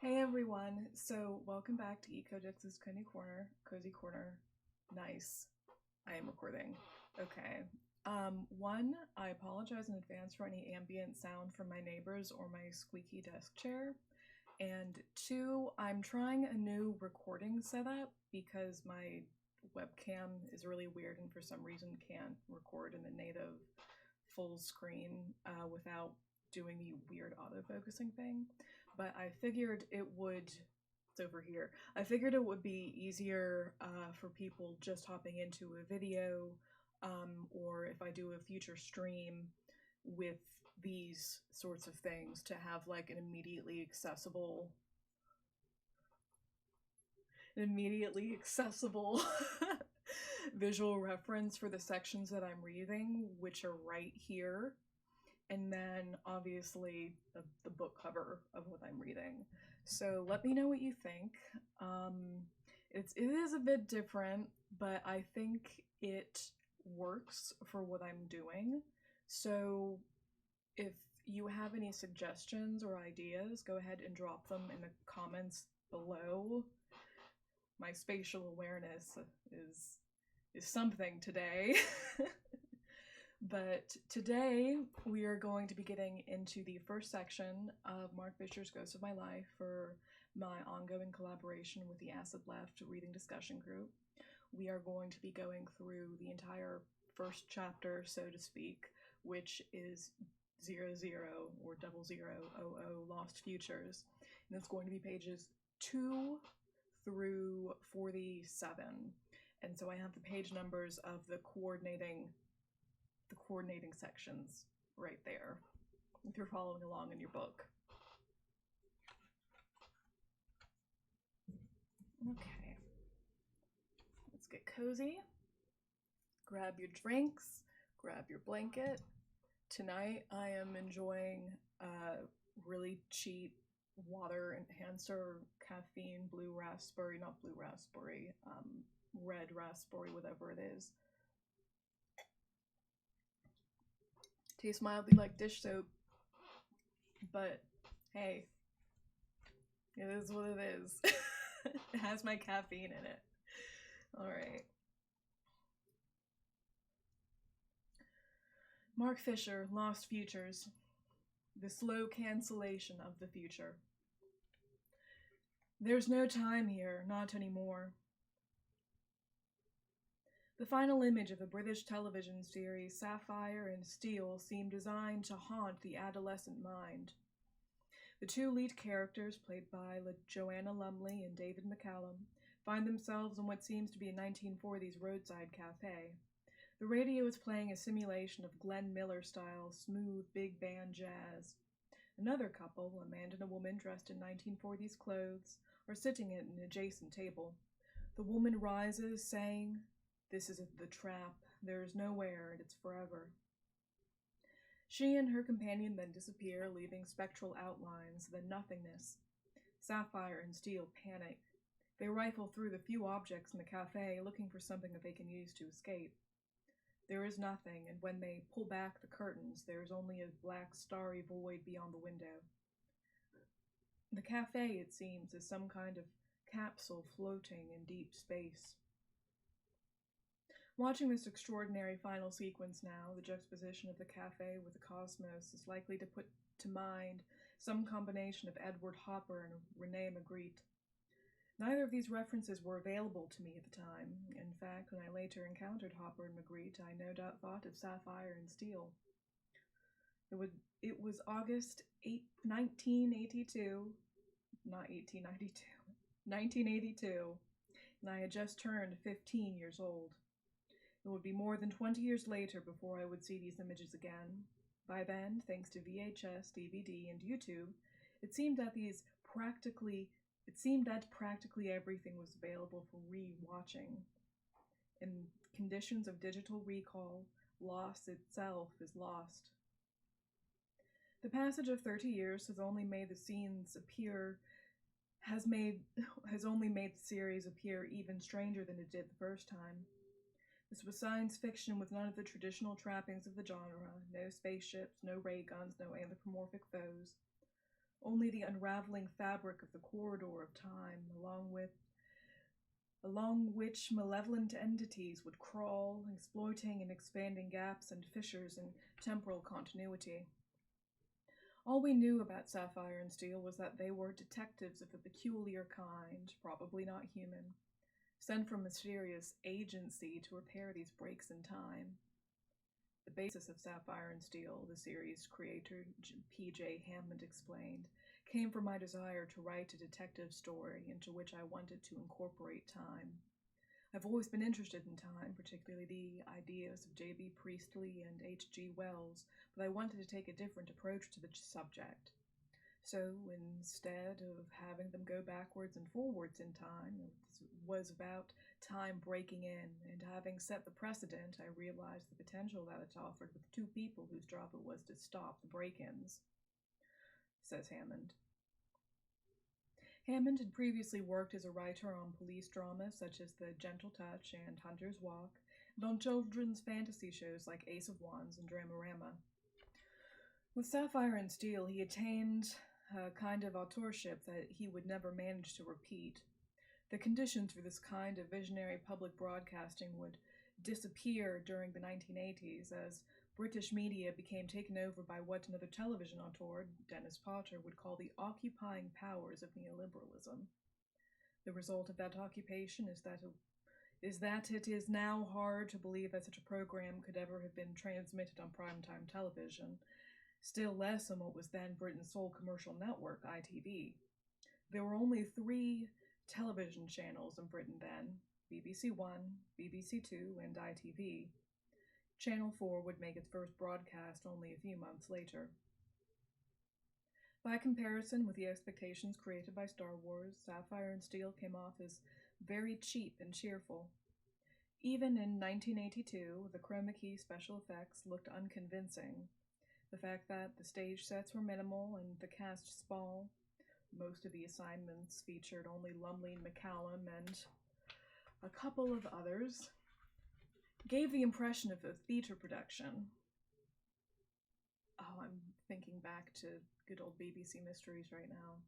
Hey everyone, so welcome back to Ecodix's Cozy Corner. Nice. I am recording. Okay. One, I apologize in advance for any ambient sound from my neighbors or my squeaky desk chair. And two, I'm trying a new recording setup because my webcam is really weird and for some reason can't record in the native full screen without doing the weird auto-focusing thing. But I figured it would, it's over here, I figured it would be easier for people just hopping into a video or if I do a future stream with these sorts of things to have like an immediately accessible visual reference for the sections that I'm reading, which are right here. And then obviously the book cover of what I'm reading. So let me know what you think. It is a bit different, but I think it works for what I'm doing. So if you have any suggestions or ideas, go ahead and drop them in the comments below. My spatial awareness is something today. But today we are going to be getting into the first section of Mark Fisher's Ghost of My Life for my ongoing collaboration with the Acid Left reading discussion group. We are going to be going through the entire first chapter, so to speak, which is 00 or 0000 Lost Futures. And it's going to be pages 2 through 47. And so I have the page numbers of the coordinating sections right there, if you're following along in your book. Okay, let's get cozy. Grab your drinks, grab your blanket. Tonight I am enjoying really cheap water enhancer caffeine red raspberry, whatever it is. Tastes mildly like dish soap, but hey, it is what it is. It has my caffeine in it. Alright. Mark Fisher, Lost Futures. The slow cancellation of the future. There's no time here, not anymore. The final image of a British television series, Sapphire and Steel, seemed designed to haunt the adolescent mind. The two lead characters, played by Joanna Lumley and David McCallum, find themselves in what seems to be a 1940s roadside cafe. The radio is playing a simulation of Glenn Miller-style, smooth, big band jazz. Another couple, a man and a woman dressed in 1940s clothes, are sitting at an adjacent table. The woman rises, saying, "This is the trap. There is nowhere, and it's forever." She and her companion then disappear, leaving spectral outlines, then nothingness. Sapphire and Steel panic. They rifle through the few objects in the cafe, looking for something that they can use to escape. There is nothing, and when they pull back the curtains, there is only a black, starry void beyond the window. The cafe, it seems, is some kind of capsule floating in deep space. Watching this extraordinary final sequence now, the juxtaposition of the cafe with the cosmos is likely to put to mind some combination of Edward Hopper and Rene Magritte. Neither of these references were available to me at the time. In fact, when I later encountered Hopper and Magritte, I no doubt thought of Sapphire and Steel. It was August 1982, not 1892, 1982, and I had just turned 15 years old. It would be more than 20 years later before I would see these images again. By then, thanks to VHS, DVD, and YouTube, it seemed that practically everything was available for re-watching. In conditions of digital recall, loss itself is lost. The passage of 30 years has only made the series appear even stranger than it did the first time. This was science fiction with none of the traditional trappings of the genre, no spaceships, no ray guns, no anthropomorphic foes. only the unraveling fabric of the corridor of time, along which malevolent entities would crawl, exploiting and expanding gaps and fissures in temporal continuity. All we knew about Sapphire and Steel was that they were detectives of a peculiar kind, probably not human, sent from mysterious agency to repair these breaks in time. The basis of Sapphire and Steel, the series creator P.J. Hammond explained, came from my desire to write a detective story into which I wanted to incorporate time. I've always been interested in time, particularly the ideas of J.B. Priestley and H.G. Wells, but I wanted to take a different approach to the subject. So instead of having them go backwards and forwards in time, it was about time breaking in, and having set the precedent, I realized the potential that it offered with two people whose job it was to stop the break-ins, says Hammond. Hammond had previously worked as a writer on police dramas such as The Gentle Touch and Hunter's Walk, and on children's fantasy shows like Ace of Wands and Dramarama. With Sapphire and Steel, he attained a kind of authorship that he would never manage to repeat. The conditions for this kind of visionary public broadcasting would disappear during the 1980s as British media became taken over by what another television author, Dennis Potter, would call the occupying powers of neoliberalism. The result of that occupation is that it is now hard to believe that such a program could ever have been transmitted on primetime television, still less on what was then Britain's sole commercial network, ITV. There were only 3 television channels in Britain then, BBC One, BBC Two, and ITV. Channel 4 would make its first broadcast only a few months later. By comparison with the expectations created by Star Wars, Sapphire and Steel came off as very cheap and cheerful. Even in 1982, the chroma key special effects looked unconvincing. The fact that the stage sets were minimal and the cast small, most of the assignments featured only Lumley and McCallum and a couple of others, gave the impression of a theater production. Oh, I'm thinking back to good old BBC mysteries right now.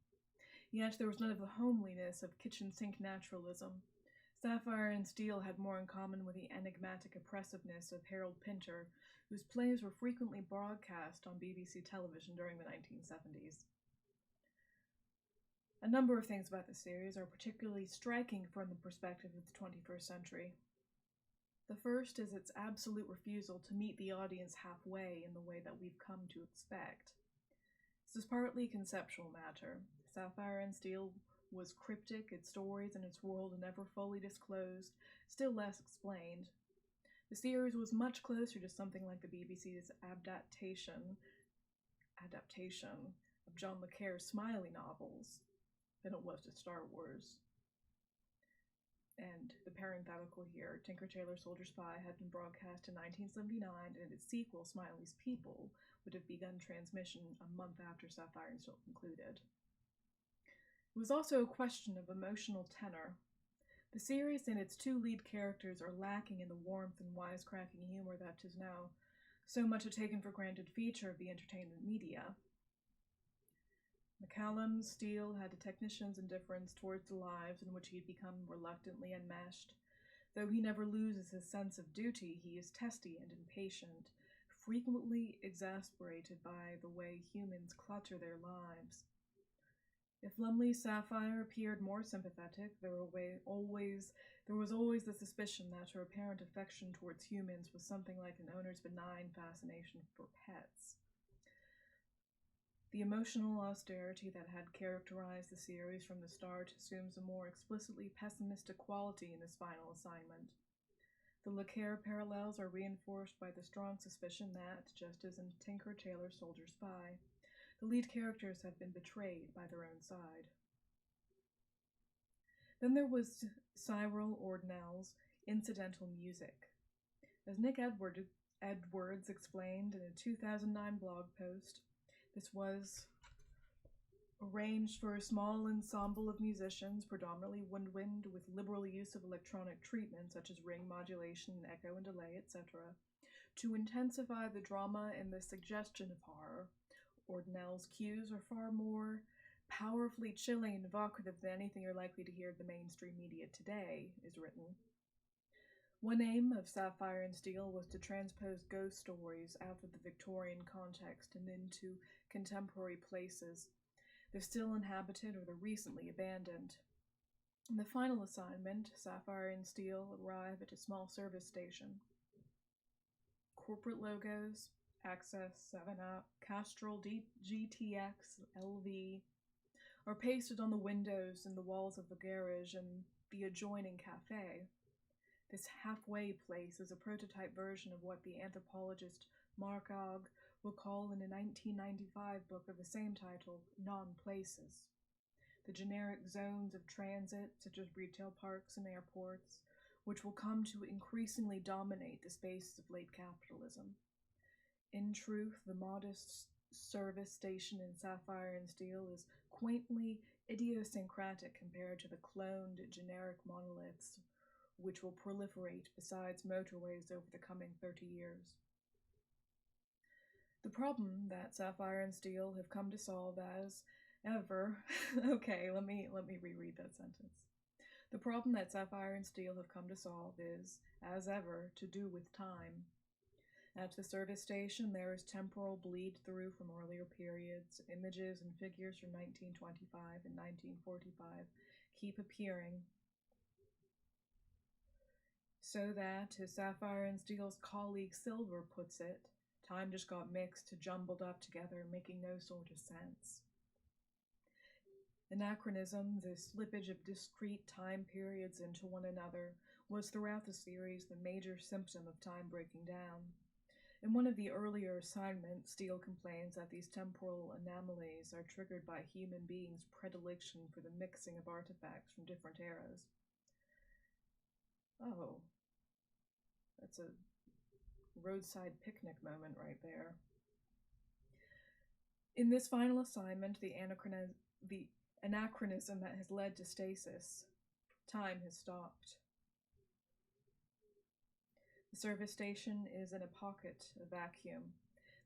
Yet there was none of the homeliness of kitchen sink naturalism. Sapphire and Steel had more in common with the enigmatic oppressiveness of Harold Pinter, whose plays were frequently broadcast on BBC television during the 1970s. A number of things about the series are particularly striking from the perspective of the 21st century. The first is its absolute refusal to meet the audience halfway in the way that we've come to expect. This is partly conceptual matter. Sapphire and Steel was cryptic, its stories and its world never fully disclosed, still less explained. The series was much closer to something like the BBC's adaptation of John le Carre's Smiley novels than it was to Star Wars. And the parenthetical here, Tinker Tailor Soldier Spy had been broadcast in 1979, and its sequel, Smiley's People, would have begun transmission a month after Sapphire and Steel concluded. It was also a question of emotional tenor. The series and its 2 lead characters are lacking in the warmth and wisecracking humor that is now so much a taken-for-granted feature of the entertainment media. McCallum's Steel had a technician's indifference towards the lives in which he had become reluctantly enmeshed. Though he never loses his sense of duty, he is testy and impatient, frequently exasperated by the way humans clutter their lives. If Lumley's Sapphire appeared more sympathetic, there was always the suspicion that her apparent affection towards humans was something like an owner's benign fascination for pets. The emotional austerity that had characterized the series from the start assumes a more explicitly pessimistic quality in this final assignment. The le Carre parallels are reinforced by the strong suspicion that, just as in Tinker Tailor Soldier Spy, the lead characters have been betrayed by their own side. Then there was Cyril Ordnell's incidental music. As Nick Edwards explained in a 2009 blog post, this was arranged for a small ensemble of musicians, predominantly woodwind, with liberal use of electronic treatment such as ring modulation, echo and delay, etc., to intensify the drama and the suggestion of horror. Ordnell's cues are far more powerfully chilling and evocative than anything you're likely to hear in the mainstream media today is written. One aim of Sapphire and Steel was to transpose ghost stories out of the Victorian context and into contemporary places, the still inhabited or the recently abandoned. In the final assignment, Sapphire and Steel arrive at a small service station. Corporate logos, Access, 7-Up, Castrol, GTX, LV, are pasted on the windows and the walls of the garage and the adjoining cafe. This halfway place is a prototype version of what the anthropologist Mark Ogg will call in a 1995 book of the same title, Non-Places. The generic zones of transit, such as retail parks and airports, which will come to increasingly dominate the spaces of late capitalism. In truth, the modest service station in Sapphire and Steel is quaintly idiosyncratic compared to the cloned generic monoliths which will proliferate besides motorways over the coming 30 years. The problem that Sapphire and Steel have come to solve as ever okay, let me reread that sentence. The problem that Sapphire and Steel have come to solve is, as ever, to do with time. At the service station, there is temporal bleed-through from earlier periods. Images and figures from 1925 and 1945 keep appearing, so that, as Sapphire and Steel's colleague Silver puts it, time just got mixed, jumbled up together, making no sort of sense. Anachronism, the slippage of discrete time periods into one another, was throughout the series the major symptom of time breaking down. In one of the earlier assignments, Steele complains that these temporal anomalies are triggered by human beings' predilection for the mixing of artifacts from different eras. Oh, that's a roadside picnic moment right there. In this final assignment, the anachronism that has led to stasis, time has stopped. The service station is in a pocket, a vacuum.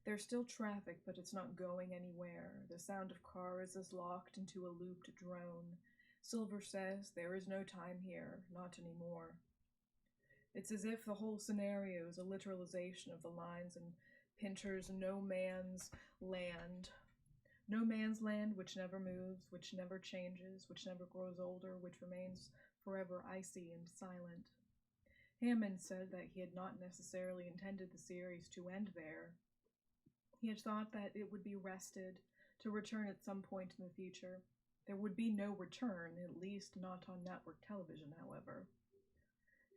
There's still traffic, but it's not going anywhere. The sound of cars is locked into a looped drone. Silver says, there is no time here, not anymore. It's as if the whole scenario is a literalization of the lines in Pinter's No Man's Land. No man's land which never moves, which never changes, which never grows older, which remains forever icy and silent. Hammond said that he had not necessarily intended the series to end there. He had thought that it would be rested, to return at some point in the future. There would be no return, at least not on network television, however.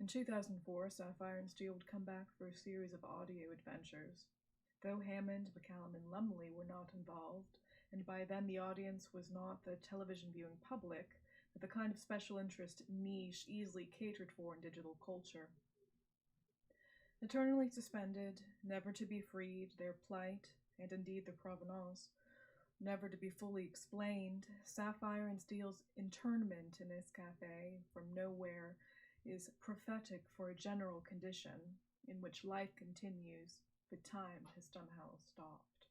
In 2004, Sapphire and Steel would come back for a series of audio adventures. Though Hammond, McCallum, and Lumley were not involved, and by then the audience was not the television viewing public, but the kind of special interest niche easily catered for in digital culture. Eternally suspended, never to be freed, their plight, and indeed their provenance, never to be fully explained, Sapphire and Steel's internment in this cafe from nowhere is prophetic for a general condition in which life continues, but time has somehow stopped.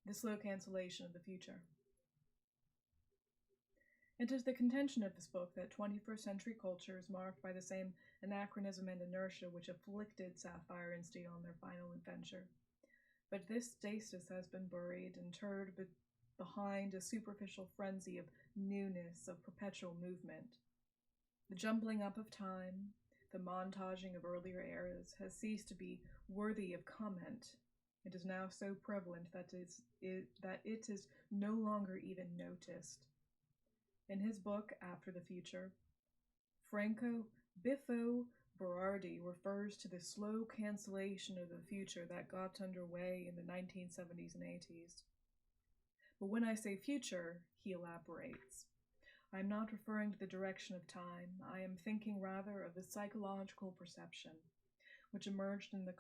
The slow cancellation of the future. It is the contention of this book that 21st century culture is marked by the same anachronism and inertia which afflicted Sapphire and Steel on their final adventure. But this stasis has been buried, interred behind a superficial frenzy of newness, of perpetual movement. The jumbling up of time, the montaging of earlier eras, has ceased to be worthy of comment. It is now so prevalent that it is no longer even noticed. In his book, After the Future, Franco Biffo Berardi refers to the slow cancellation of the future that got underway in the 1970s and 80s. But when I say future, he elaborates. I am not referring to the direction of time. I am thinking rather of the psychological perception, which emerged in the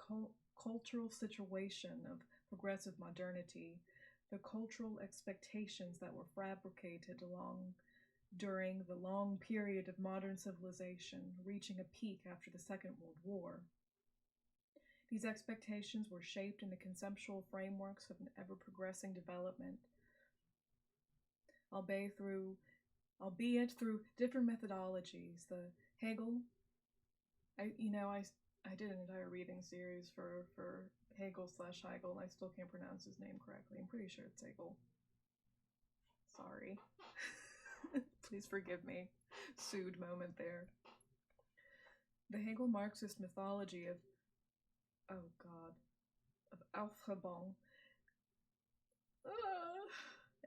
cultural situation of progressive modernity, the cultural expectations that were fabricated during the long period of modern civilization, reaching a peak after the Second World War. These expectations were shaped in the conceptual frameworks of an ever-progressing development, albeit through different methodologies. The Hegel, I did an entire reading series for Hegel/Heigl. I still can't pronounce his name correctly. I'm pretty sure it's Hegel. Sorry. Please forgive me. Sued moment there. The Hegel Marxist mythology of Aufhebung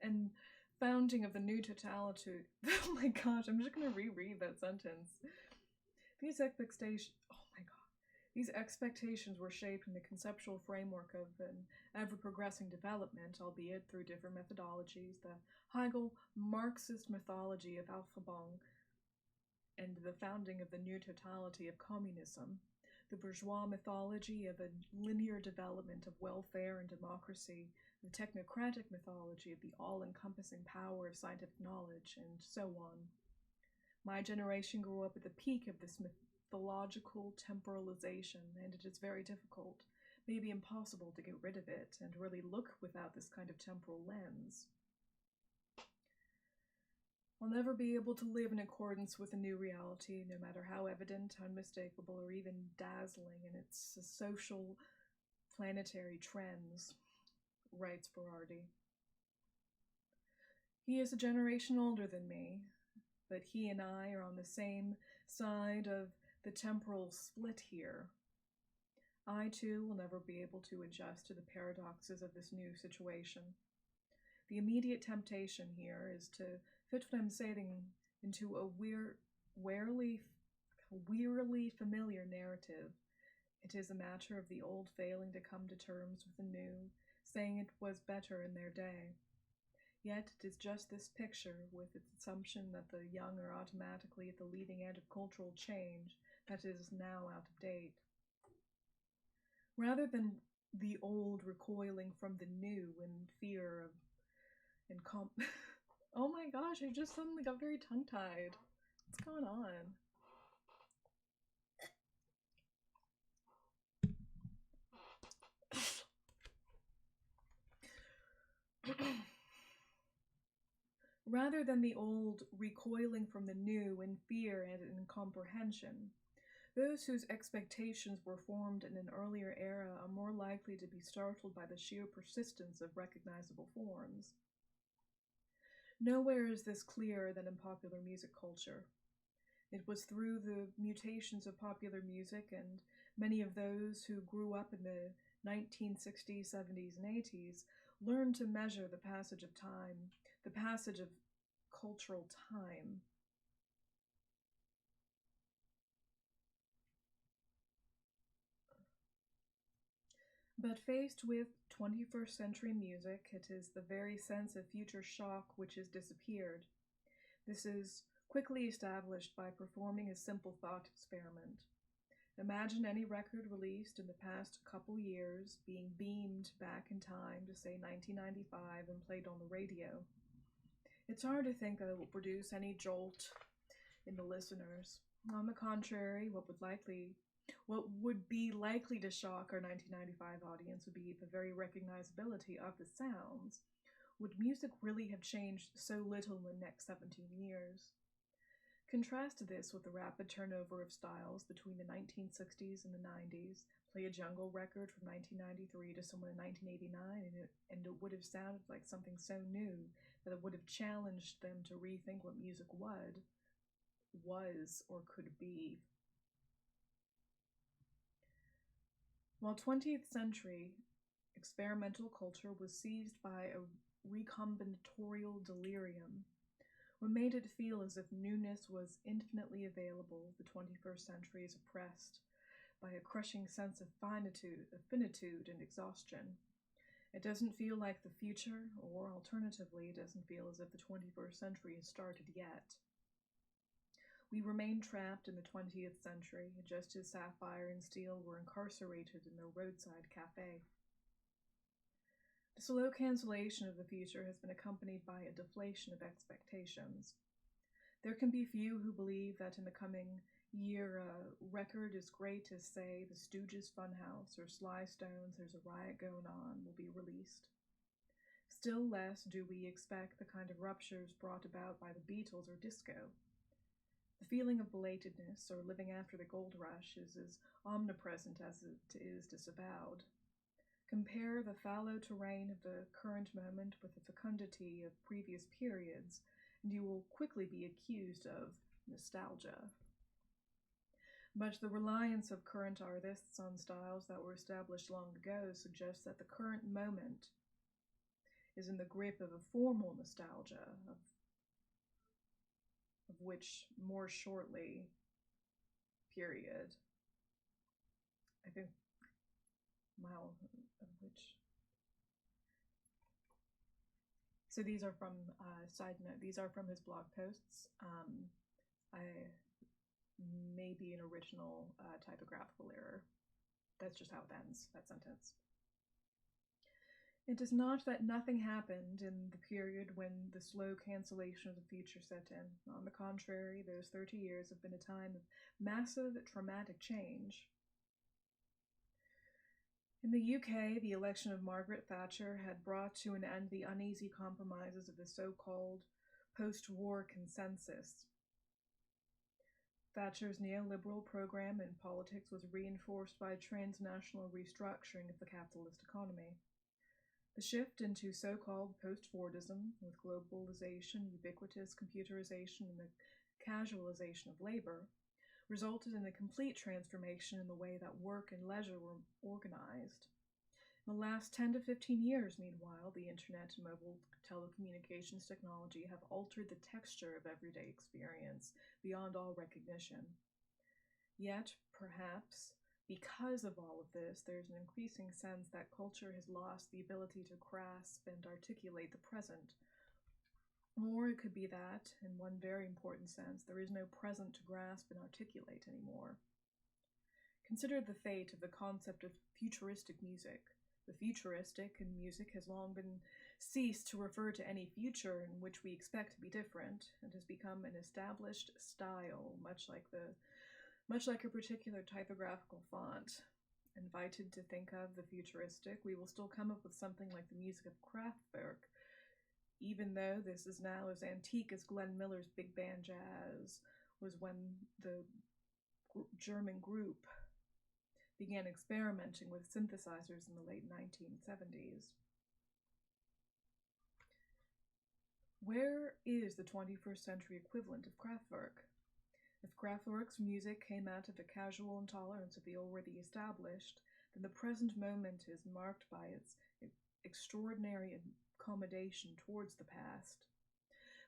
and founding of the new totality. Oh my gosh, I'm just going to reread that sentence. These expectations were shaped in the conceptual framework of an ever-progressing development, albeit through different methodologies. The Hegel Marxist mythology of Aufhebung and the founding of the new totality of communism, the bourgeois mythology of a linear development of welfare and democracy, the technocratic mythology of the all-encompassing power of scientific knowledge, and so on. My generation grew up at the peak of this mythological temporalization, and it is very difficult, maybe impossible, to get rid of it and really look without this kind of temporal lens. I'll never be able to live in accordance with a new reality, no matter how evident, unmistakable, or even dazzling in its social planetary trends, writes Berardi. He is a generation older than me, but he and I are on the same side of the temporal split here. I, too, will never be able to adjust to the paradoxes of this new situation. The immediate temptation here is to fit what I'm saying into a wearily familiar narrative. It is a matter of the old failing to come to terms with the new, saying it was better in their day. Yet it is just this picture, with its assumption that the young are automatically at the leading edge of cultural change, that is now out of date. Rather than the old recoiling from the new in fear of oh my gosh, I just suddenly got very tongue-tied. What's going on? Rather than the old recoiling from the new in fear and incomprehension, those whose expectations were formed in an earlier era are more likely to be startled by the sheer persistence of recognizable forms. Nowhere is this clearer than in popular music culture. It was through the mutations of popular music, and many of those who grew up in the 1960s, 70s, and 80s learned to measure the passage of time, the passage of cultural time. But faced with 21st century music, it is the very sense of future shock which has disappeared. This is quickly established by performing a simple thought experiment. Imagine any record released in the past couple years being beamed back in time to, say, 1995 and played on the radio. It's hard to think that it will produce any jolt in the listeners. On the contrary, what would be likely to shock our 1995 audience would be the very recognizability of the sounds. Would music really have changed so little in the next 17 years? Contrast this with the rapid turnover of styles between the 1960s and the 90s. Play a jungle record from 1993 to someone in 1989, and it would have sounded like something so new that it would have challenged them to rethink what music was or could be. While 20th century experimental culture was seized by a recombinatorial delirium, what made it feel as if newness was infinitely available, the 21st century is oppressed by a crushing sense of finitude and exhaustion. It doesn't feel like the future, or alternatively, it doesn't feel as if the 21st century has started yet. We remain trapped in the 20th century, just as Sapphire and Steel were incarcerated in their roadside cafe. The slow cancellation of the future has been accompanied by a deflation of expectations. There can be few who believe that in the coming year a record as great as, say, the Stooges' Funhouse or Sly Stone's There's a Riot Going On will be released. Still less do we expect the kind of ruptures brought about by the Beatles or disco. The feeling of belatedness or living after the gold rush is as omnipresent as it is disavowed. Compare the fallow terrain of the current moment with the fecundity of previous periods, and you will quickly be accused of nostalgia. But the reliance of current artists on styles that were established long ago suggests that the current moment is in the grip of a formal nostalgia, of which more shortly, period. I think, wow, of which. So these are from, side note, these are from his blog posts. I may be an original typographical error. That's just how it ends, that sentence. It is not that nothing happened in the period when the slow cancellation of the future set in. On the contrary, those 30 years have been a time of massive traumatic change. In the UK, the election of Margaret Thatcher had brought to an end the uneasy compromises of the so-called post-war consensus. Thatcher's neoliberal program in politics was reinforced by transnational restructuring of the capitalist economy. The shift into so-called post-Fordism, with globalization, ubiquitous computerization, and the casualization of labor, resulted in a complete transformation in the way that work and leisure were organized. In the last 10 to 15 years, meanwhile, the internet and mobile telecommunications technology have altered the texture of everyday experience beyond all recognition. Yet, perhaps, because of all of this, there's an increasing sense that culture has lost the ability to grasp and articulate the present. Or it could be that, in one very important sense, there is no present to grasp and articulate anymore. Consider the fate of the concept of futuristic music. The futuristic in music has long been ceased to refer to any future in which we expect to be different, and has become an established style, much like a particular typographical font. Invited to think of the futuristic, we will still come up with something like the music of Kraftwerk, even though this is now as antique as Glenn Miller's big band jazz was when the German group began experimenting with synthesizers in the late 1970s. Where is the 21st century equivalent of Kraftwerk? If Kraftwerk's music came out of a casual intolerance of the already established, then the present moment is marked by its extraordinary accommodation towards the past.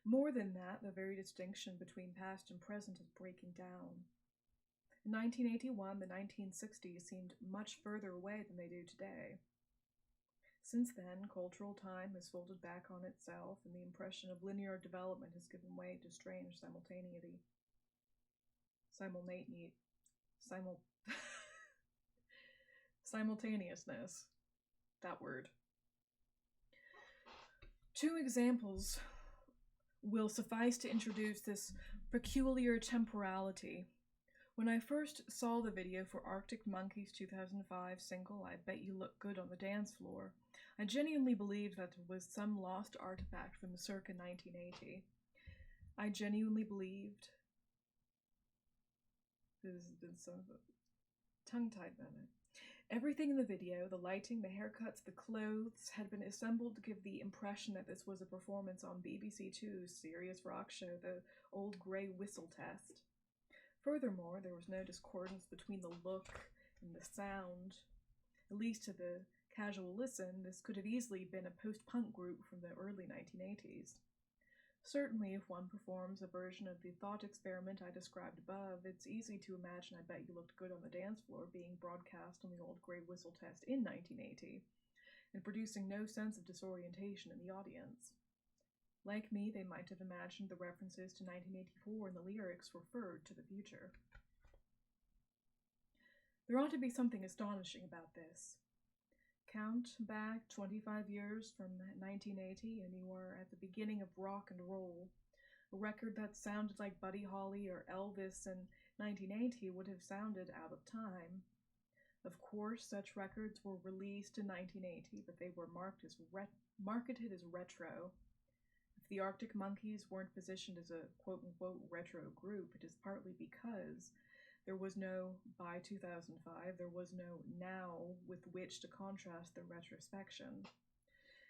More than that, the very distinction between past and present is breaking down. In 1981, the 1960s seemed much further away than they do today. Since then, cultural time has folded back on itself, and the impression of linear development has given way to strange simultaneousness. That word. Two examples will suffice to introduce this peculiar temporality. When I first saw the video for Arctic Monkeys' 2005 single, I Bet You Look Good on the Dance Floor, I genuinely believed that it was some lost artifact from the circa 1980. I genuinely believed. There's been some tongue-tied moment. Everything in the video, the lighting, the haircuts, the clothes, had been assembled to give the impression that this was a performance on BBC Two's serious rock show, The Old Grey Whistle Test. Furthermore, there was no discordance between the look and the sound. At least to the casual listen, this could have easily been a post-punk group from the early 1980s. Certainly, if one performs a version of the thought experiment I described above, it's easy to imagine I Bet You Looked Good on the Dance Floor being broadcast on the Old Grey Whistle Test in 1980, and producing no sense of disorientation in the audience. Like me, they might have imagined the references to 1984 in the lyrics referred to the future. There ought to be something astonishing about this. Count back 25 years from 1980 and you are at the beginning of rock and roll, a record that sounded like Buddy Holly or Elvis, and 1980 would have sounded out of time. Of course, such records were released in 1980, but they were marketed as retro. If the Arctic Monkeys weren't positioned as a quote-unquote retro group, it is partly because there was no, by 2005, there was no now with which to contrast their retrospection.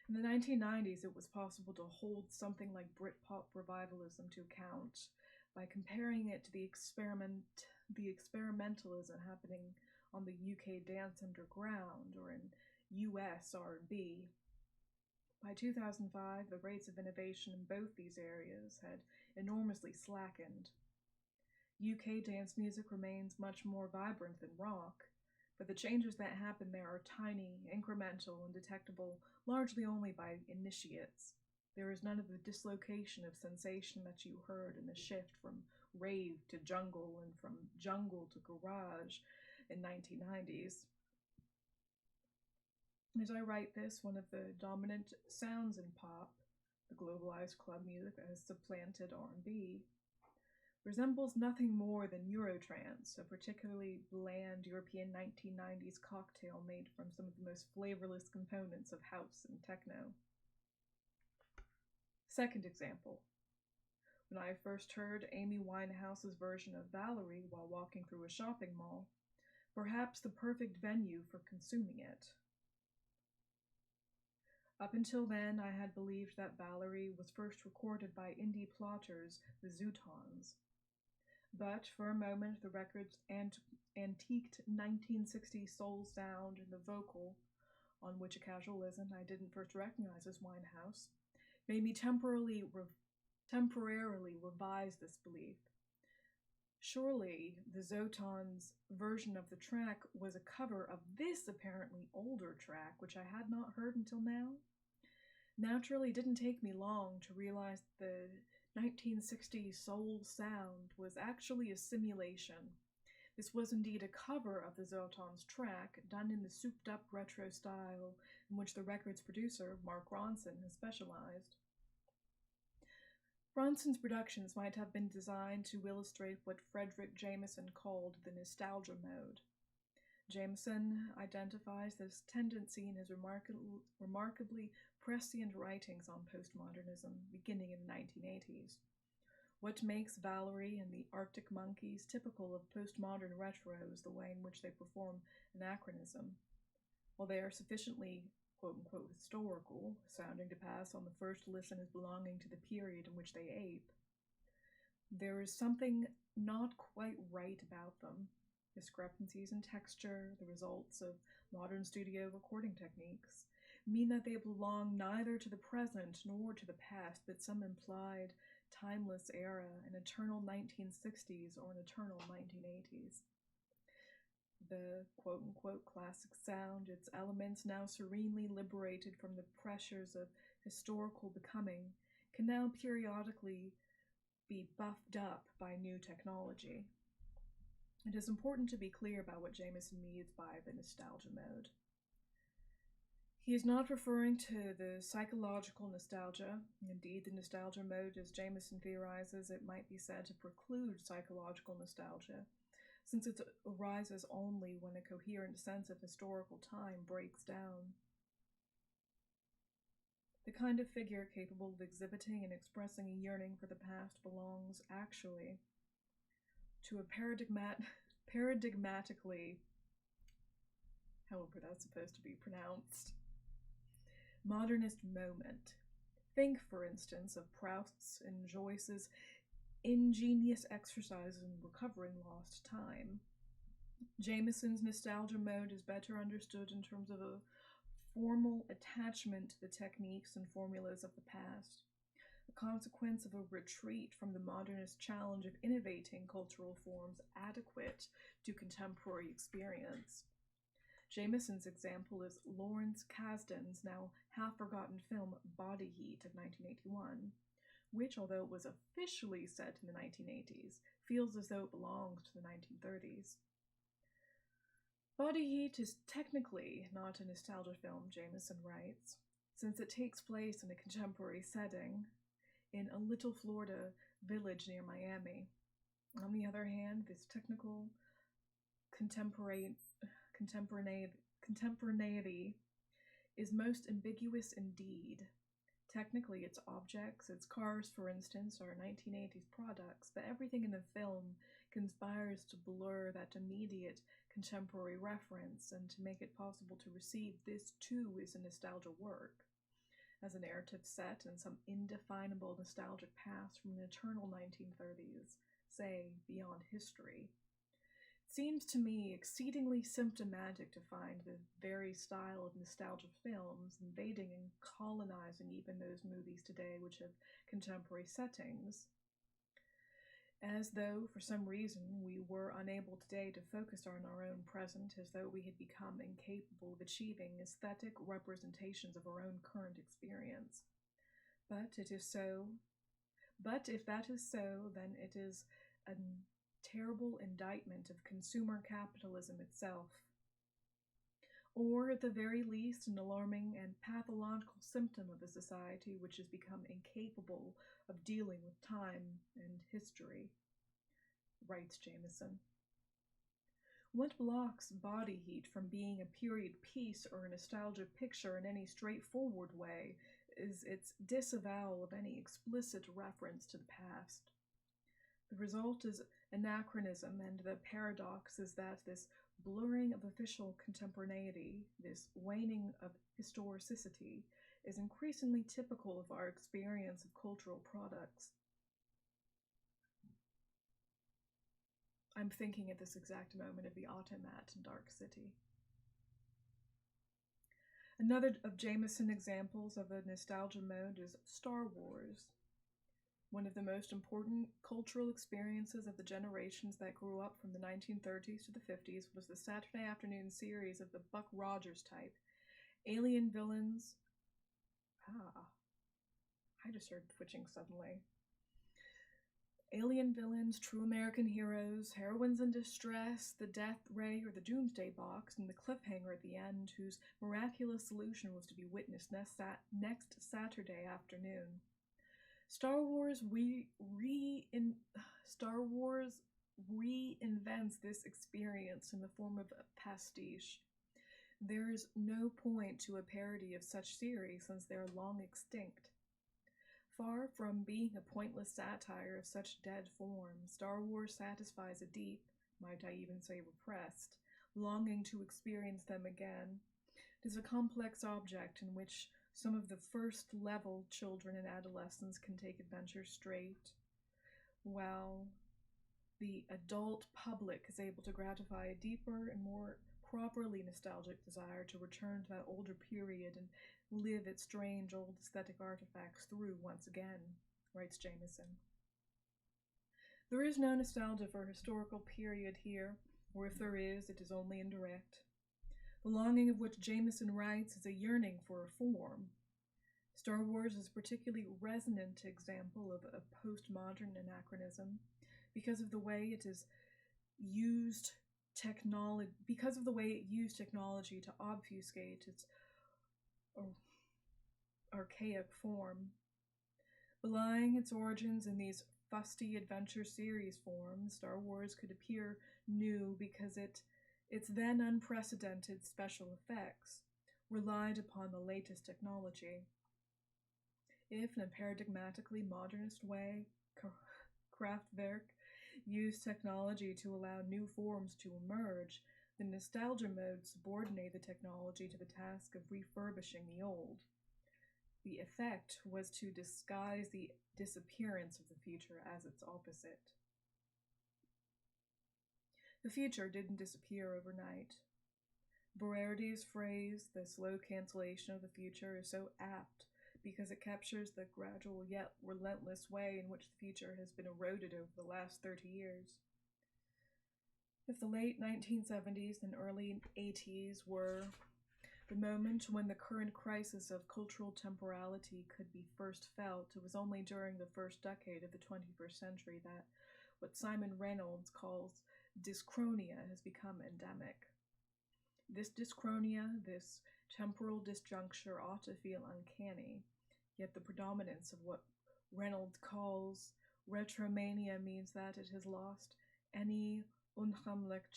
In the 1990s, it was possible to hold something like Britpop revivalism to account by comparing it to the experimentalism happening on the UK dance underground or in US R&B. By 2005, the rates of innovation in both these areas had enormously slackened. UK dance music remains much more vibrant than rock, but the changes that happen there are tiny, incremental, and detectable largely only by initiates. There is none of the dislocation of sensation that you heard in the shift from rave to jungle and from jungle to garage in 1990s. As I write this, one of the dominant sounds in pop, the globalized club music that has supplanted R&B, resembles nothing more than Eurotrance, a particularly bland European 1990s cocktail made from some of the most flavorless components of house and techno. Second example. When I first heard Amy Winehouse's version of Valerie while walking through a shopping mall, perhaps the perfect venue for consuming it. Up until then, I had believed that Valerie was first recorded by indie plotters, the Zootons. But for a moment, the record's antiqued 1960s soul sound and the vocal, on which a casual listen I didn't first recognize as Winehouse, made me temporarily revise this belief. Surely the Zootons' version of the track was a cover of this apparently older track, which I had not heard until now. Naturally, it didn't take me long to realize the 1960s soul sound was actually a simulation. This was indeed a cover of the Zootons' track, done in the souped-up retro style in which the record's producer, Mark Ronson, has specialized. Ronson's productions might have been designed to illustrate what Frederick Jameson called the nostalgia mode. Jameson identifies this tendency in his remarkably prescient writings on postmodernism, beginning in the 1980s. What makes Valerie and the Arctic Monkeys typical of postmodern retro is the way in which they perform Anachronism. While they are sufficiently quote-unquote historical, sounding to pass on the first listen as belonging to the period in which they ape, there is something not quite right about them. Discrepancies in texture, the results of modern studio recording techniques, mean that they belong neither to the present nor to the past, but some implied timeless era, an eternal 1960s or an eternal 1980s. The quote-unquote classic sound, its elements now serenely liberated from the pressures of historical becoming, can now periodically be buffed up by new technology. It is important to be clear about what Jameson means by the nostalgia mode. He is not referring to the psychological nostalgia. Indeed, the nostalgia mode, as Jameson theorizes, it might be said to preclude psychological nostalgia, since it arises only when a coherent sense of historical time breaks down. The kind of figure capable of exhibiting and expressing a yearning for the past belongs, actually, to a paradigmatically, however that's supposed to be pronounced, modernist moment. Think, for instance, of Proust's and Joyce's ingenious exercises in recovering lost time. Jameson's nostalgia mode is better understood in terms of a formal attachment to the techniques and formulas of the past, a consequence of a retreat from the modernist challenge of innovating cultural forms adequate to contemporary experience. Jameson's example is Lawrence Kasdan's now half-forgotten film Body Heat of 1981, which, although it was officially set in the 1980s, feels as though it belongs to the 1930s. Body Heat is technically not a nostalgia film, Jameson writes, since it takes place in a contemporary setting in a little Florida village near Miami. On the other hand, this technical contemporaneity is most ambiguous indeed. Technically, its objects, its cars, for instance, are 1980s products, but everything in the film conspires to blur that immediate contemporary reference and to make it possible to receive this too as a nostalgia work, as a narrative set in some indefinable nostalgic past from an eternal 1930s, say, beyond history. It seems to me exceedingly symptomatic to find the very style of nostalgia films invading and colonizing even those movies today which have contemporary settings, as though for some reason we were unable today to focus on our own present, as though we had become incapable of achieving aesthetic representations of our own current experience. But it is so. But if that is so, then it is a terrible indictment of consumer capitalism itself, or at the very least an alarming and pathological symptom of a society which has become incapable of dealing with time and history, writes Jameson. What blocks Body Heat from being a period piece or a nostalgia picture in any straightforward way is its disavowal of any explicit reference to the past. The result is anachronism, and the paradox is that this blurring of official contemporaneity, this waning of historicity, is increasingly typical of our experience of cultural products. I'm thinking at this exact moment of the automat in Dark City. Another of Jameson examples of a nostalgia mode is Star Wars. One of the most important cultural experiences of the generations that grew up from the 1930s to the 50s was the Saturday afternoon series of the Buck Rogers type. Alien villains. I just started twitching suddenly. Alien villains, true American heroes, heroines in distress, the death ray or the doomsday box, and the cliffhanger at the end, whose miraculous solution was to be witnessed next Saturday afternoon. Star Wars reinvents this experience in the form of a pastiche. There is no point to a parody of such series since they are long extinct. Far from being a pointless satire of such dead form, Star Wars satisfies a deep, might I even say repressed, longing to experience them again. It is a complex object in which some of the first-level children and adolescents can take adventure straight, while the adult public is able to gratify a deeper and more properly nostalgic desire to return to that older period and live its strange old aesthetic artifacts through once again, writes Jameson. There is no nostalgia for a historical period here, or if there is, it is only indirect. The longing of which Jameson writes is a yearning for a form. Star Wars is a particularly resonant example of a postmodern anachronism because of the way it used technology to obfuscate its archaic form. Belying its origins in these fusty adventure series forms, Star Wars could appear new because its then unprecedented special effects relied upon the latest technology. If, in a paradigmatically modernist way, Kraftwerk used technology to allow new forms to emerge, the nostalgia mode subordinated the technology to the task of refurbishing the old. The effect was to disguise the disappearance of the future as its opposite. The future didn't disappear overnight. Berardi's phrase, the slow cancellation of the future, is so apt because it captures the gradual yet relentless way in which the future has been eroded over the last 30 years. If the late 1970s and early 80s were the moment when the current crisis of cultural temporality could be first felt, it was only during the first decade of the 21st century that what Simon Reynolds calls dyschronia has become endemic. This dyschronia, this temporal disjuncture, ought to feel uncanny, yet the predominance of what Reynolds calls Retromania means that it has lost any unheimlich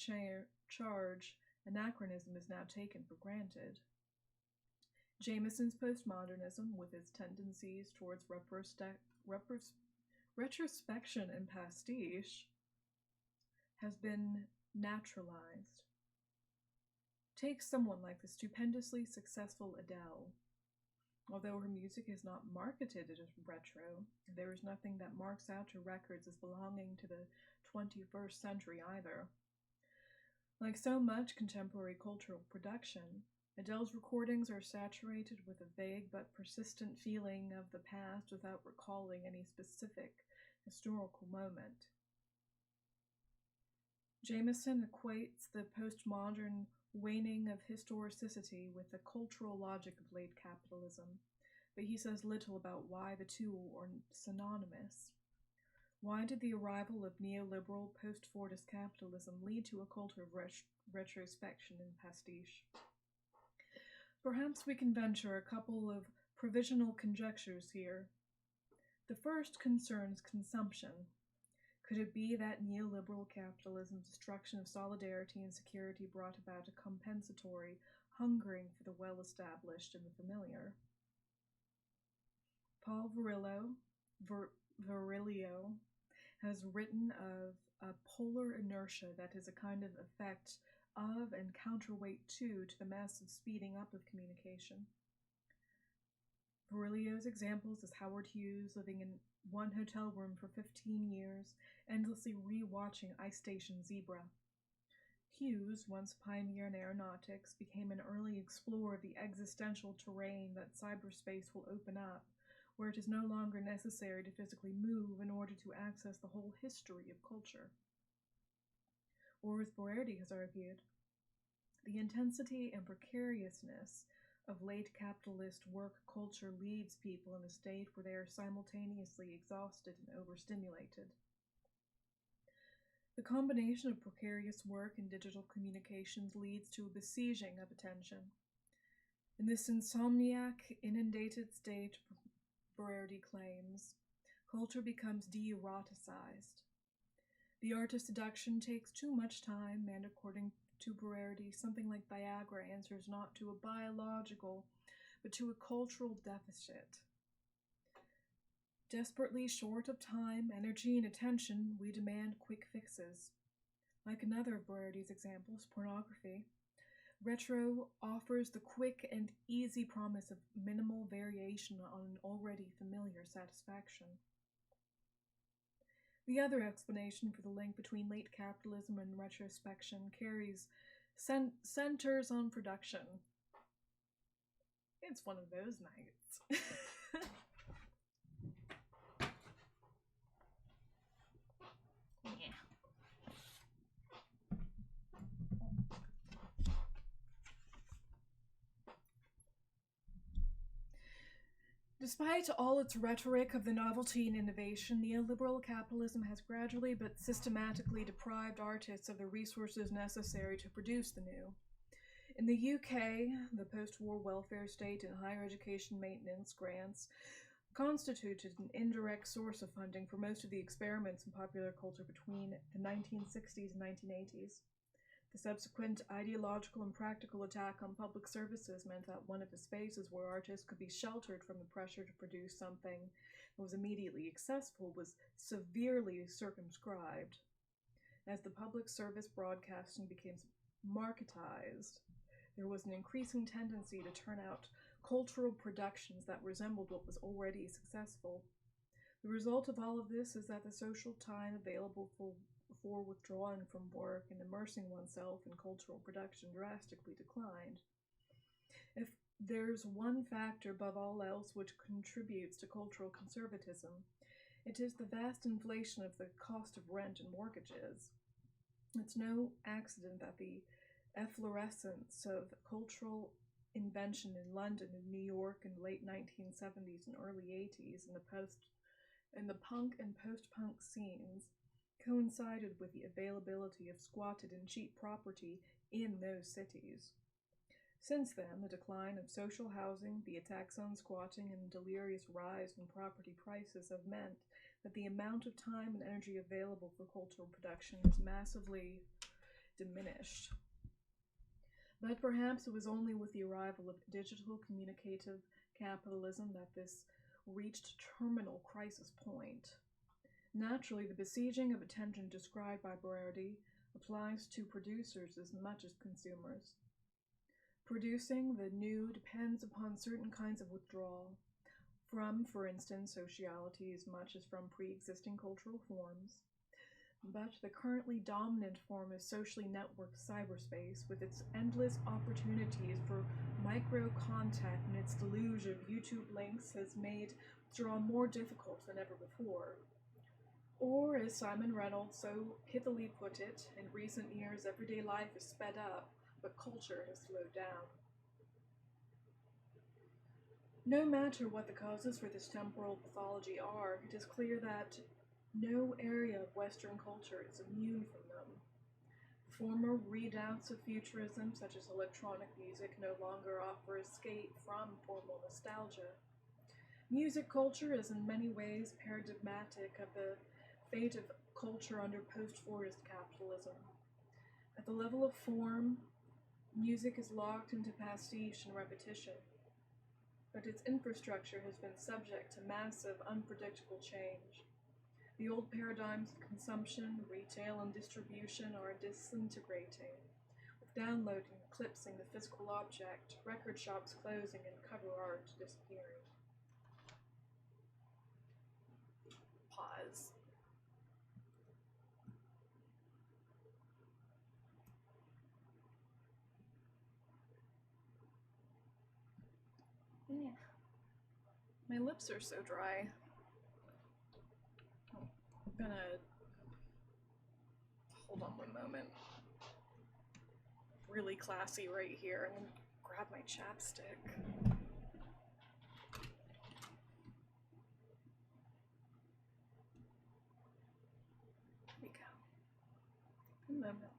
charge. Anachronism is now taken for granted. Jameson's postmodernism, with its tendencies towards retrospection and pastiche, has been naturalized. Take someone like the stupendously successful Adele. Although her music is not marketed as retro, there is nothing that marks out her records as belonging to the 21st century either. Like so much contemporary cultural production, Adele's recordings are saturated with a vague but persistent feeling of the past without recalling any specific historical moment. Jameson equates the postmodern waning of historicity with the cultural logic of late capitalism, but he says little about why the two are synonymous. Why did the arrival of neoliberal post-Fordist capitalism lead to a culture of retrospection and pastiche? Perhaps we can venture a couple of provisional conjectures here. The first concerns consumption. Could it be that neoliberal capitalism's destruction of solidarity and security brought about a compensatory hungering for the well-established and the familiar? Paul Virilio has written of a polar inertia that is a kind of effect of and counterweight to the massive speeding up of communication. Virilio's examples is Howard Hughes living in one hotel room for 15 years, endlessly re-watching Ice Station Zebra. Hughes, once a pioneer in aeronautics, became an early explorer of the existential terrain that cyberspace will open up, where it is no longer necessary to physically move in order to access the whole history of culture. Or, as Borerdi has argued, the intensity and precariousness of late capitalist work culture leaves people in a state where they are simultaneously exhausted and overstimulated. The combination of precarious work and digital communications leads to a besieging of attention. In this insomniac, inundated state, Borerdi claims, culture becomes de-eroticized. The art of seduction takes too much time, and according to Borerdi, something like Viagra answers not to a biological, but to a cultural deficit. Desperately short of time, energy, and attention, we demand quick fixes. Like another of Borerdi's examples, pornography, retro offers the quick and easy promise of minimal variation on an already familiar satisfaction. The other explanation for the link between late capitalism and retrospection centers on production. It's one of those nights. Despite all its rhetoric of the novelty and innovation, neoliberal capitalism has gradually but systematically deprived artists of the resources necessary to produce the new. In the UK, the post-war welfare state and higher education maintenance grants constituted an indirect source of funding for most of the experiments in popular culture between the 1960s and 1980s. The subsequent ideological and practical attack on public services meant that one of the spaces where artists could be sheltered from the pressure to produce something that was immediately accessible was severely circumscribed. As the public service broadcasting became marketized, there was an increasing tendency to turn out cultural productions that resembled what was already successful. The result of all of this is that the social time available for withdrawing from work and immersing oneself in cultural production drastically declined. If there's one factor above all else which contributes to cultural conservatism, it is the vast inflation of the cost of rent and mortgages. It's no accident that the efflorescence of cultural invention in London and New York in the late 1970s and early 80s in the punk and post-punk scenes coincided with the availability of squatted and cheap property in those cities. Since then, the decline of social housing, the attacks on squatting, and delirious rise in property prices have meant that the amount of time and energy available for cultural production is massively diminished. But perhaps it was only with the arrival of digital communicative capitalism that this reached terminal crisis point. Naturally, the besieging of attention described by Berardi applies to producers as much as consumers. Producing the new depends upon certain kinds of withdrawal from, for instance, sociality as much as from pre-existing cultural forms. But the currently dominant form is socially networked cyberspace, with its endless opportunities for micro-contact and its deluge of YouTube links has made withdrawal more difficult than ever before. Or, as Simon Reynolds so pithily put it, in recent years everyday life is sped up, but culture has slowed down. No matter what the causes for this temporal pathology are, it is clear that no area of Western culture is immune from them. Former redoubts of futurism, such as electronic music, no longer offer escape from formal nostalgia. Music culture is in many ways paradigmatic of the fate of culture under post-Fordist capitalism. At the level of form, music is locked into pastiche and repetition, but its infrastructure has been subject to massive, unpredictable change. The old paradigms of consumption, retail, and distribution are disintegrating, with downloading, eclipsing the physical object, record shops closing, and cover art disappearing. Pause. Yeah. My lips are so dry. I'm gonna hold on one moment. Really classy right here. I'm gonna grab my chapstick. There we go. One moment.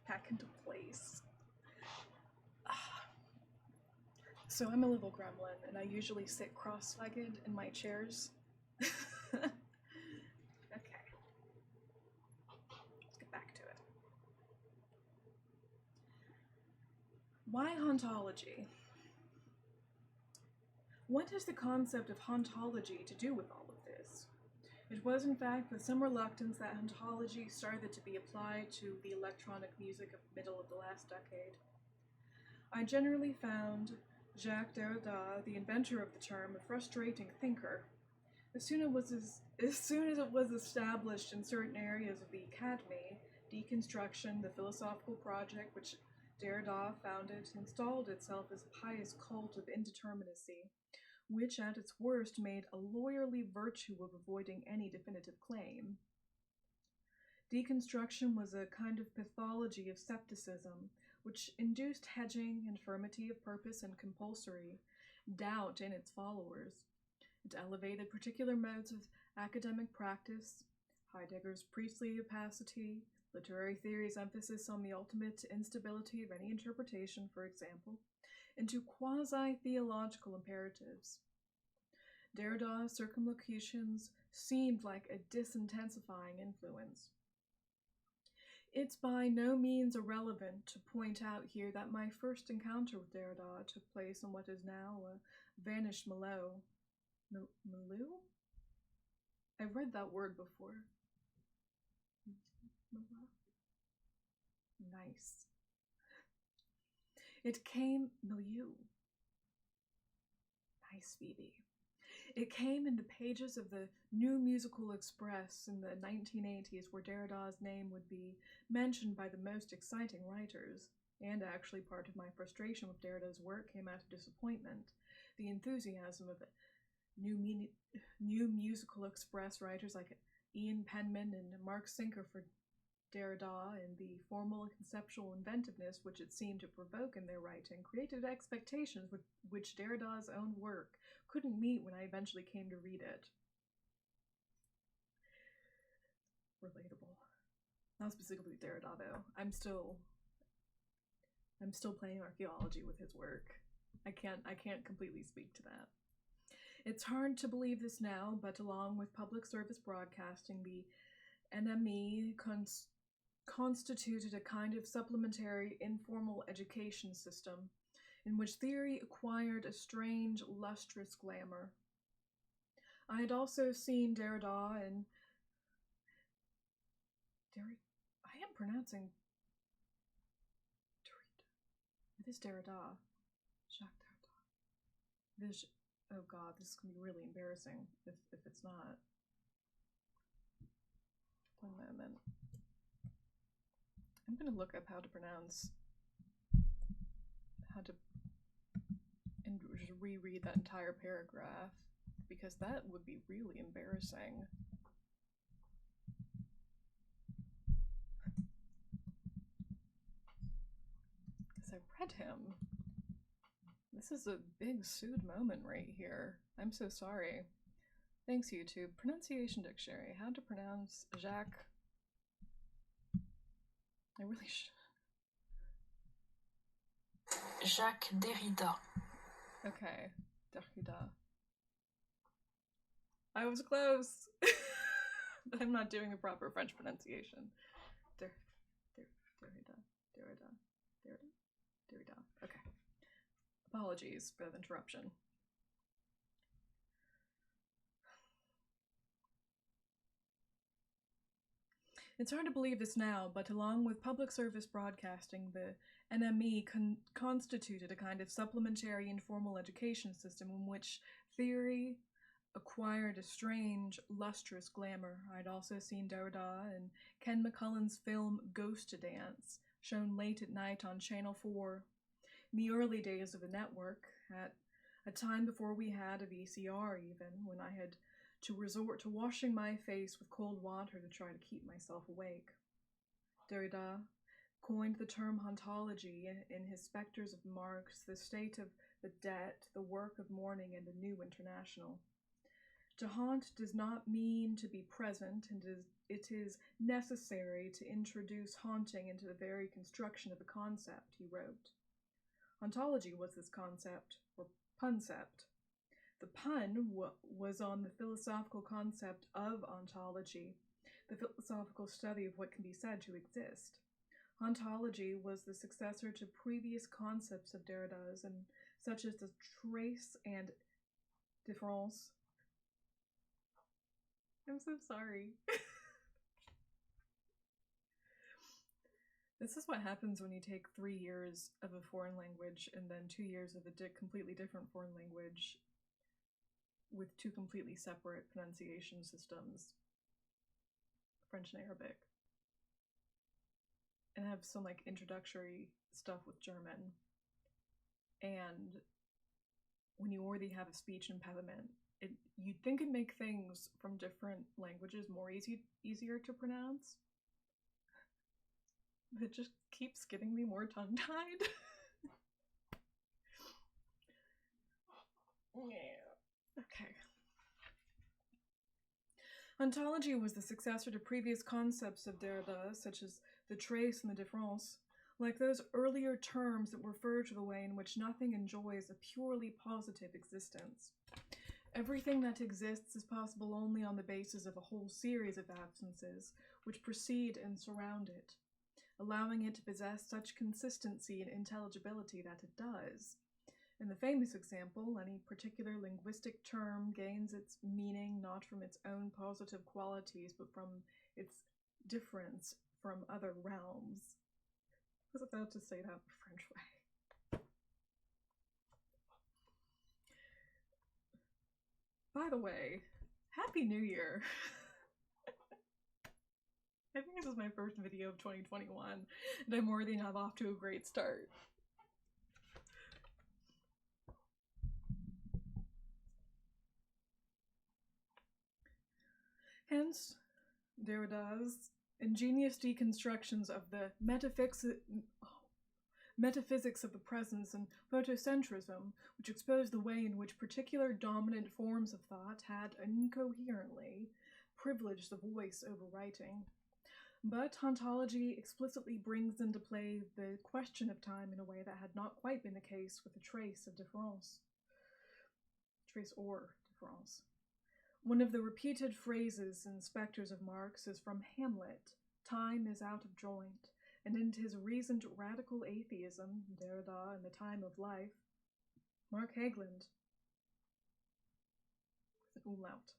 Back into place. So I'm a little gremlin, and I usually sit cross-legged in my chairs. Okay. Let's get back to it. Why hauntology? What has the concept of hauntology to do with all of this? It was, in fact, with some reluctance that hauntology started to be applied to the electronic music of the middle of the last decade. I generally found Jacques Derrida, the inventor of the term, a frustrating thinker. As soon as it was established in certain areas of the academy, deconstruction, the philosophical project which Derrida founded, installed itself as a pious cult of indeterminacy, which at its worst made a lawyerly virtue of avoiding any definitive claim. Deconstruction was a kind of pathology of skepticism, which induced hedging, infirmity of purpose, and compulsory doubt in its followers. It elevated particular modes of academic practice, Heidegger's priestly opacity, literary theory's emphasis on the ultimate instability of any interpretation, for example, into quasi-theological imperatives. Derrida's circumlocutions seemed like a disintensifying influence. It's by no means irrelevant to point out here that my first encounter with Derrida took place in what is now a vanished milieu. Milieu? I've read that word before. Nice. Milieu. Nice, Phoebe. It came in the pages of the New Musical Express in the 1980s, where Derrida's name would be mentioned by the most exciting writers, and actually part of my frustration with Derrida's work came out of disappointment. The enthusiasm of New Musical Express writers like Ian Penman and Mark Sinker for Derrida and the formal and conceptual inventiveness which it seemed to provoke in their writing created expectations which Derrida's own work couldn't meet when I eventually came to read it. Relatable. Not specifically Derrida, though. I'm still playing archaeology with his work. I can't completely speak to that. It's hard to believe this now, but along with public service broadcasting, the NME constituted a kind of supplementary informal education system in which theory acquired a strange, lustrous glamour. I had also seen Derrida and I am pronouncing Derrida. It is Derrida. Jacques Derrida. Oh god, this is going to be really embarrassing if it's not. One moment. I'm going to look up how to and just reread that entire paragraph, because that would be really embarrassing. Because I read him. This is a big sued moment right here. I'm so sorry. Thanks, YouTube. Pronunciation Dictionary. How to pronounce Jacques. I really should. Jacques Derrida. Okay. Derrida. I was close. But I'm not doing a proper French pronunciation. Derrida. Okay. Apologies for the interruption. It's hard to believe this now, but along with public service broadcasting, the NME constituted a kind of supplementary informal education system in which theory acquired a strange, lustrous glamour. I'd also seen Derrida and Ken McCullen's film Ghost to Dance, shown late at night on Channel 4. In the early days of the network, at a time before we had a VCR even, when I had to resort to washing my face with cold water to try to keep myself awake. Derrida coined the term hauntology in his Spectres of Marx, the state of the dead, the work of mourning, and the new international. To haunt does not mean to be present, and it is necessary to introduce haunting into the very construction of a concept, he wrote. Hauntology was this concept, or puncept. The pun was on the philosophical concept of ontology, the philosophical study of what can be said to exist. Hauntology was the successor to previous concepts of Derrida's, and such as the trace and difference. I'm so sorry. This is what happens when you take 3 years of a foreign language and then 2 years of a completely different foreign language with 2 completely separate pronunciation systems, French and Arabic, and have some like introductory stuff with German. And when you already have a speech impediment, you'd think it'd make things from different languages more easier to pronounce. But it just keeps getting me more tongue-tied. Yeah. Okay. Ontology was the successor to previous concepts of Derrida, such as the trace and the difference. Like those earlier terms that refer to the way in which nothing enjoys a purely positive existence. Everything that exists is possible only on the basis of a whole series of absences which precede and surround it, allowing it to possess such consistency and intelligibility that it does. In the famous example, any particular linguistic term gains its meaning not from its own positive qualities, but from its difference from other realms. I was about to say that the French way. By the way, Happy New Year! I think this is my first video of 2021, and I'm already not off to a great start. Hence, Derrida's Ingenious deconstructions of the metaphysics of the presence and photocentrism, which exposed the way in which particular dominant forms of thought had incoherently privileged the voice over writing. But hauntology explicitly brings into play the question of time in a way that had not quite been the case with the trace or difference. One of the repeated phrases in Spectres of Marx is from Hamlet: "Time is out of joint," and in his recent radical atheism, Derrida and the Time of Life, Mark Hegland, with an umlaut,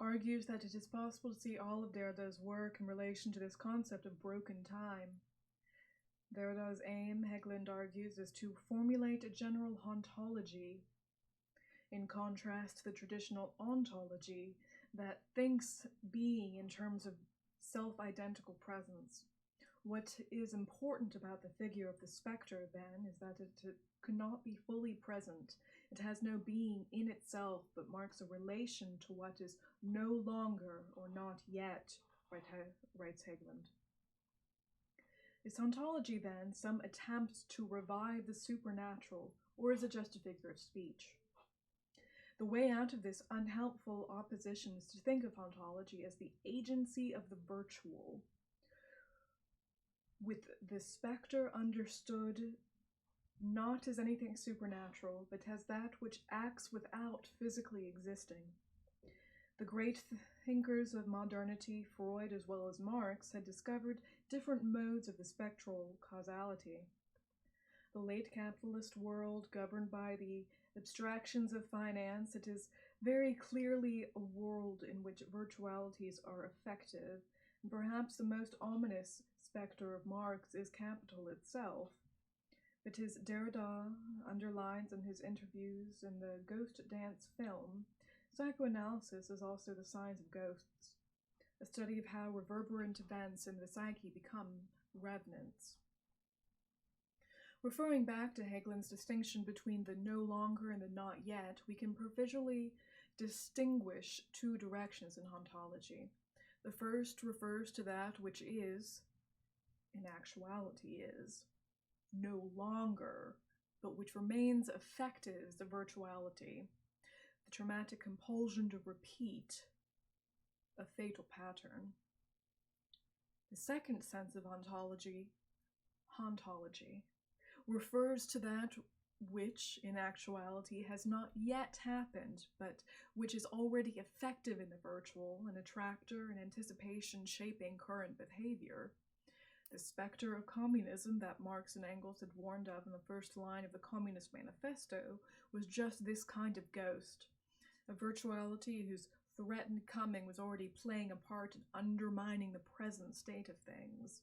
argues that it is possible to see all of Derrida's work in relation to this concept of broken time. Derrida's aim, Hegland argues, is to formulate a general hauntology, in contrast to the traditional ontology that thinks being in terms of self-identical presence. What is important about the figure of the spectre, then, is that it cannot be fully present. It has no being in itself, but marks a relation to what is no longer or not yet, writes Hegland. Is hauntology, then, some attempt to revive the supernatural, or is it just a figure of speech? The way out of this unhelpful opposition is to think of hauntology as the agency of the virtual, with the spectre understood not as anything supernatural, but as that which acts without physically existing. The great thinkers of modernity, Freud as well as Marx, had discovered different modes of the spectral causality. The late capitalist world, governed by the abstractions of finance, it is very clearly a world in which virtualities are effective, and perhaps the most ominous spectre of Marx is capital itself. But as Derrida underlines in his interviews in the Ghost Dance film, psychoanalysis is also the science of ghosts, a study of how reverberant events in the psyche become revenants. Referring back to Hegland's distinction between the no longer and the not yet, we can provisionally distinguish two directions in hauntology. The first refers to that which is, in actuality is, no longer, but which remains effective as the virtuality, the traumatic compulsion to repeat a fatal pattern. The second sense of hauntology, refers to that which, in actuality, has not yet happened, but which is already effective in the virtual, an attractor and anticipation shaping current behavior. The specter of communism that Marx and Engels had warned of in the first line of the Communist Manifesto was just this kind of ghost, a virtuality whose threatened coming was already playing a part in undermining the present state of things.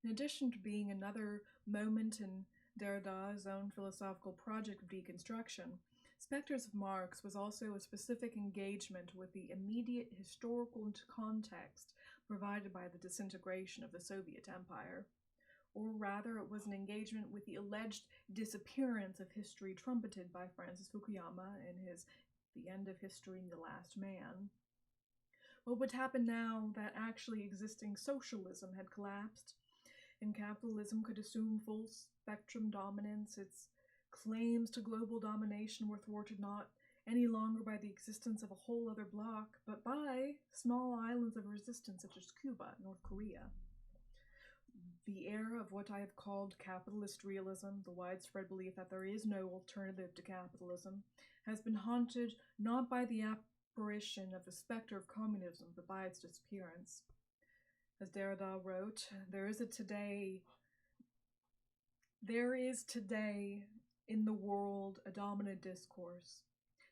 In addition to being another moment in Derrida's own philosophical project of deconstruction, Spectres of Marx was also a specific engagement with the immediate historical context provided by the disintegration of the Soviet Empire. Or rather, it was an engagement with the alleged disappearance of history trumpeted by Francis Fukuyama in his The End of History and the Last Man. What would happen now that actually existing socialism had collapsed, and capitalism could assume full spectrum dominance? Its claims to global domination were thwarted not any longer by the existence of a whole other bloc, but by small islands of resistance such as Cuba, North Korea. The era of what I have called capitalist realism, the widespread belief that there is no alternative to capitalism, has been haunted not by the apparition of the specter of communism, but by its disappearance. As Derrida wrote, there is today in the world a dominant discourse.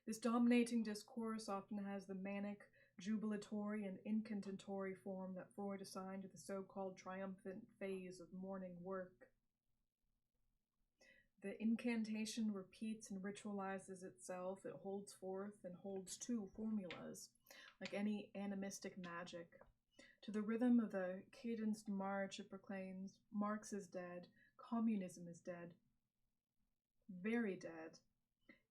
This dominating discourse often has the manic, jubilatory, and incantatory form that Freud assigned to the so-called triumphant phase of morning work. The incantation repeats and ritualizes itself. It holds forth and holds two formulas, like any animistic magic. To the rhythm of the cadenced march, it proclaims, Marx is dead, communism is dead, very dead.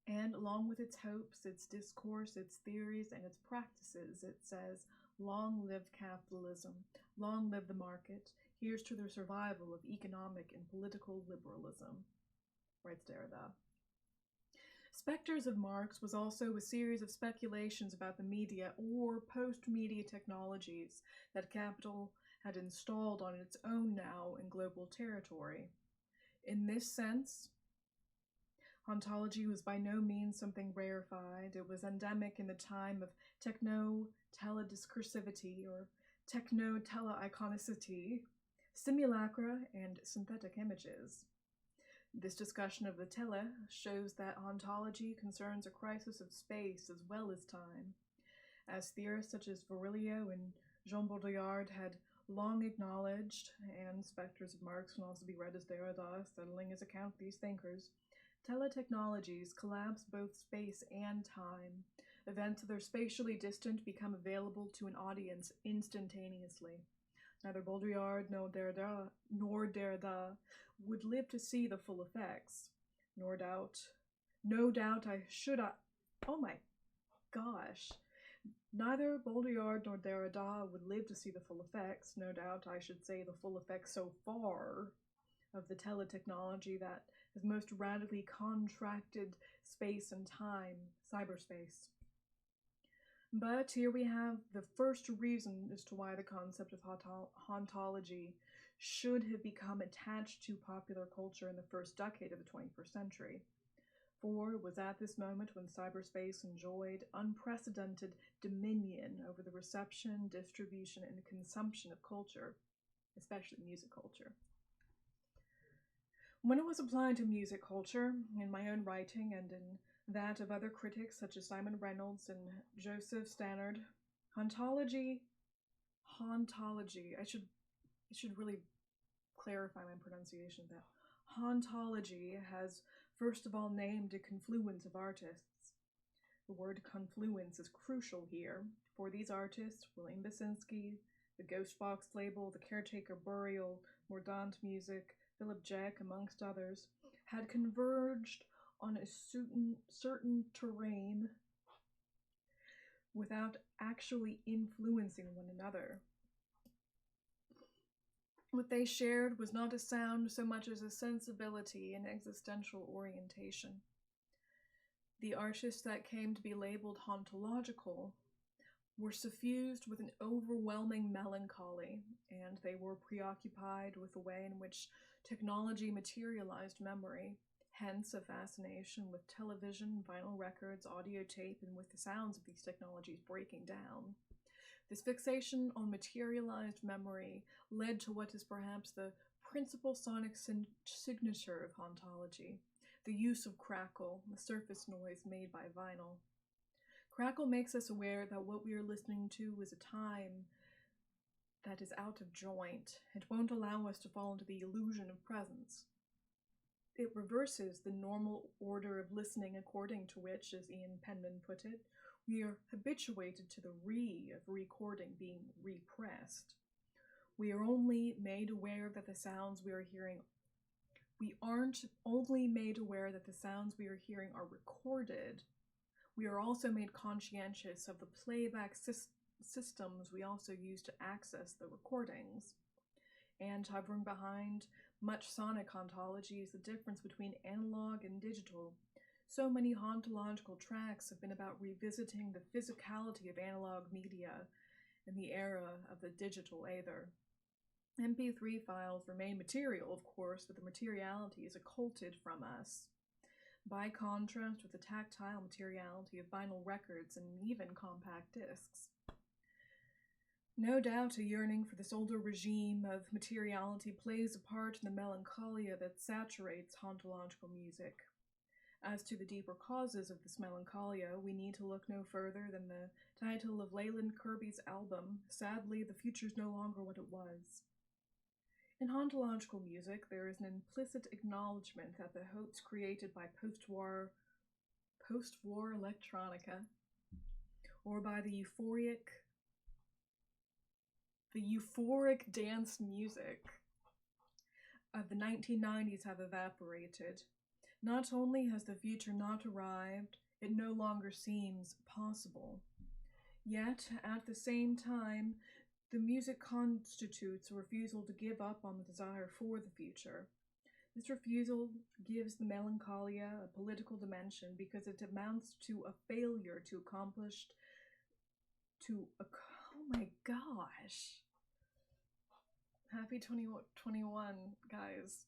And along with its hopes, its discourse, its theories, and its practices, it says, long live capitalism, long live the market, here's to the survival of economic and political liberalism, writes Derrida. Spectres of Marx was also a series of speculations about the media or post-media technologies that capital had installed on its own now in global territory. In this sense, hauntology was by no means something rarefied. It was endemic in the time of techno-telediscursivity or techno-teleiconicity, simulacra, and synthetic images. This discussion of the tele shows that hauntology concerns a crisis of space as well as time. As theorists such as Virilio and Jean Baudrillard had long acknowledged, and Spectres of Marx can also be read as Derrida settling his account of these thinkers, teletechnologies collapse both space and time. Events that are spatially distant become available to an audience instantaneously. Neither Baudrillard nor Derrida would live to see the full effects. No doubt oh my gosh. Neither Baudrillard nor Derrida would live to see the full effects. No doubt I should say the full effects so far of the teletechnology that has most radically contracted space and time, cyberspace. But here we have the first reason as to why the concept of hauntology should have become attached to popular culture in the first decade of the 21st century. For it was at this moment when cyberspace enjoyed unprecedented dominion over the reception, distribution, and consumption of culture, especially music culture. When it was applied to music culture, in my own writing and in that of other critics such as Simon Reynolds and Joseph Stannard, hauntology, I should really clarify my pronunciation of that. Hauntology has first of all named a confluence of artists. The word confluence is crucial here, for these artists, William Basinski, the Ghost Box label, the Caretaker Burial, Mordaunt Music, Philip Jack, amongst others, had converged on a certain terrain without actually influencing one another. What they shared was not a sound so much as a sensibility and existential orientation. The artists that came to be labeled hauntological were suffused with an overwhelming melancholy, and they were preoccupied with the way in which technology materialized memory, hence a fascination with television, vinyl records, audio tape, and with the sounds of these technologies breaking down. This fixation on materialized memory led to what is perhaps the principal sonic signature of hauntology, the use of crackle, the surface noise made by vinyl. Crackle makes us aware that what we are listening to is a time that is out of joint. It won't allow us to fall into the illusion of presence. It reverses the normal order of listening according to which, as Ian Penman put it, we are habituated to the of recording being repressed. We are only made aware that the sounds we are hearing We aren't only made aware that the sounds we are hearing are recorded, we are also made conscientious of the playback systems we also use to access the recordings. And hovering behind much sonic hauntology is the difference between analog and digital. So many hauntological tracks have been about revisiting the physicality of analog media in the era of the digital aether. MP3 files remain material, of course, but the materiality is occulted from us. By contrast with the tactile materiality of vinyl records and even compact discs. No doubt a yearning for this older regime of materiality plays a part in the melancholia that saturates hauntological music. As to the deeper causes of this melancholia, we need to look no further than the title of Leland Kirby's album, Sadly, the Future's No Longer What It Was. In hauntological music, there is an implicit acknowledgement that the hopes created by post-war electronica, or by the euphoric dance music of the 1990s have evaporated. Not only has the future not arrived, it no longer seems possible. Yet, at the same time, the music constitutes a refusal to give up on the desire for the future. This refusal gives the melancholia a political dimension because it amounts to a failure to accomplish. Oh my gosh. Happy 2021, guys.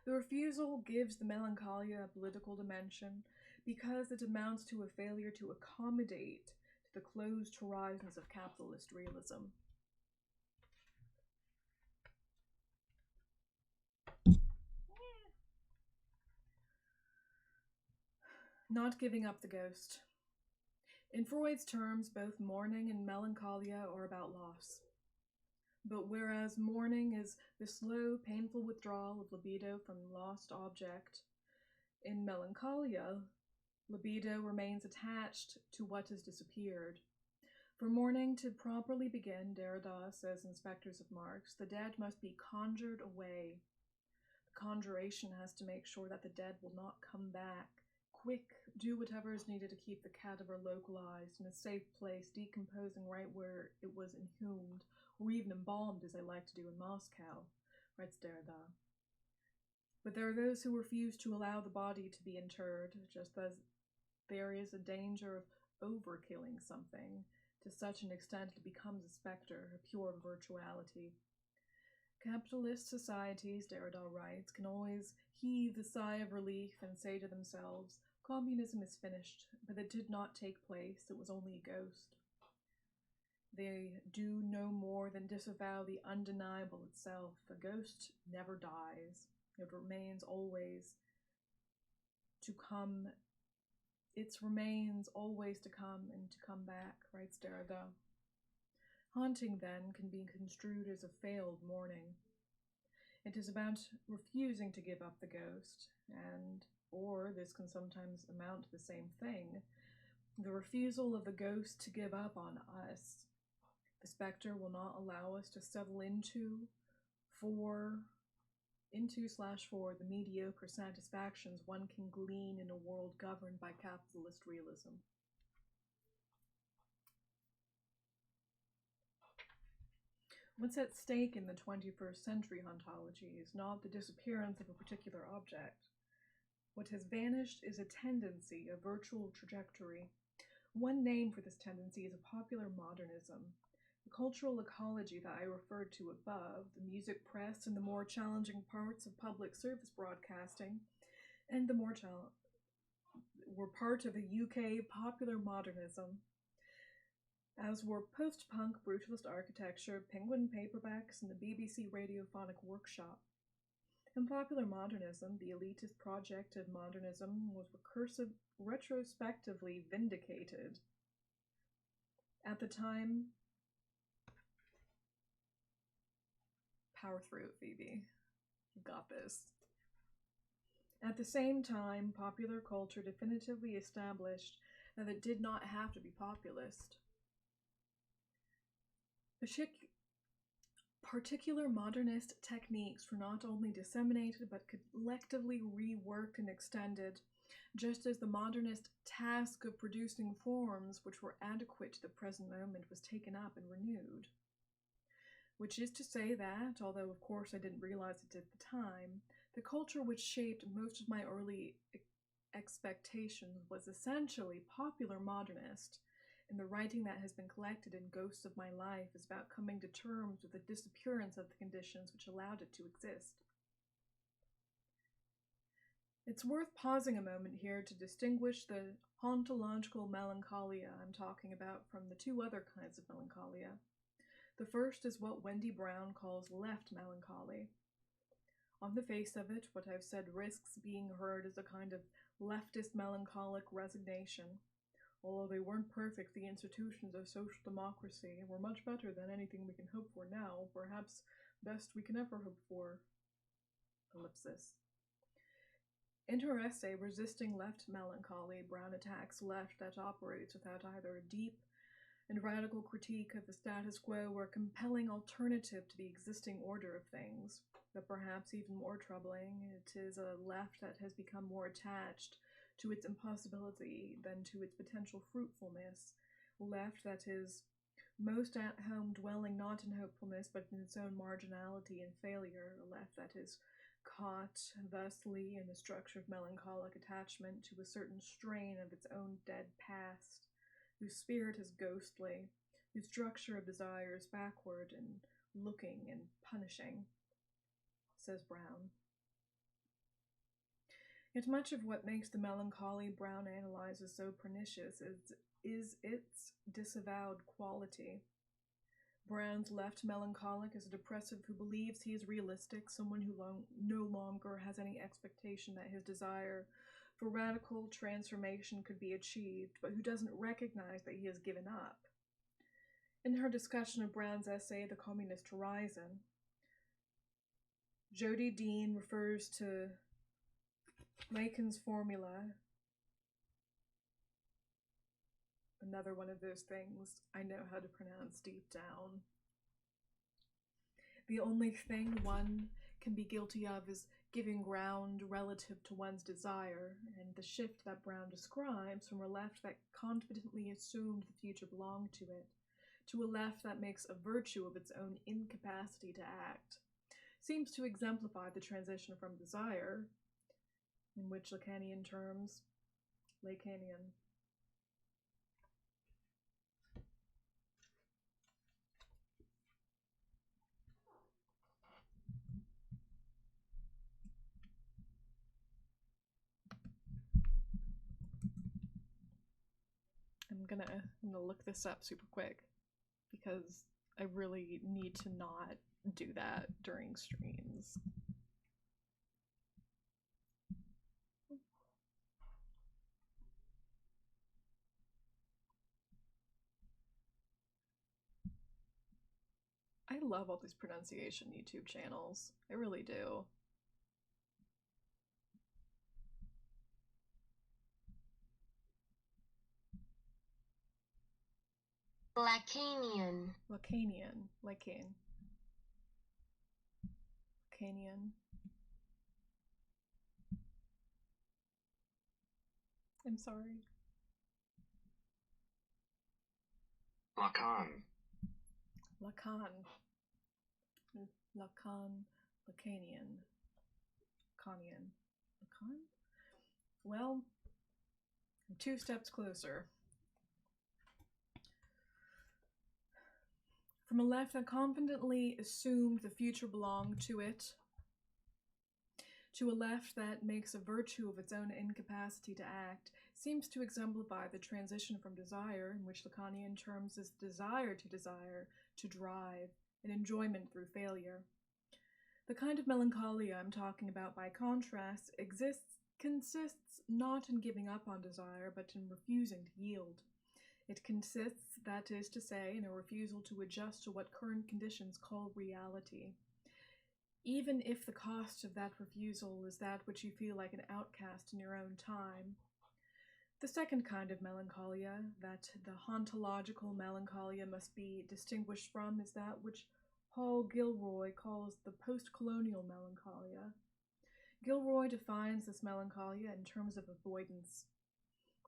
The refusal gives the melancholia a political dimension because it amounts to a failure to accommodate to the closed horizons of capitalist realism. Not giving up the ghost. In Freud's terms, both mourning and melancholia are about loss. But whereas mourning is the slow, painful withdrawal of libido from lost object, in melancholia, libido remains attached to what has disappeared. For mourning to properly begin, Derrida says in Spectres of Marx, the dead must be conjured away. The conjuration has to make sure that the dead will not come back. Quick, do whatever is needed to keep the cadaver localized in a safe place, decomposing right where it was inhumed, or even embalmed, as I like to do in Moscow, writes Derrida. But there are those who refuse to allow the body to be interred, just as there is a danger of overkilling something to such an extent it becomes a specter, a pure virtuality. Capitalist societies, Derrida writes, can always heave a sigh of relief and say to themselves, communism is finished, but it did not take place, it was only a ghost. They do no more than disavow the undeniable itself. The ghost never dies. It remains always to come. It remains always to come and to come back, writes Derrida. Haunting, then, can be construed as a failed mourning. It is about refusing to give up the ghost, or this can sometimes amount to the same thing, the refusal of the ghost to give up on us. The specter will not allow us to settle into the mediocre satisfactions one can glean in a world governed by capitalist realism. What's at stake in the 21st century hauntology is not the disappearance of a particular object. What has vanished is a tendency, a virtual trajectory. One name for this tendency is a popular modernism. The cultural ecology that I referred to above, the music press and the more challenging parts of public service broadcasting, and the more were part of a UK popular modernism, as were post-punk brutalist architecture, penguin paperbacks, and the BBC radiophonic workshop. In popular modernism, the elitist project of modernism was retrospectively vindicated. At the time, power through it, Phoebe. You got this. At the same time, popular culture definitively established that it did not have to be populist. Particular modernist techniques were not only disseminated but collectively reworked and extended, just as the modernist task of producing forms which were adequate to the present moment was taken up and renewed. Which is to say that, although of course I didn't realize it at the time, the culture which shaped most of my early expectations was essentially popular modernist, and the writing that has been collected in Ghosts of My Life is about coming to terms with the disappearance of the conditions which allowed it to exist. It's worth pausing a moment here to distinguish the hauntological melancholia I'm talking about from the two other kinds of melancholia. The first is what Wendy Brown calls left melancholy. On the face of it, what I've said risks being heard as a kind of leftist melancholic resignation. Although they weren't perfect, the institutions of social democracy were much better than anything we can hope for now, perhaps best we can ever hope for. Ellipsis. In her essay, Resisting Left Melancholy, Brown attacks left that operates without either a deep and radical critique of the status quo were a compelling alternative to the existing order of things. But perhaps even more troubling, it is a left that has become more attached to its impossibility than to its potential fruitfulness, a left that is most at home dwelling not in hopefulness but in its own marginality and failure, a left that is caught thusly in the structure of melancholic attachment to a certain strain of its own dead past, whose spirit is ghostly, whose structure of desire is backward and looking and punishing, says Brown. Yet much of what makes the melancholy Brown analyzes so pernicious is its disavowed quality. Brown's left melancholic is a depressive who believes he is realistic, someone who no longer has any expectation that his desire for radical transformation could be achieved, but who doesn't recognize that he has given up. In her discussion of Brown's essay, The Communist Horizon, Jody Dean refers to Lacan's formula, another one of those things I know how to pronounce deep down. The only thing one can be guilty of is giving ground relative to one's desire, and the shift that Brown describes from a left that confidently assumed the future belonged to it, to a left that makes a virtue of its own incapacity to act, seems to exemplify the transition from desire, in which Lacanian terms, I'm gonna look this up super quick because I really need to not do that during streams. I love all these pronunciation YouTube channels. I really do. Lacanian. Lacanian. I'm sorry. Lacanian. Well, I'm 2 steps closer. From a left that confidently assumed the future belonged to it, to a left that makes a virtue of its own incapacity to act, seems to exemplify the transition from desire, in which Lacanian terms is desire, to drive, and enjoyment through failure. The kind of melancholia I'm talking about, by contrast, consists not in giving up on desire, but in refusing to yield. It consists, that is to say, in a refusal to adjust to what current conditions call reality, even if the cost of that refusal is that which you feel like an outcast in your own time. The second kind of melancholia, that the hauntological melancholia must be distinguished from, is that which Paul Gilroy calls the post-colonial melancholia. Gilroy defines this melancholia in terms of avoidance.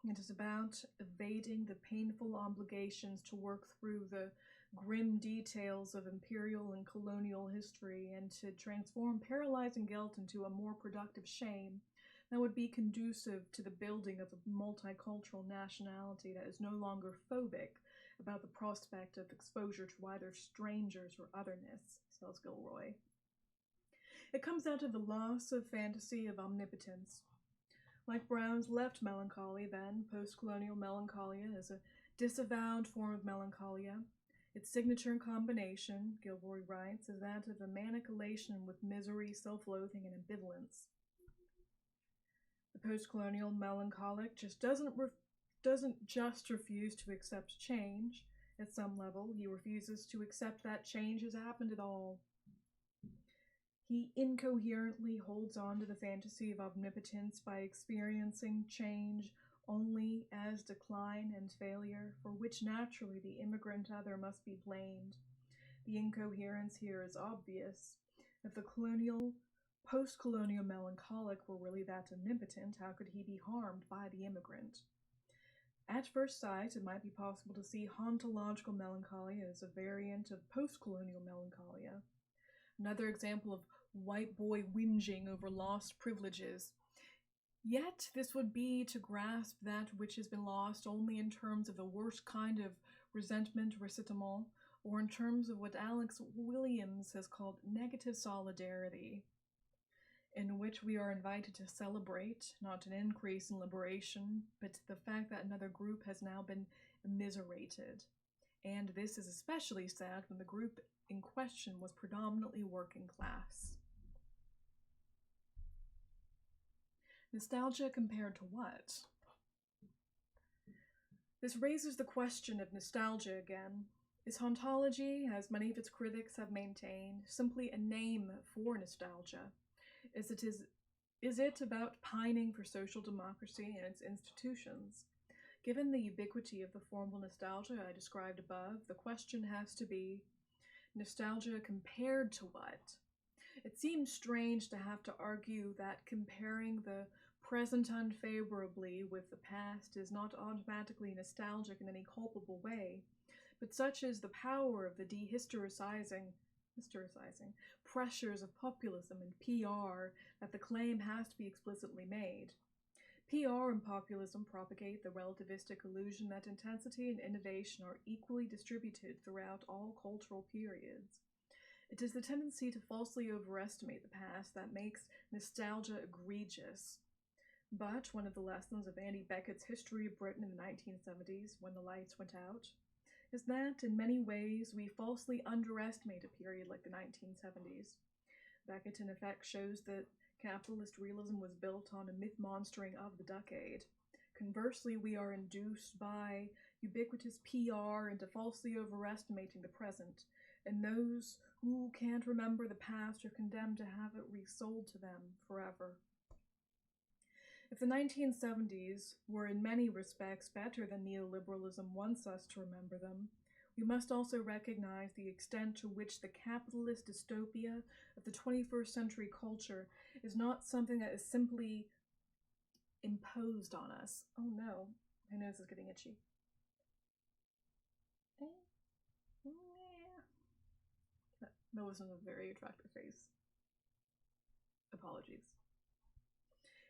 It is about evading the painful obligations to work through the grim details of imperial and colonial history and to transform paralyzing guilt into a more productive shame that would be conducive to the building of a multicultural nationality that is no longer phobic about the prospect of exposure to either strangers or otherness, says Gilroy. It comes out of the loss of fantasy of omnipotence. Like Brown's left melancholy, then, post-colonial melancholia is a disavowed form of melancholia. Its signature combination, Gilroy writes, is that of a manic elation with misery, self-loathing, and ambivalence. The post-colonial melancholic just doesn't just refuse to accept change. At some level, he refuses to accept that change has happened at all. He incoherently holds on to the fantasy of omnipotence by experiencing change only as decline and failure, for which naturally the immigrant other must be blamed. The incoherence here is obvious. If the post-colonial melancholic were really that omnipotent, how could he be harmed by the immigrant? At first sight, it might be possible to see hauntological melancholia as a variant of post-colonial melancholia. Another example of white boy whinging over lost privileges. Yet this would be to grasp that which has been lost only in terms of the worst kind of resentment ressentiment, or in terms of what Alex Williams has called negative solidarity, in which we are invited to celebrate not an increase in liberation, but the fact that another group has now been immiserated. And this is especially sad when the group in question was predominantly working class. Nostalgia compared to what? This raises the question of nostalgia again. Is hauntology, as many of its critics have maintained, simply a name for nostalgia? Is it about pining for social democracy and its institutions? Given the ubiquity of the formal nostalgia I described above, the question has to be, nostalgia compared to what? It seems strange to have to argue that comparing the present unfavorably with the past is not automatically nostalgic in any culpable way, but such is the power of the dehistoricizing pressures of populism and PR that the claim has to be explicitly made. PR and populism propagate the relativistic illusion that intensity and innovation are equally distributed throughout all cultural periods. It is the tendency to falsely overestimate the past that makes nostalgia egregious. But one of the lessons of Andy Beckett's History of Britain in the 1970s, when the lights went out, is that in many ways we falsely underestimate a period like the 1970s. Beckett in effect shows that capitalist realism was built on a myth-monstering of the decade. Conversely, we are induced by ubiquitous PR into falsely overestimating the present, and those who can't remember the past are condemned to have it resold to them forever. If the 1970s were in many respects better than neoliberalism wants us to remember them, we must also recognize the extent to which the capitalist dystopia of the 21st century culture is not something that is simply imposed on us. Oh no, my nose is getting itchy. That wasn't a very attractive face. Apologies.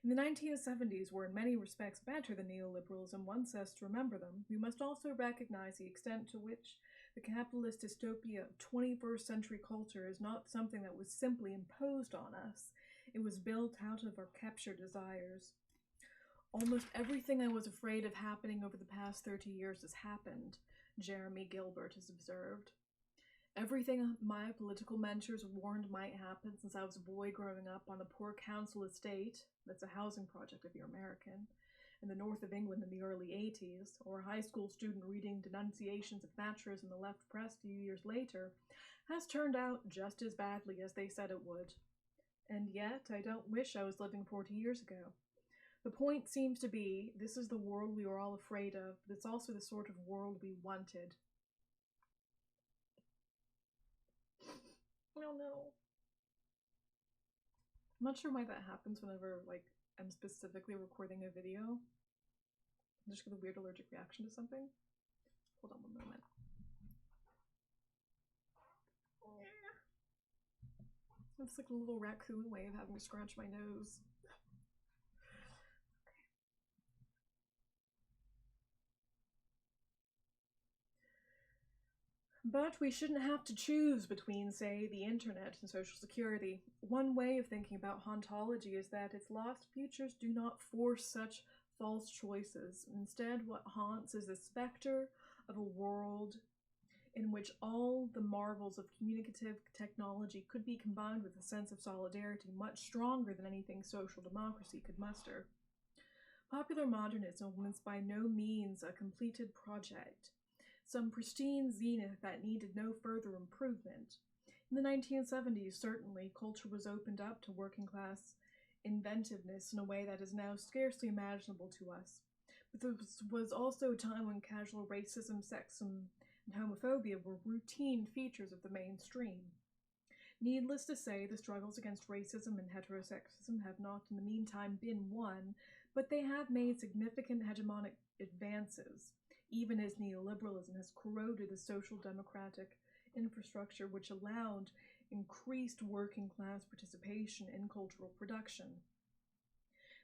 In the 1970s were in many respects better than neoliberalism wants us to remember them, we must also recognize the extent to which the capitalist dystopia of 21st century culture is not something that was simply imposed on us. It was built out of our captured desires. Almost everything I was afraid of happening over the past 30 years has happened, Jeremy Gilbert has observed. Everything my political mentors warned might happen since I was a boy growing up on a poor council estate, that's a housing project if you're American, in the north of England in the early 80s, or a high school student reading denunciations of Thatcherism in the left press a few years later, has turned out just as badly as they said it would. And yet, I don't wish I was living 40 years ago. The point seems to be, this is the world we were all afraid of, but it's also the sort of world we wanted. Oh no. I'm not sure why that happens whenever, I'm specifically recording a video. I just get a weird allergic reaction to something. Hold on 1 moment. It's like a little raccoon way of having to scratch my nose. But we shouldn't have to choose between, say, the internet and Social Security. One way of thinking about hauntology is that its lost futures do not force such false choices. Instead, what haunts is the specter of a world in which all the marvels of communicative technology could be combined with a sense of solidarity much stronger than anything social democracy could muster. Popular modernism was by no means a completed project, some pristine zenith that needed no further improvement. In the 1970s, certainly, culture was opened up to working class inventiveness in a way that is now scarcely imaginable to us. But there was also a time when casual racism, sexism, and homophobia were routine features of the mainstream. Needless to say, the struggles against racism and heterosexism have not in the meantime been won, but they have made significant hegemonic advances, even as neoliberalism has corroded the social democratic infrastructure which allowed increased working class participation in cultural production.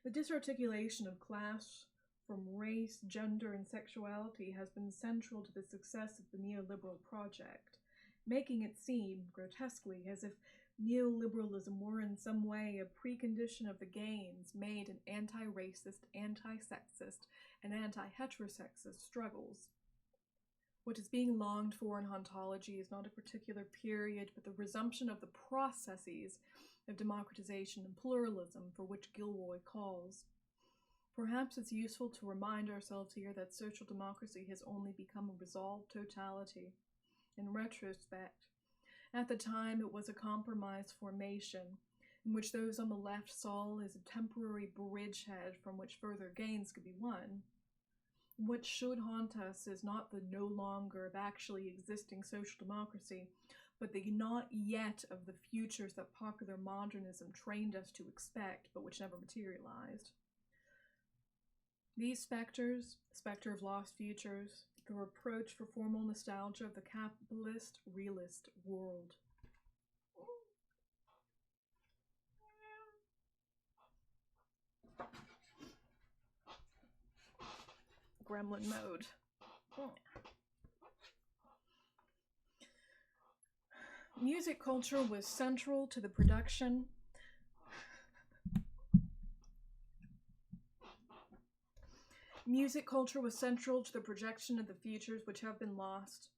The disarticulation of class from race, gender, and sexuality has been central to the success of the neoliberal project, making it seem, grotesquely, as if neoliberalism were in some way a precondition of the gains made in anti-racist, anti-sexist, and anti-heterosexist struggles. What is being longed for in hauntology is not a particular period, but the resumption of the processes of democratization and pluralism for which Gilroy calls. Perhaps it's useful to remind ourselves here that social democracy has only become a resolved totality. In retrospect, at the time it was a compromise formation in which those on the left saw as a temporary bridgehead from which further gains could be won. What should haunt us is not the no longer of actually existing social democracy, but the not yet of the futures that popular modernism trained us to expect, but which never materialized. These specters, specter of lost futures, the reproach for formal nostalgia of the capitalist, realist world. Gremlin mode. Music culture was central to the production projection of the futures which have been lost.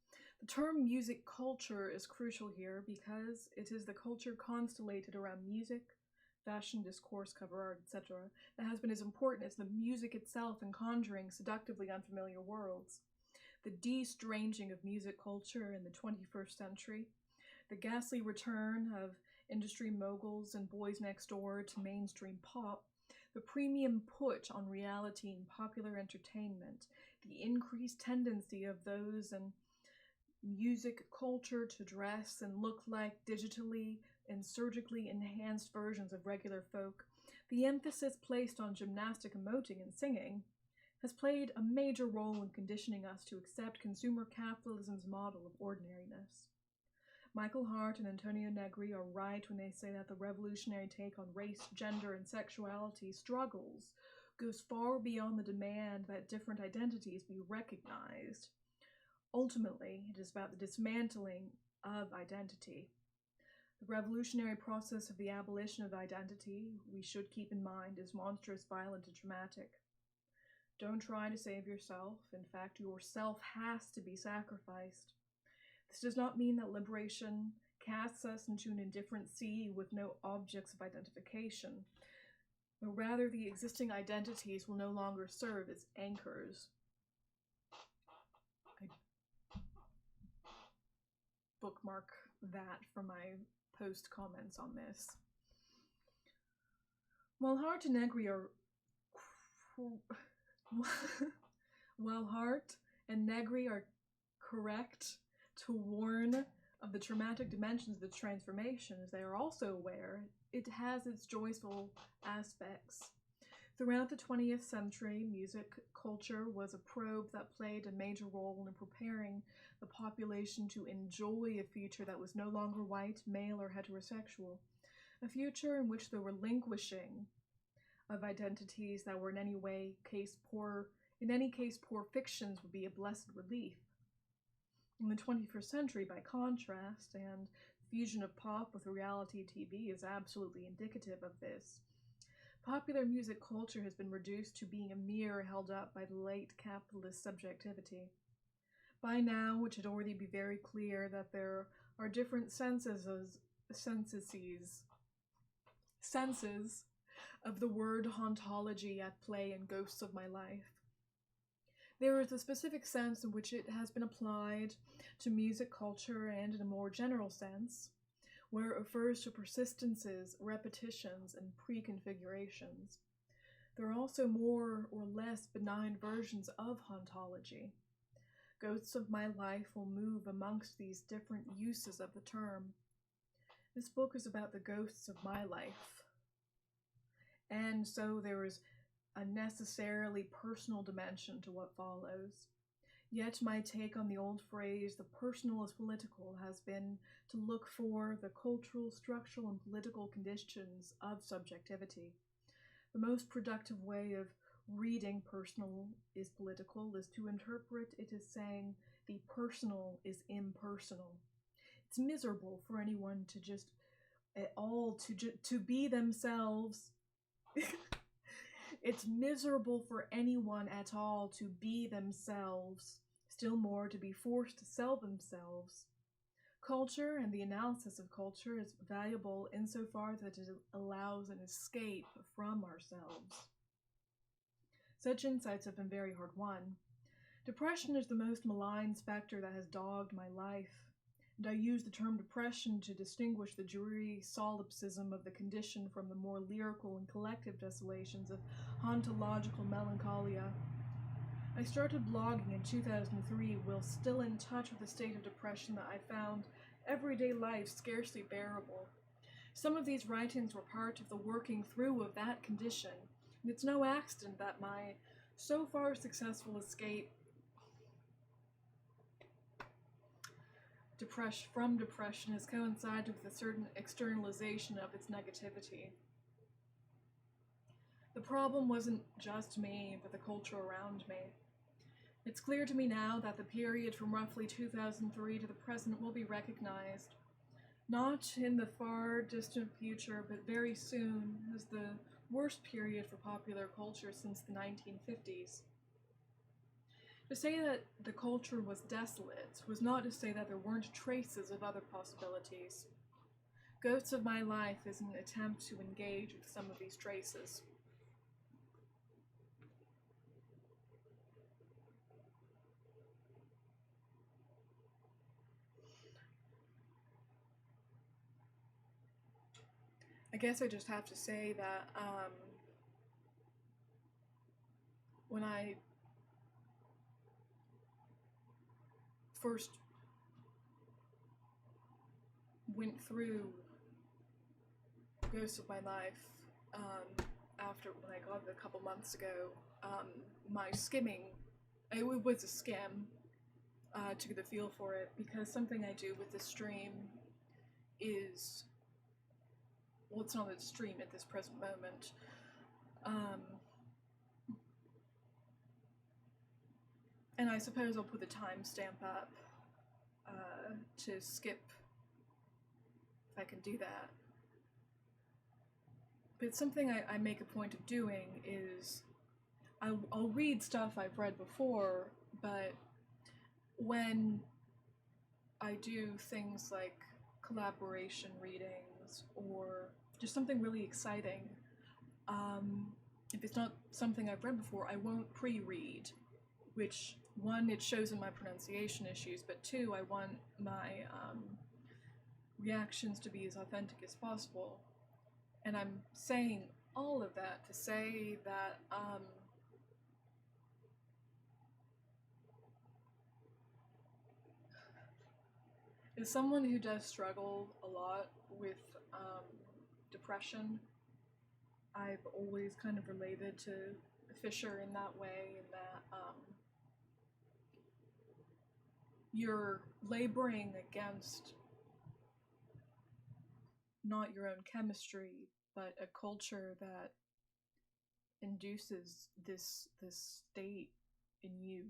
The term music culture is crucial here because it is the culture constellated around music, fashion, discourse, cover art, etc., that has been as important as the music itself in conjuring seductively unfamiliar worlds. The de-stranging of music culture in the 21st century, the ghastly return of industry moguls and boys next door to mainstream pop, the premium put on reality and popular entertainment, the increased tendency of those in music culture to dress and look like digitally and surgically enhanced versions of regular folk, the emphasis placed on gymnastic emoting and singing, has played a major role in conditioning us to accept consumer capitalism's model of ordinariness. Michael Hart and Antonio Negri are right when they say that the revolutionary take on race, gender, and sexuality struggles goes far beyond the demand that different identities be recognized. Ultimately, it is about the dismantling of identity. The revolutionary process of the abolition of identity, we should keep in mind, is monstrous, violent, and dramatic. Don't try to save yourself. In fact, yourself has to be sacrificed. This does not mean that liberation casts us into an indifferent sea with no objects of identification, but rather the existing identities will no longer serve as anchors. I bookmark that for my post comments on this. While Hart and Negri are correct to warn of the traumatic dimensions of the transformations, they are also aware it has its joyful aspects. Throughout the 20th century, music culture was a probe that played a major role in preparing the population to enjoy a future that was no longer white, male, or heterosexual, a future in which the relinquishing of identities that were in any case poor fictions would be a blessed relief. In the 21st century, by contrast, and fusion of pop with reality TV is absolutely indicative of this. Popular music culture has been reduced to being a mirror held up by the late capitalist subjectivity. By now, it should already be very clear that there are different senses of the word hauntology at play in Ghosts of My Life. There is a specific sense in which it has been applied to music culture, and in a more general sense, where it refers to persistences, repetitions, and preconfigurations. There are also more or less benign versions of hauntology. Ghosts of My Life will move amongst these different uses of the term. This book is about the ghosts of my life. And so there is a necessarily personal dimension to what follows. Yet my take on the old phrase, the personal is political, has been to look for the cultural, structural, and political conditions of subjectivity. The most productive way of reading personal is political is to interpret it as saying the personal is impersonal. It's miserable for anyone to just at all to be themselves. It's miserable for anyone at all to be themselves, still more to be forced to sell themselves. Culture and the analysis of culture is valuable insofar that it allows an escape from ourselves. Such insights have been very hard won. Depression is the most malign specter that has dogged my life, and I use the term depression to distinguish the dreary solipsism of the condition from the more lyrical and collective desolations of hauntological melancholia. I started blogging in 2003 while still in touch with a state of depression that I found everyday life scarcely bearable. Some of these writings were part of the working through of that condition, and it's no accident that my so far successful escape from depression has coincided with a certain externalization of its negativity. The problem wasn't just me, but the culture around me. It's clear to me now that the period from roughly 2003 to the present will be recognized, not in the far distant future, but very soon, as the worst period for popular culture since the 1950s. To say that the culture was desolate was not to say that there weren't traces of other possibilities. Ghosts of My Life is an attempt to engage with some of these traces. I guess I just have to say that when I first went through Ghosts of My Life, after when I got it a couple months ago, my skimming, it was a skim to get a feel for it, because something I do with this stream is, well, it's not a stream at this present moment. And I suppose I'll put the timestamp up to skip, if I can do that. But something I make a point of doing is I'll read stuff I've read before, but when I do things like collaboration readings or just something really exciting, if it's not something I've read before, I won't pre-read, which, one, it shows in my pronunciation issues, but two, I want my reactions to be as authentic as possible. And I'm saying all of that to say that as someone who does struggle a lot with depression, I've always kind of related to Fisher in that way, in that you're laboring against not your own chemistry, but a culture that induces this state in you,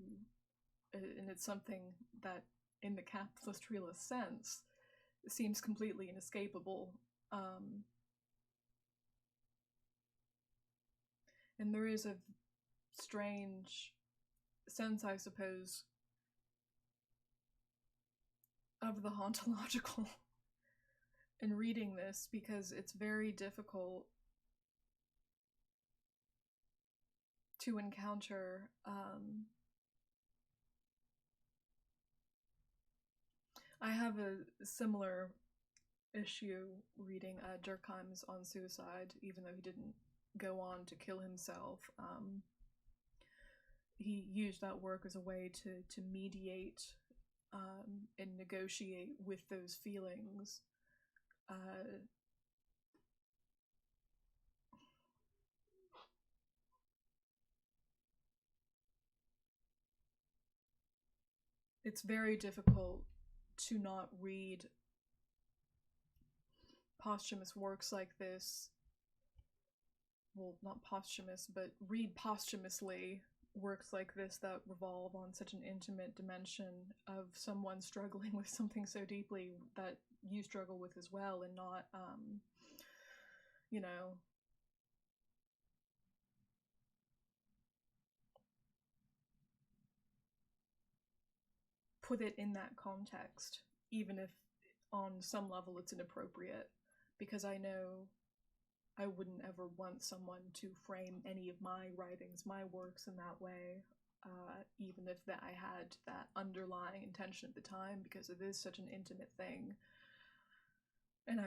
and it's something that, in the capitalist realist sense, seems completely inescapable. And there is a strange sense, I suppose, of the hauntological in reading this, because it's very difficult to encounter I have a similar issue reading Durkheim's On Suicide, even though he didn't go on to kill himself. He used that work as a way to mediate and negotiate with those feelings. It's very difficult to not read posthumous works like this. Well, not posthumous, but read posthumously works like this that revolve on such an intimate dimension of someone struggling with something so deeply that you struggle with as well, and not, you know, put it in that context, even if on some level it's inappropriate, because I know I wouldn't ever want someone to frame any of my writings, my works in that way, even if I had that underlying intention at the time, because it is such an intimate thing. And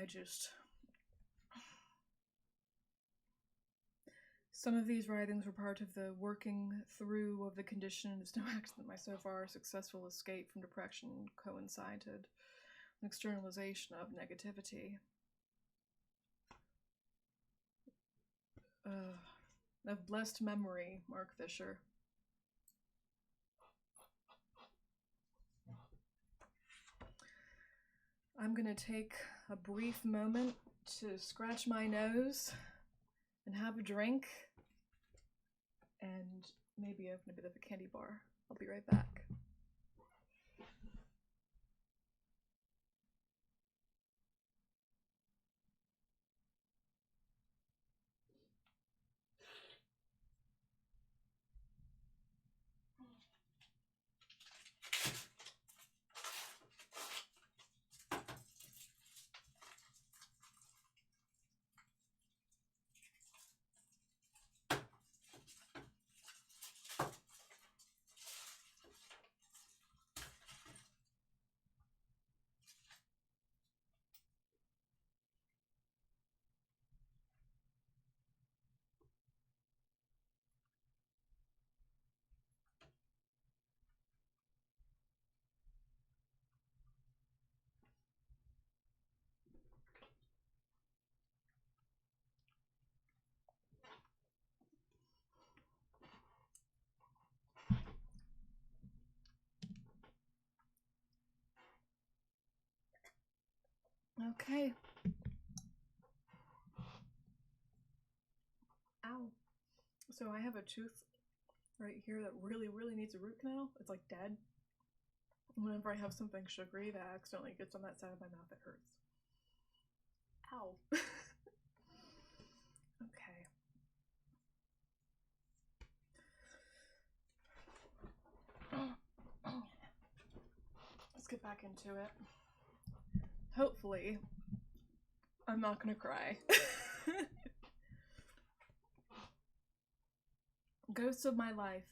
some of these writings were part of the working through of the condition. It's no accident my so far successful escape from depression coincided with an externalization of negativity. Of blessed memory, Mark Fisher. I'm gonna take a brief moment to scratch my nose and have a drink, and maybe open a bit of a candy bar. I'll be right back. Okay. Ow. So I have a tooth right here that really, really needs a root canal. It's like dead. Whenever I have something sugary that accidentally gets on that side of my mouth, it hurts. Ow. Okay. Let's get back into it. Hopefully, I'm not gonna cry. Ghosts of My Life.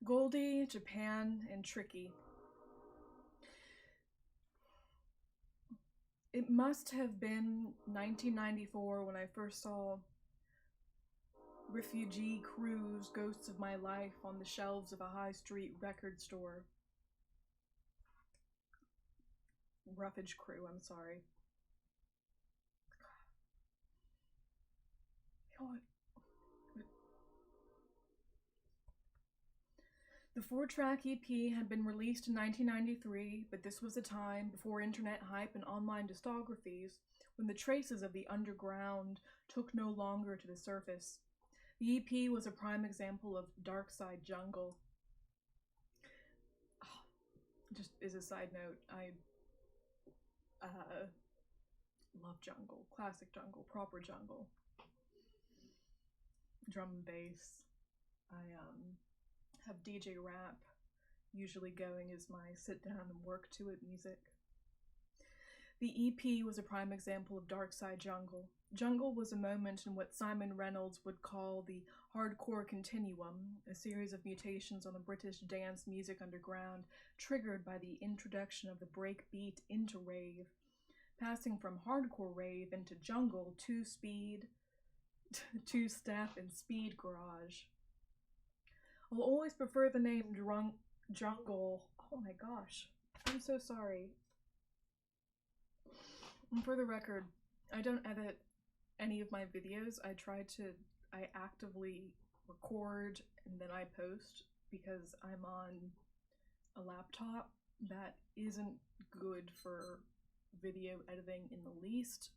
Goldie, Japan, and Tricky. It must have been 1994 when I first saw Refugee Crew's Ghosts of My Life on the shelves of a high street record store. Roughage Crew, I'm sorry. God. The 4-track EP had been released in 1993, but this was a time before internet hype and online discographies, when the traces of the underground took no longer to the surface. The EP was a prime example of Dark Side Jungle. Just as a side note, I love jungle, classic jungle, proper jungle. Drum and bass. I have DJ rap usually going as my sit down and work to it music. The EP was a prime example of Dark Side Jungle. Jungle was a moment in what Simon Reynolds would call the hardcore continuum, a series of mutations on the British dance music underground, triggered by the introduction of the breakbeat into rave. Passing from hardcore rave into jungle, 2-speed, two-step, and speed garage. I'll always prefer the name jungle. Oh my gosh. I'm so sorry. And for the record, I don't edit any of my videos. I actively record and then I post because I'm on a laptop that isn't good for video editing in the least.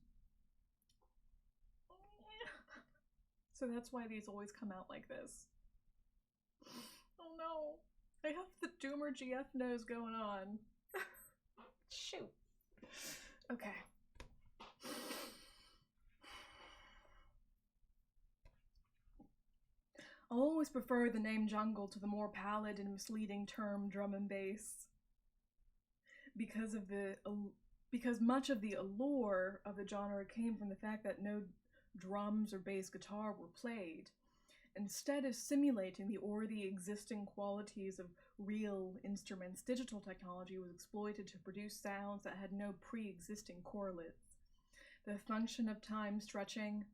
So that's why these always come out like this. Oh no, I have the Doomer GF nose going on. Shoot. Okay. I'll always prefer the name jungle to the more pallid and misleading term drum and bass. Because much of the allure of the genre came from the fact that no drums or bass guitar were played. Instead of simulating the existing qualities of real instruments, digital technology was exploited to produce sounds that had no pre-existing correlates. The function of time stretching,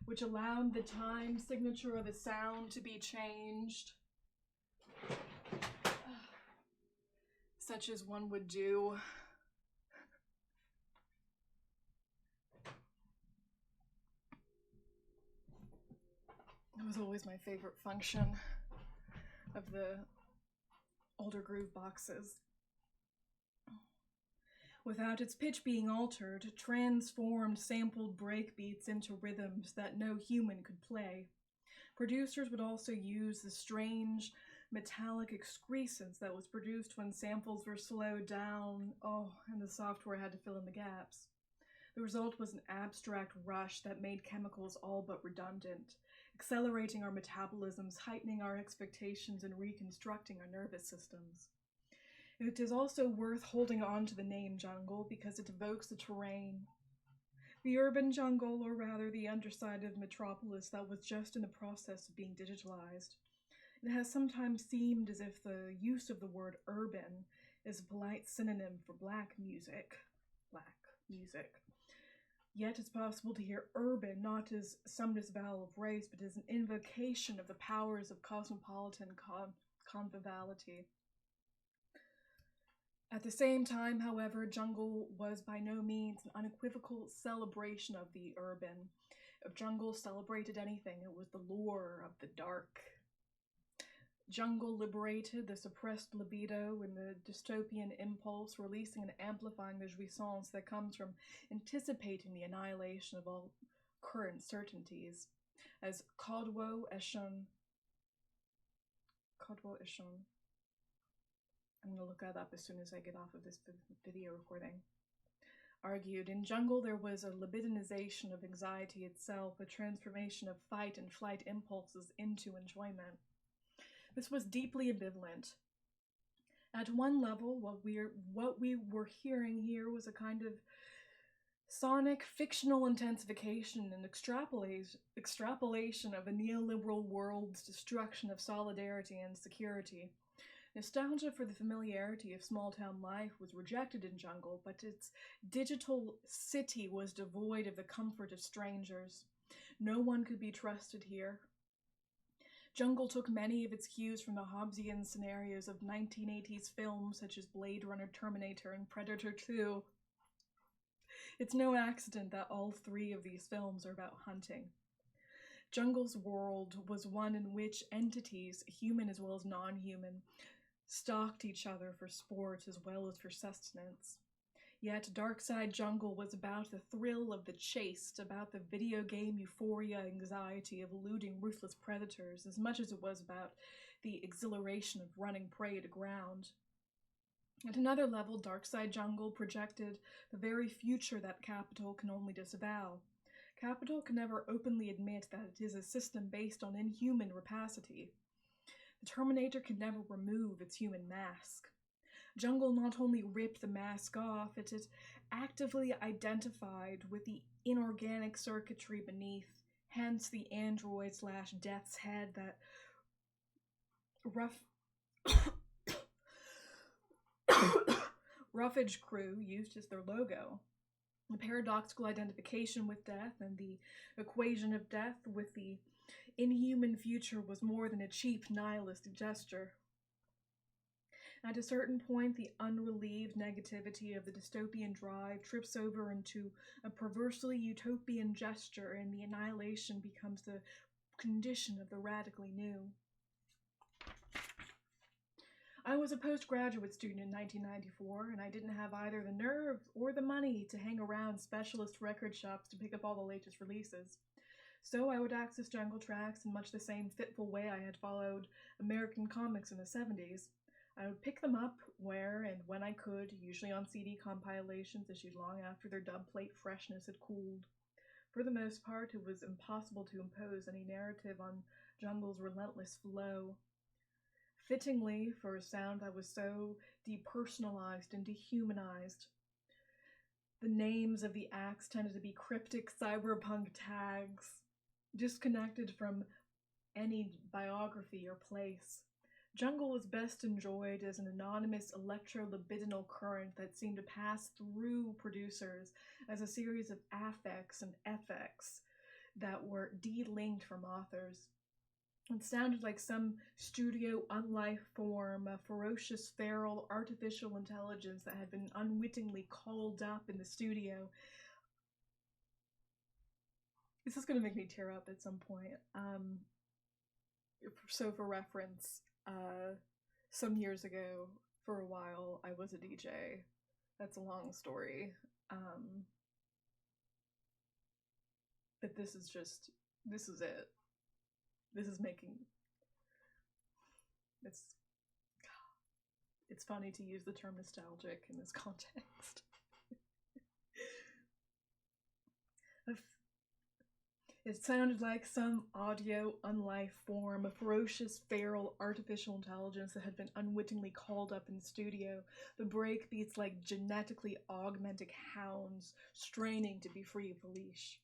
which allowed the time signature of the sound to be changed, such as one would do. That was always my favorite function of the older groove boxes. Without its pitch being altered, transformed sampled breakbeats into rhythms that no human could play. Producers would also use the strange metallic excrescence that was produced when samples were slowed down, and the software had to fill in the gaps. The result was an abstract rush that made chemicals all but redundant, accelerating our metabolisms, heightening our expectations, and reconstructing our nervous systems. It is also worth holding on to the name jungle because it evokes the terrain. The urban jungle, or rather the underside of metropolis that was just in the process of being digitalized. It has sometimes seemed as if the use of the word urban is a polite synonym for black music. Yet it's possible to hear urban not as some disavowal of race, but as an invocation of the powers of cosmopolitan conviviality. At the same time, however, jungle was by no means an unequivocal celebration of the urban. If jungle celebrated anything, it was the lure of the dark. Jungle liberated the suppressed libido and the dystopian impulse, releasing and amplifying the jouissance that comes from anticipating the annihilation of all current certainties. As Codwo Eshon, I'm going to look that up as soon as I get off of this video recording, argued, in jungle there was a libidinization of anxiety itself, a transformation of fight and flight impulses into enjoyment. This was deeply ambivalent. At one level, what we were hearing here was a kind of sonic fictional intensification and extrapolation of a neoliberal world's destruction of solidarity and security. Nostalgia for the familiarity of small-town life was rejected in jungle, but its digital city was devoid of the comfort of strangers. No one could be trusted here. Jungle took many of its cues from the Hobbesian scenarios of 1980s films such as Blade Runner, Terminator, and Predator 2. It's no accident that all three of these films are about hunting. Jungle's world was one in which entities, human as well as non-human, stalked each other for sport as well as for sustenance. Yet Darkside Jungle was about the thrill of the chase, about the video game euphoria anxiety of eluding ruthless predators, as much as it was about the exhilaration of running prey to ground. At another level, Darkside Jungle projected the very future that Capital can only disavow. Capital can never openly admit that it is a system based on inhuman rapacity. The Terminator can never remove its human mask. Jungle not only ripped the mask off, it actively identified with the inorganic circuitry beneath, hence the android/death's head that Roughage Crew used as their logo. The paradoxical identification with death and the equation of death with the inhuman future was more than a cheap nihilistic gesture. At a certain point, the unrelieved negativity of the dystopian drive trips over into a perversely utopian gesture, and the annihilation becomes the condition of the radically new. I was a postgraduate student in 1994, and I didn't have either the nerve or the money to hang around specialist record shops to pick up all the latest releases. So I would access jungle tracks in much the same fitful way I had followed American comics in the 70s. I would pick them up where and when I could, usually on CD compilations issued long after their dub plate freshness had cooled. For the most part, it was impossible to impose any narrative on jungle's relentless flow. Fittingly, for a sound that was so depersonalized and dehumanized, the names of the acts tended to be cryptic cyberpunk tags, disconnected from any biography or place. Jungle was best enjoyed as an anonymous electro-libidinal current that seemed to pass through producers as a series of affects and effects that were de-linked from authors. It sounded like some studio unlife form, a ferocious, feral, artificial intelligence that had been unwittingly called up in the studio. This is going to make me tear up at some point. So for reference, some years ago, for a while, I was a DJ. That's a long story. But this is it. This is making, it's funny to use the term nostalgic in this context. It sounded like some audio unlife form, a ferocious, feral, artificial intelligence that had been unwittingly called up in the studio. The breakbeats like genetically augmented hounds straining to be free of the leash.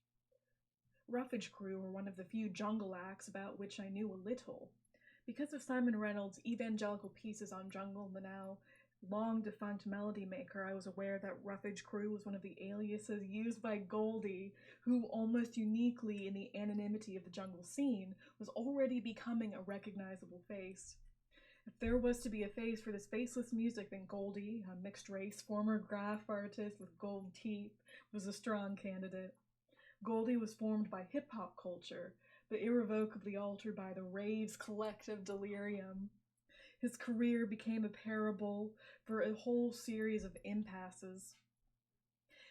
Roughage Crew were one of the few jungle acts about which I knew a little. Because of Simon Reynolds' evangelical pieces on jungle and the now long-defunct Melody Maker, I was aware that Roughage Crew was one of the aliases used by Goldie, who, almost uniquely in the anonymity of the jungle scene, was already becoming a recognizable face. If there was to be a face for this faceless music, then Goldie, a mixed-race former graph artist with gold teeth, was a strong candidate. Goldie was formed by hip-hop culture, but irrevocably altered by the rave's collective delirium. His career became a parable for a whole series of impasses.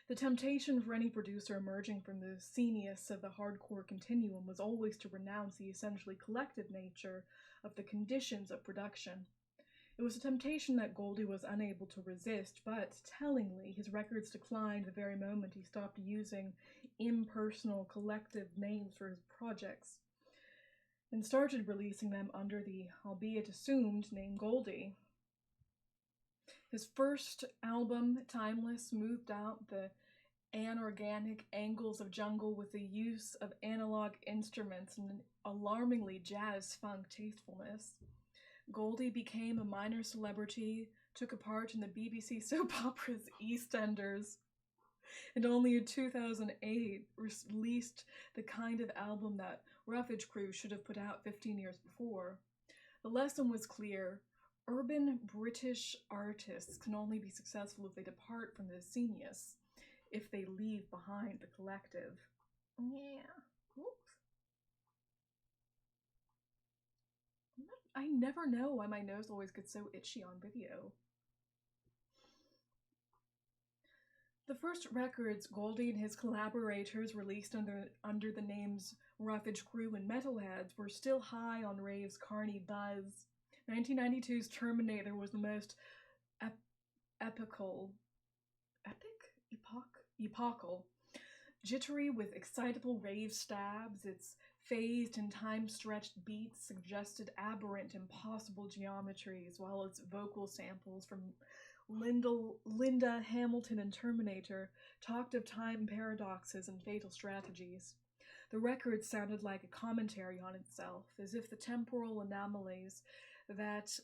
The temptation for any producer emerging from the scenius of the hardcore continuum was always to renounce the essentially collective nature of the conditions of production. It was a temptation that Goldie was unable to resist, but, tellingly, his records declined the very moment he stopped using impersonal collective names for his projects, and started releasing them under the, albeit assumed, name Goldie. His first album, Timeless, smoothed out the anorganic angles of jungle with the use of analog instruments and an alarmingly jazz-funk tastefulness. Goldie became a minor celebrity, took a part in the BBC soap opera's EastEnders, and only in 2008 released the kind of album that Roughage Crew should have put out 15 years before. The lesson was clear. Urban British artists can only be successful if they depart from the scenius, if they leave behind the collective. Yeah. Oops. I never know why my nose always gets so itchy on video. The first records Goldie and his collaborators released under the names Roughage Crew and Metalheads were still high on rave's carny buzz. 1992's Terminator was the most epochal, jittery with excitable rave stabs. Its phased and time-stretched beats suggested aberrant, impossible geometries, while its vocal samples from Linda Hamilton and Terminator talked of time paradoxes and fatal strategies. The record sounded like a commentary on itself, as if the temporal anomalies that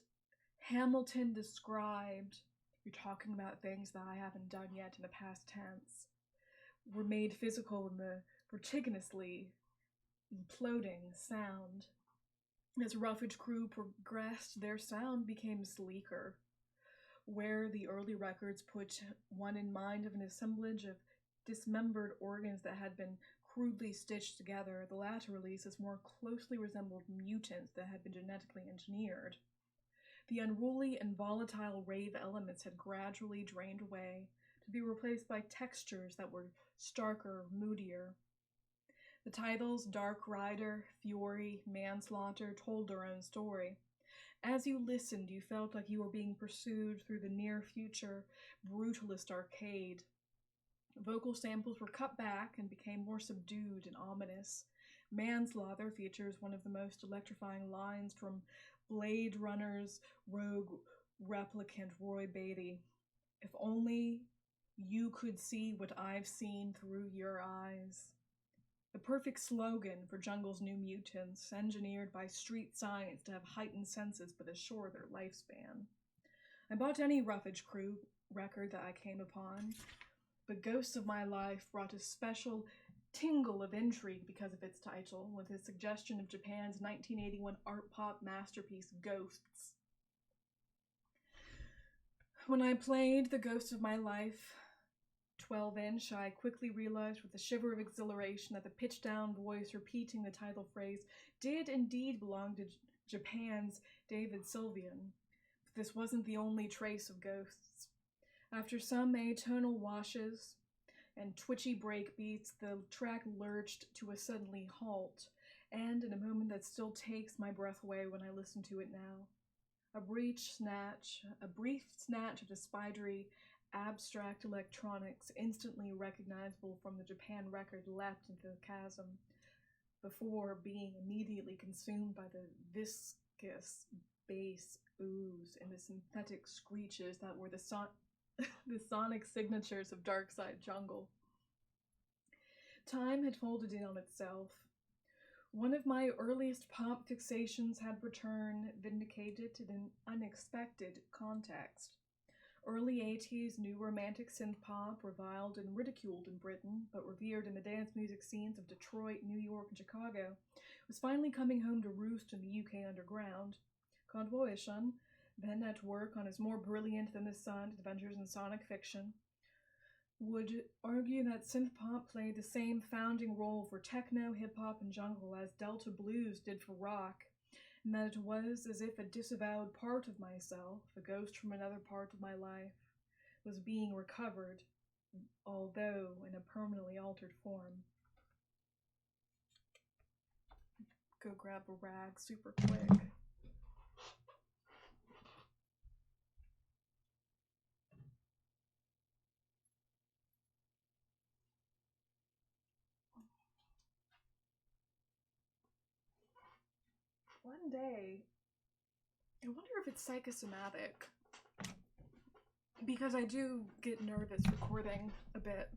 Hamilton described You're talking about things that I haven't done yet in the past tense. Were made physical in the vertiginously imploding sound. As Roughage Crew progressed, their sound became sleeker. Where the early records put one in mind of an assemblage of dismembered organs that had been crudely stitched together, the latter releases more closely resembled mutants that had been genetically engineered. The unruly and volatile rave elements had gradually drained away, to be replaced by textures that were starker, moodier. The titles Dark Rider, Fury, Manslaughter told their own story. As you listened, you felt like you were being pursued through the near-future, brutalist arcade. Vocal samples were cut back and became more subdued and ominous. Manslaughter features one of the most electrifying lines from Blade Runner's rogue replicant Roy Batty. If only you could see what I've seen through your eyes. The perfect slogan for Jungle's new mutants, engineered by street science to have heightened senses but a shorter lifespan. I bought any Roughage Crew record that I came upon, but Ghosts of My Life brought a special tingle of intrigue because of its title, with his suggestion of Japan's 1981 art pop masterpiece, Ghosts. When I played The Ghosts of My Life 12-inch, I quickly realized with a shiver of exhilaration that the pitched-down voice repeating the title phrase did indeed belong to Japan's David Sylvian. But this wasn't the only trace of Ghosts. After some atonal washes and twitchy breakbeats, the track lurched to a suddenly halt, and in a moment that still takes my breath away when I listen to it now. A brief snatch of the spidery, abstract electronics instantly recognizable from the Japan record leapt into the chasm before being immediately consumed by the viscous bass ooze and the synthetic screeches that were the sonic signatures of Darkside Jungle. Time had folded in on itself. One of my earliest pop fixations had returned, vindicated in an unexpected context. Early 80s new romantic synth-pop, reviled and ridiculed in Britain, but revered in the dance music scenes of Detroit, New York, and Chicago, was finally coming home to roost in the UK underground. Convoyation, then at work on his more brilliant than the sun adventures in sonic fiction, would argue that synth-pop played the same founding role for techno, hip-hop, and jungle as Delta blues did for rock, and that it was as if a disavowed part of myself, a ghost from another part of my life, was being recovered, although in a permanently altered form. Go grab a rag super quick. One day, I wonder if it's psychosomatic, because I do get nervous recording a bit.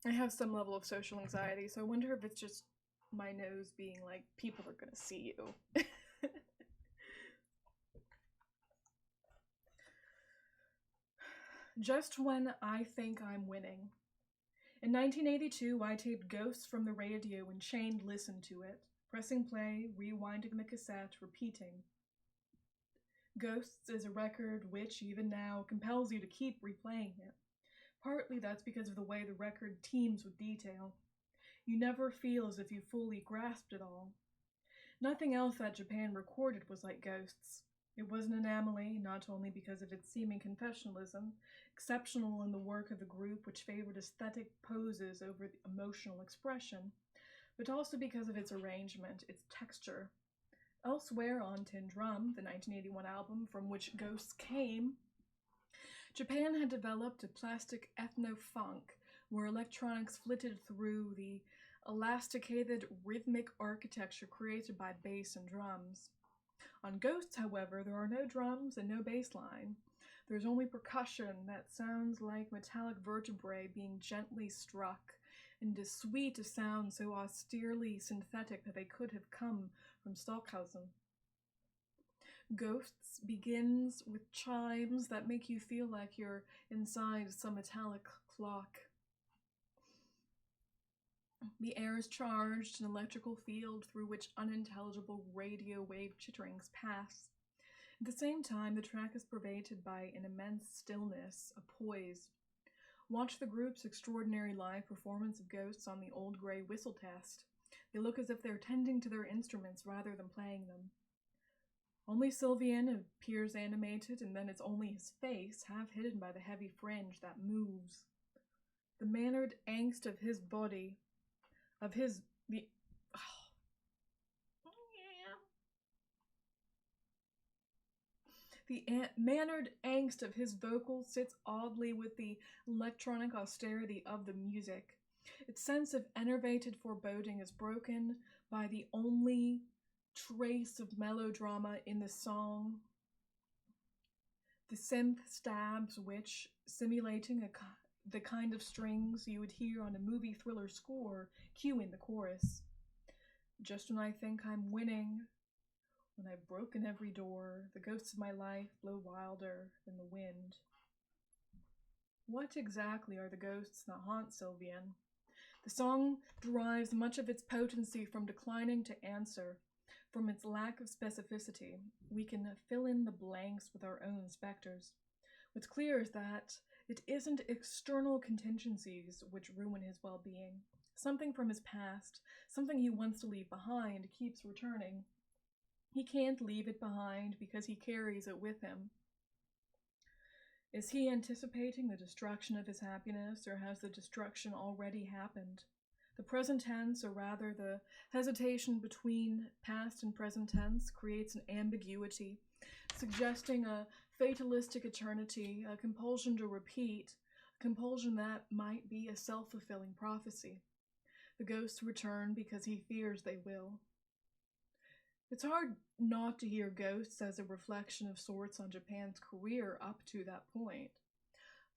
I have some level of social anxiety, so I wonder if it's just my nose being like, people are gonna see you. Just when I think I'm winning. In 1982, I taped Ghosts from the radio and chained listened to it, pressing play, rewinding the cassette, repeating. Ghosts is a record which, even now, compels you to keep replaying it. Partly that's because of the way the record teems with detail. You never feel as if you fully grasped it all. Nothing else that Japan recorded was like Ghosts. It was an anomaly, not only because of its seeming confessionalism, exceptional in the work of the group which favored aesthetic poses over emotional expression, but also because of its arrangement, its texture. Elsewhere on Tin Drum, the 1981 album from which Ghosts came, Japan had developed a plastic ethno-funk where electronics flitted through the elasticated rhythmic architecture created by bass and drums. On Ghosts, however, there are no drums and no bass line. There's only percussion that sounds like metallic vertebrae being gently struck, and is sweet a sound so austerely synthetic that they could have come from Stockhausen. Ghosts begins with chimes that make you feel like you're inside some metallic clock. The air is charged, an electrical field through which unintelligible radio wave chitterings pass. At the same time, the track is pervaded by an immense stillness, a poise. Watch the group's extraordinary live performance of ghosts on the Old Grey Whistle Test. They look as if they're tending to their instruments rather than playing them. Only Sylvian appears animated, and then it's only his face, half hidden by the heavy fringe, that moves. The mannered angst of his body, the mannered angst of his vocals sits oddly with the electronic austerity of the music. Its sense of enervated foreboding is broken by the only trace of melodrama in the song. The synth stabs which, simulating the kind of strings you would hear on a movie thriller score, cue in the chorus. Just when I think I'm winning, when I've broken every door, the ghosts of my life blow wilder than the wind. What exactly are the ghosts that haunt Sylvian? The song derives much of its potency from declining to answer, from its lack of specificity. We can fill in the blanks with our own specters. What's clear is that it isn't external contingencies which ruin his well-being. Something from his past, something he wants to leave behind, keeps returning. He can't leave it behind because he carries it with him. Is he anticipating the destruction of his happiness, or has the destruction already happened? The present tense, or rather the hesitation between past and present tense, creates an ambiguity, suggesting a fatalistic eternity, a compulsion to repeat, a compulsion that might be a self-fulfilling prophecy. The ghosts return because he fears they will. It's hard not to hear ghosts as a reflection of sorts on Japan's career up to that point.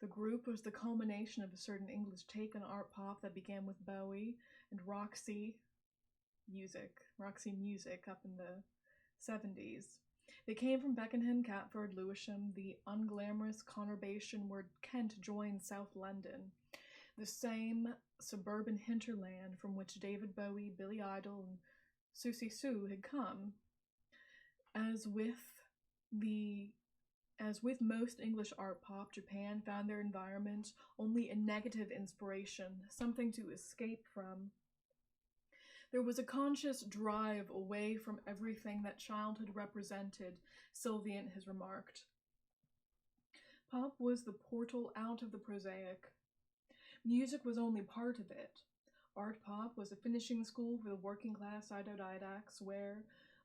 The group was the culmination of a certain English take on art pop that began with Bowie and Roxy music up in the 70s. They came from Beckenham, Catford, Lewisham, the unglamorous conurbation where Kent joined South London, the same suburban hinterland from which David Bowie, Billy Idol, and Susie Sue had come. As with most English art pop, Japan found their environment only a negative inspiration, something to escape from. There was a conscious drive away from everything that childhood represented, Sylvian has remarked. Pop was the portal out of the prosaic. Music was only part of it. Art pop was a finishing school for the working-class autodidacts where,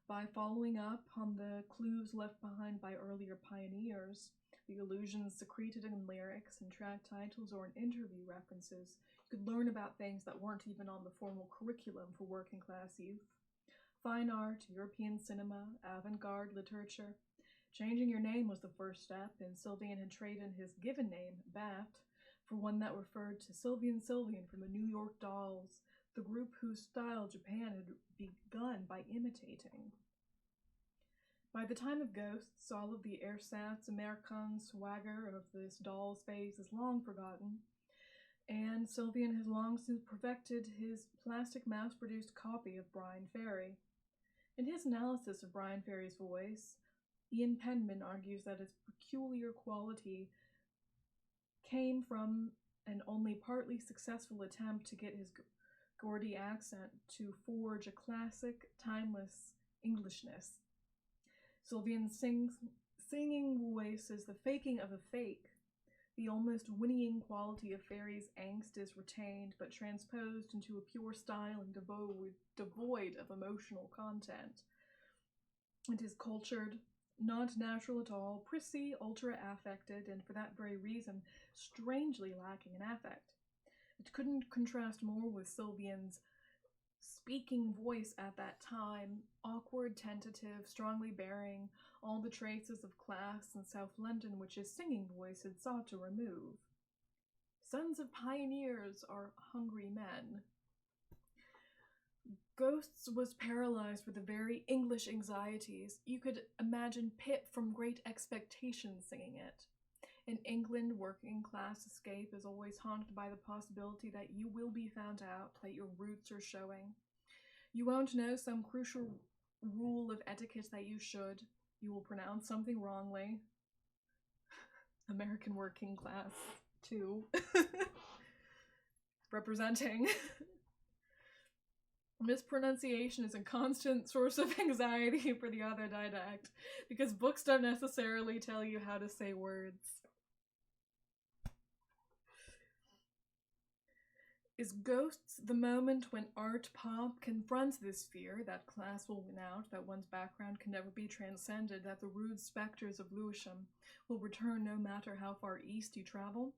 by following up on the clues left behind by earlier pioneers, the allusions secreted in lyrics and track titles or in interview references, you could learn about things that weren't even on the formal curriculum for working-class youth. Fine art, European cinema, avant-garde literature. Changing your name was the first step, and Sylvian had traded his given name, Bat, for one that referred to Sylvian from the New York Dolls, the group whose style Japan had begun by imitating. By the time of Ghosts, all of the ersatz American swagger of this Dolls phase is long forgotten, and Sylvian has long since perfected his plastic mass-produced copy of Brian Ferry. In his analysis of Brian Ferry's voice, Ian Penman argues that its peculiar quality came from an only partly successful attempt to get his Geordie accent to forge a classic, timeless Englishness. Sylvian's singing voice is the faking of a fake. The almost whinnying quality of Ferry's angst is retained, but transposed into a pure styling devoid of emotional content. It is cultured, not natural at all, prissy, ultra-affected, and for that very reason, strangely lacking in affect. It couldn't contrast more with Sylvian's speaking voice at that time, awkward, tentative, strongly bearing all the traces of class and South London which his singing voice had sought to remove. Sons of pioneers are hungry men. Ghosts was paralyzed with the very English anxieties. You could imagine Pip from Great Expectations singing it. In England, working class escape is always haunted by the possibility that you will be found out, that your roots are showing. You won't know some crucial rule of etiquette that you should. You will pronounce something wrongly. American working class, too. Representing. Mispronunciation is a constant source of anxiety for the autodidact, because books don't necessarily tell you how to say words. Is Ghosts the moment when art pop confronts this fear that class will win out, that one's background can never be transcended, that the rude specters of Lewisham will return no matter how far east you travel?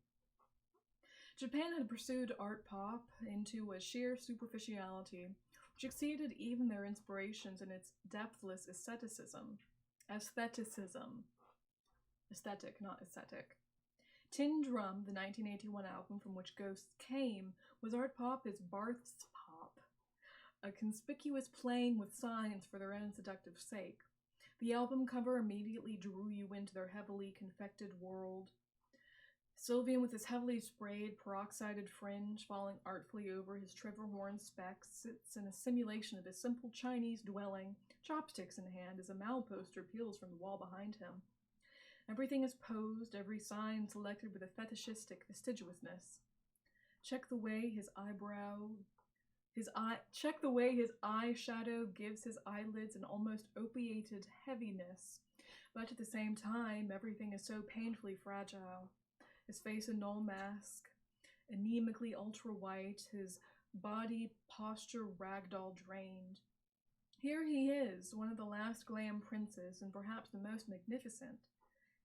Japan had pursued art pop into a sheer superficiality, which exceeded even their inspirations in its depthless aestheticism. Aesthetic, not aesthetic. Tin Drum, the 1981 album from which Ghosts came, was art pop as Barth's pop, a conspicuous playing with signs for their own seductive sake. The album cover immediately drew you into their heavily confected world. Sylvian, with his heavily sprayed, peroxided fringe falling artfully over his Trevor Horn specs, sits in a simulation of a simple Chinese dwelling, chopsticks in hand, as a Mao poster peels from the wall behind him. Everything is posed, every sign selected with a fetishistic fastidiousness. Check the way his eyeshadow gives his eyelids an almost opiated heaviness, but at the same time, everything is so painfully fragile. His face a null mask, anemically ultra-white, his body posture ragdoll drained. Here he is, one of the last glam princes, and perhaps the most magnificent.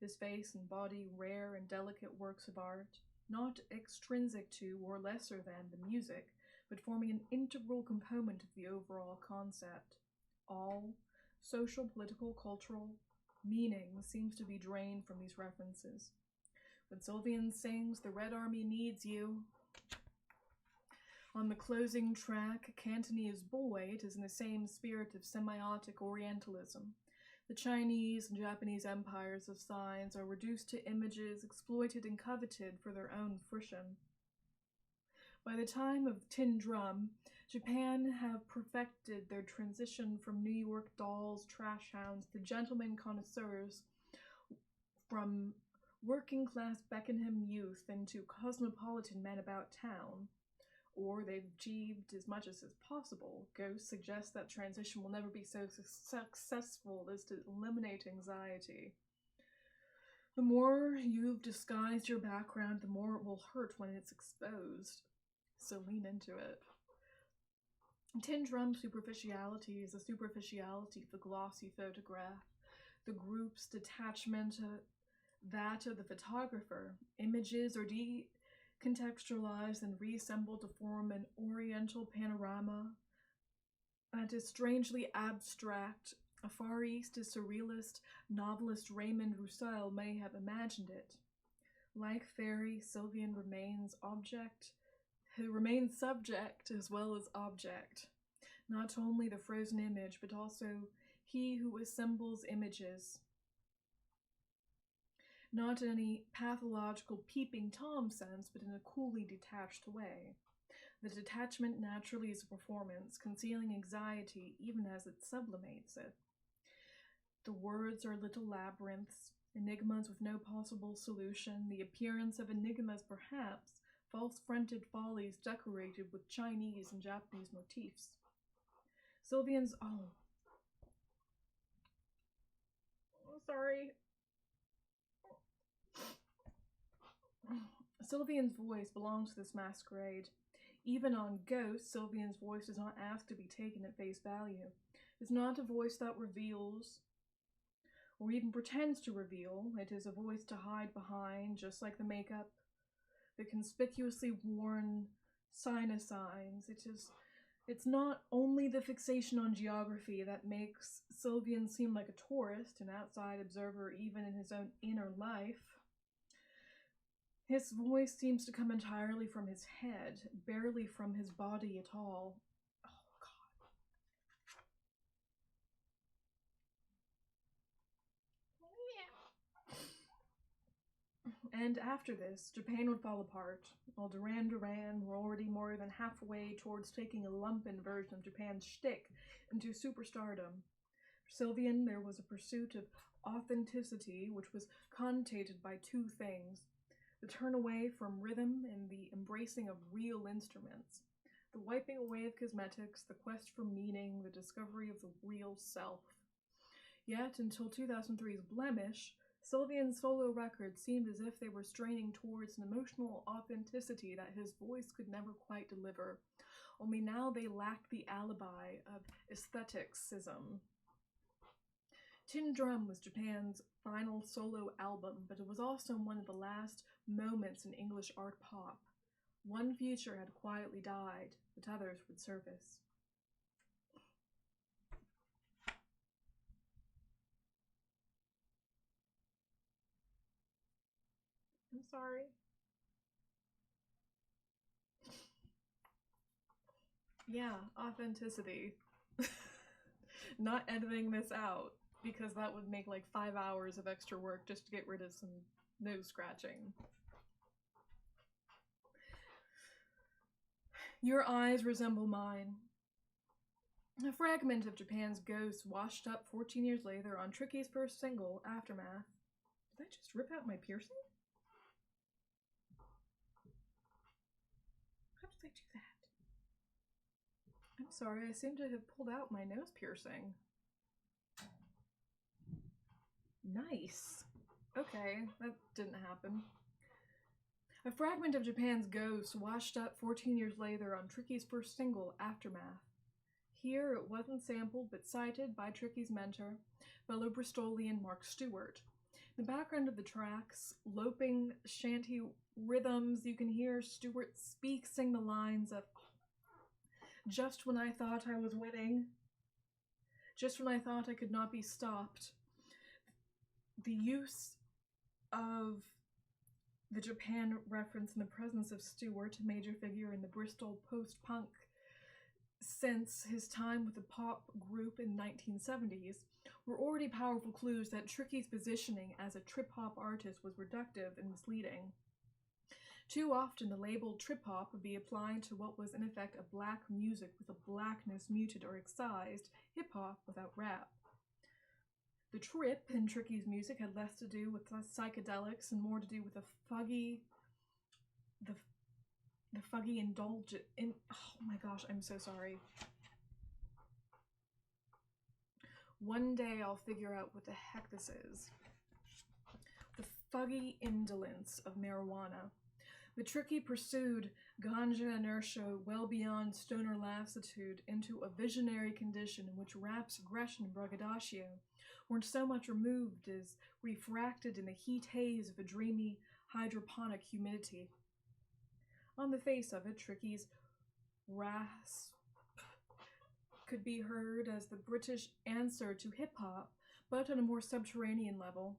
His face and body rare and delicate works of art, not extrinsic to or lesser than the music, but forming an integral component of the overall concept. All social, political, cultural meaning seems to be drained from these references. When Sylvian sings, "The Red Army needs you." On the closing track, Cantonese Boy, it is in the same spirit of semiotic Orientalism. The Chinese and Japanese empires of signs are reduced to images exploited and coveted for their own fruition. By the time of Tin Drum, Japan have perfected their transition from New York dolls, trash hounds, to gentlemen connoisseurs, from working-class Beckenham youth into cosmopolitan men about town, or they've achieved as much as is possible. Ghost suggests that transition will never be so successful as to eliminate anxiety. The more you've disguised your background, the more it will hurt when it's exposed. So lean into it. Tin Drum superficiality is a superficiality of the glossy photograph, the group's detachment, that of the photographer. Images are decontextualized and reassembled to form an oriental panorama that is strangely abstract. A Far East surrealist novelist Raymond Roussel may have imagined it. Like Fairy, Sylvian remains subject as well as object. Not only the frozen image, but also he who assembles images. Not in any pathological peeping Tom sense, but in a coolly detached way. The detachment naturally is a performance, concealing anxiety even as it sublimates it. The words are little labyrinths, enigmas with no possible solution, the appearance of enigmas perhaps, false-fronted follies decorated with Chinese and Japanese motifs. Sylvian's Sylvian's voice belongs to this masquerade. Even on Ghost, Sylvian's voice does not ask to be taken at face value. It is not a voice that reveals, or even pretends to reveal. It is a voice to hide behind, just like the makeup, the conspicuously worn signs. It's not only the fixation on geography that makes Sylvian seem like a tourist, an outside observer even in his own inner life. His voice seems to come entirely from his head, barely from his body at all. Oh, God. And after this, Japan would fall apart, while Duran Duran were already more than halfway towards taking a lumpen version of Japan's shtick into superstardom. For Sylvian, there was a pursuit of authenticity, which was connotated by two things: the turn away from rhythm and the embracing of real instruments, the wiping away of cosmetics, the quest for meaning, the discovery of the real self. Yet, until 2003's Blemish, Sylvian's solo records seemed as if they were straining towards an emotional authenticity that his voice could never quite deliver, only now they lacked the alibi of aestheticsism. Tin Drum was Japan's final solo album, but it was also one of the last moments in English art pop. One future had quietly died, but others would surface. I'm sorry. Yeah, authenticity. Not editing this out, because that would make like 5 hours of extra work just to get rid of some nose scratching. Your eyes resemble mine. A fragment of Japan's ghost washed up 14 years later on Tricky's first single, Aftermath. Did I just rip out my piercing? How did I do that? I'm sorry, I seem to have pulled out my nose piercing. Nice. Okay, that didn't happen. A fragment of Japan's ghost washed up 14 years later on Tricky's first single, Aftermath. Here it wasn't sampled but cited by Tricky's mentor, fellow Bristolian Mark Stewart. In the background of the tracks, loping shanty rhythms, you can hear Stewart sing the lines of "Just when I thought I was winning, just when I thought I could not be stopped." The use of the Japan reference in the presence of Stewart, a major figure in the Bristol post-punk since his time with the pop group in the 1970s, were already powerful clues that Tricky's positioning as a trip-hop artist was reductive and misleading. Too often the label trip-hop would be applied to what was in effect a black music with a blackness muted or excised, hip-hop without rap. The trip in Tricky's music had less to do with psychedelics and more to do with the fuggy indulgent. Oh my gosh, I'm so sorry. One day I'll figure out what the heck this is. The fuggy indolence of marijuana. The Tricky pursued ganja inertia well beyond stoner lassitude into a visionary condition in which rap's aggression and braggadocio weren't so much removed as refracted in the heat haze of a dreamy hydroponic humidity. On the face of it, Tricky's rasp could be heard as the British answer to hip-hop, but on a more subterranean level.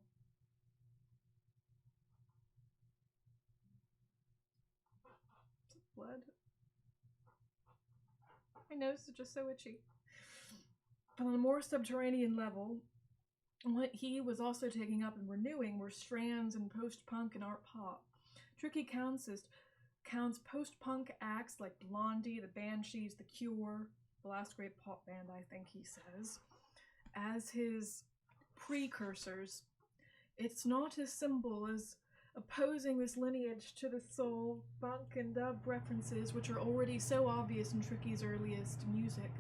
Is it blood? My nose is just so itchy. But on a more subterranean level, what he was also taking up and renewing were strands in post-punk and art pop. Tricky counts post-punk acts like Blondie, the Banshees, The Cure, the last great pop band, I think he says, as his precursors. It's not as simple as opposing this lineage to the soul, funk, and dub references which are already so obvious in Tricky's earliest music.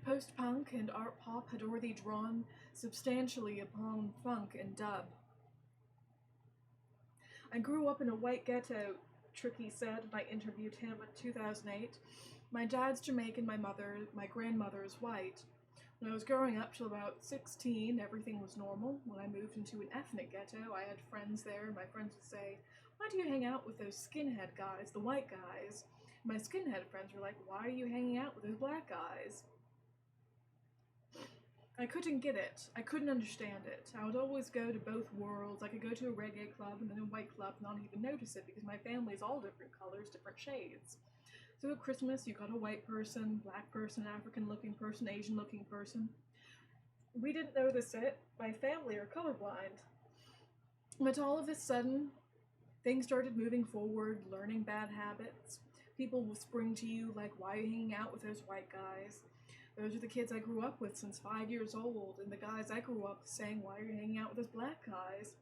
Post-punk and art pop had already drawn substantially upon funk and dub. I grew up in a white ghetto, Tricky said when I interviewed him in 2008. My dad's Jamaican, my grandmother is white. When I was growing up till about 16, everything was normal. When I moved into an ethnic ghetto, I had friends there, and my friends would say, "Why do you hang out with those skinhead guys, the white guys?" My skinhead friends were like, "Why are you hanging out with those black guys?" I couldn't get it. I couldn't understand it. I would always go to both worlds. I could go to a reggae club and then a white club and not even notice it because my family's all different colors, different shades. So at Christmas, you got a white person, black person, African-looking person, Asian-looking person. We didn't notice it. My family are colorblind. But all of a sudden, Things started moving forward, learning bad habits. People will spring to you like, why are you hanging out with those white guys? Those are the kids I grew up with since 5 years old, and the guys I grew up saying, why are you hanging out with those black guys?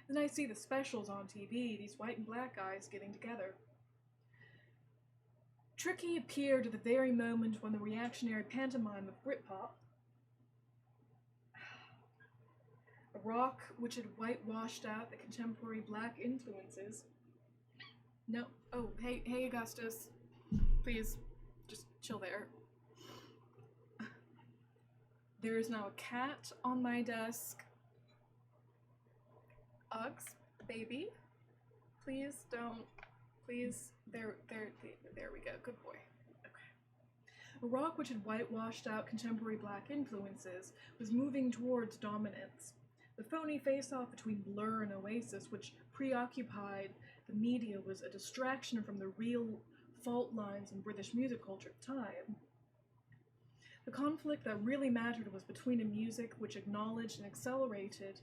Then I see the specials on TV, these white and black guys getting together. Tricky appeared at the very moment when the reactionary pantomime of Britpop, a rock which had whitewashed out the contemporary black influences. No, oh, hey Augustus, please, just chill there. There is now a cat on my desk. Uggs, baby, please don't, please, there we go, good boy. Okay. A rock which had whitewashed out contemporary black influences was moving towards dominance. The phony face-off between Blur and Oasis, which preoccupied the media, was a distraction from the real fault lines in British music culture at the time. The conflict that really mattered was between a music which acknowledged and accelerated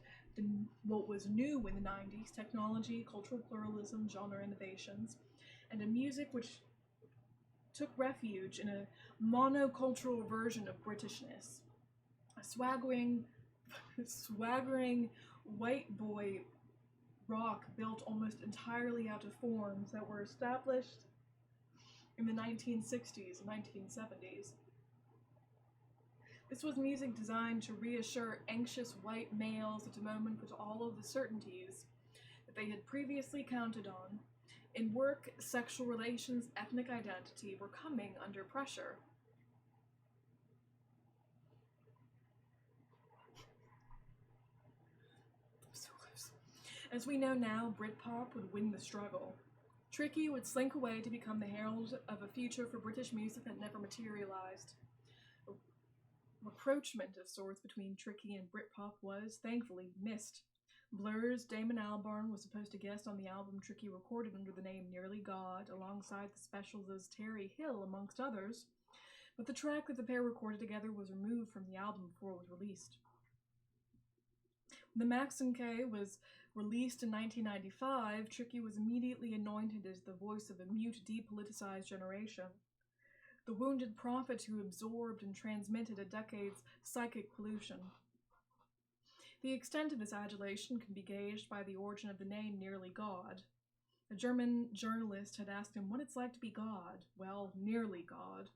what was new in the 90s, technology, cultural pluralism, genre innovations, and a music which took refuge in a monocultural version of Britishness. A swaggering white boy rock built almost entirely out of forms that were established in the 1960s and 1970s. This was music designed to reassure anxious white males at a moment when all of the certainties that they had previously counted on in work, sexual relations, ethnic identity were coming under pressure. So close. As we know now, Britpop would win the struggle. Tricky would slink away to become the herald of a future for British music that never materialized. Rapprochement of sorts between Tricky and Britpop was, thankfully, missed. Blur's Damon Albarn was supposed to guest on the album Tricky recorded under the name Nearly God, alongside the specials as Terry Hill, amongst others, but the track that the pair recorded together was removed from the album before it was released. When the Max and K was released in 1995, Tricky was immediately anointed as the voice of a mute, depoliticized generation. The wounded prophet who absorbed and transmitted a decade's psychic pollution. The extent of this adulation can be gauged by the origin of the name Nearly God. A German journalist had asked him what it's like to be God. Well, nearly God.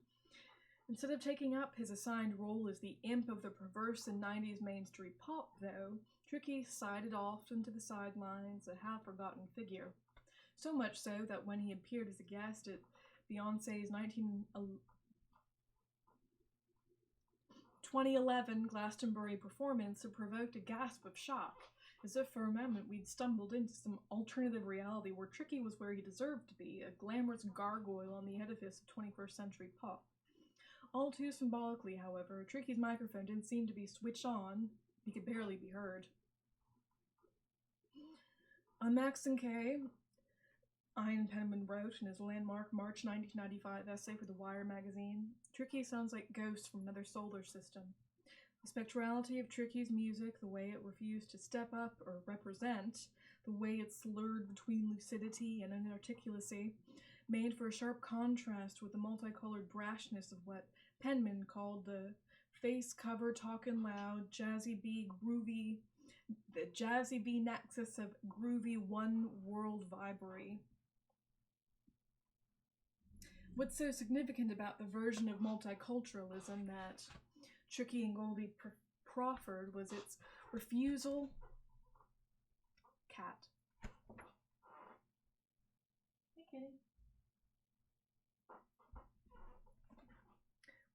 Instead of taking up his assigned role as the imp of the perverse and 90s mainstream pop, though, Tricky sided off into the sidelines, a half-forgotten figure. So much so that when he appeared as a guest at Beyoncé's 2011 Glastonbury performance, it provoked a gasp of shock, as if for a moment we'd stumbled into some alternative reality where Tricky was where he deserved to be, a glamorous gargoyle on the edifice of 21st century pop. All too symbolically, however, Tricky's microphone didn't seem to be switched on. He could barely be heard. On Max and K, Ian Penman wrote in his landmark March 1995 essay for The Wire magazine, Tricky sounds like ghosts from another solar system. The spectrality of Tricky's music, the way it refused to step up or represent, the way it slurred between lucidity and inarticulacy, made for a sharp contrast with the multicolored brashness of what Penman called the face cover talkin' loud, jazzy B nexus of groovy one world vibery. What's so significant about the version of multiculturalism that Tricky and Goldie proffered was its refusal. Cat. Hey, kitty.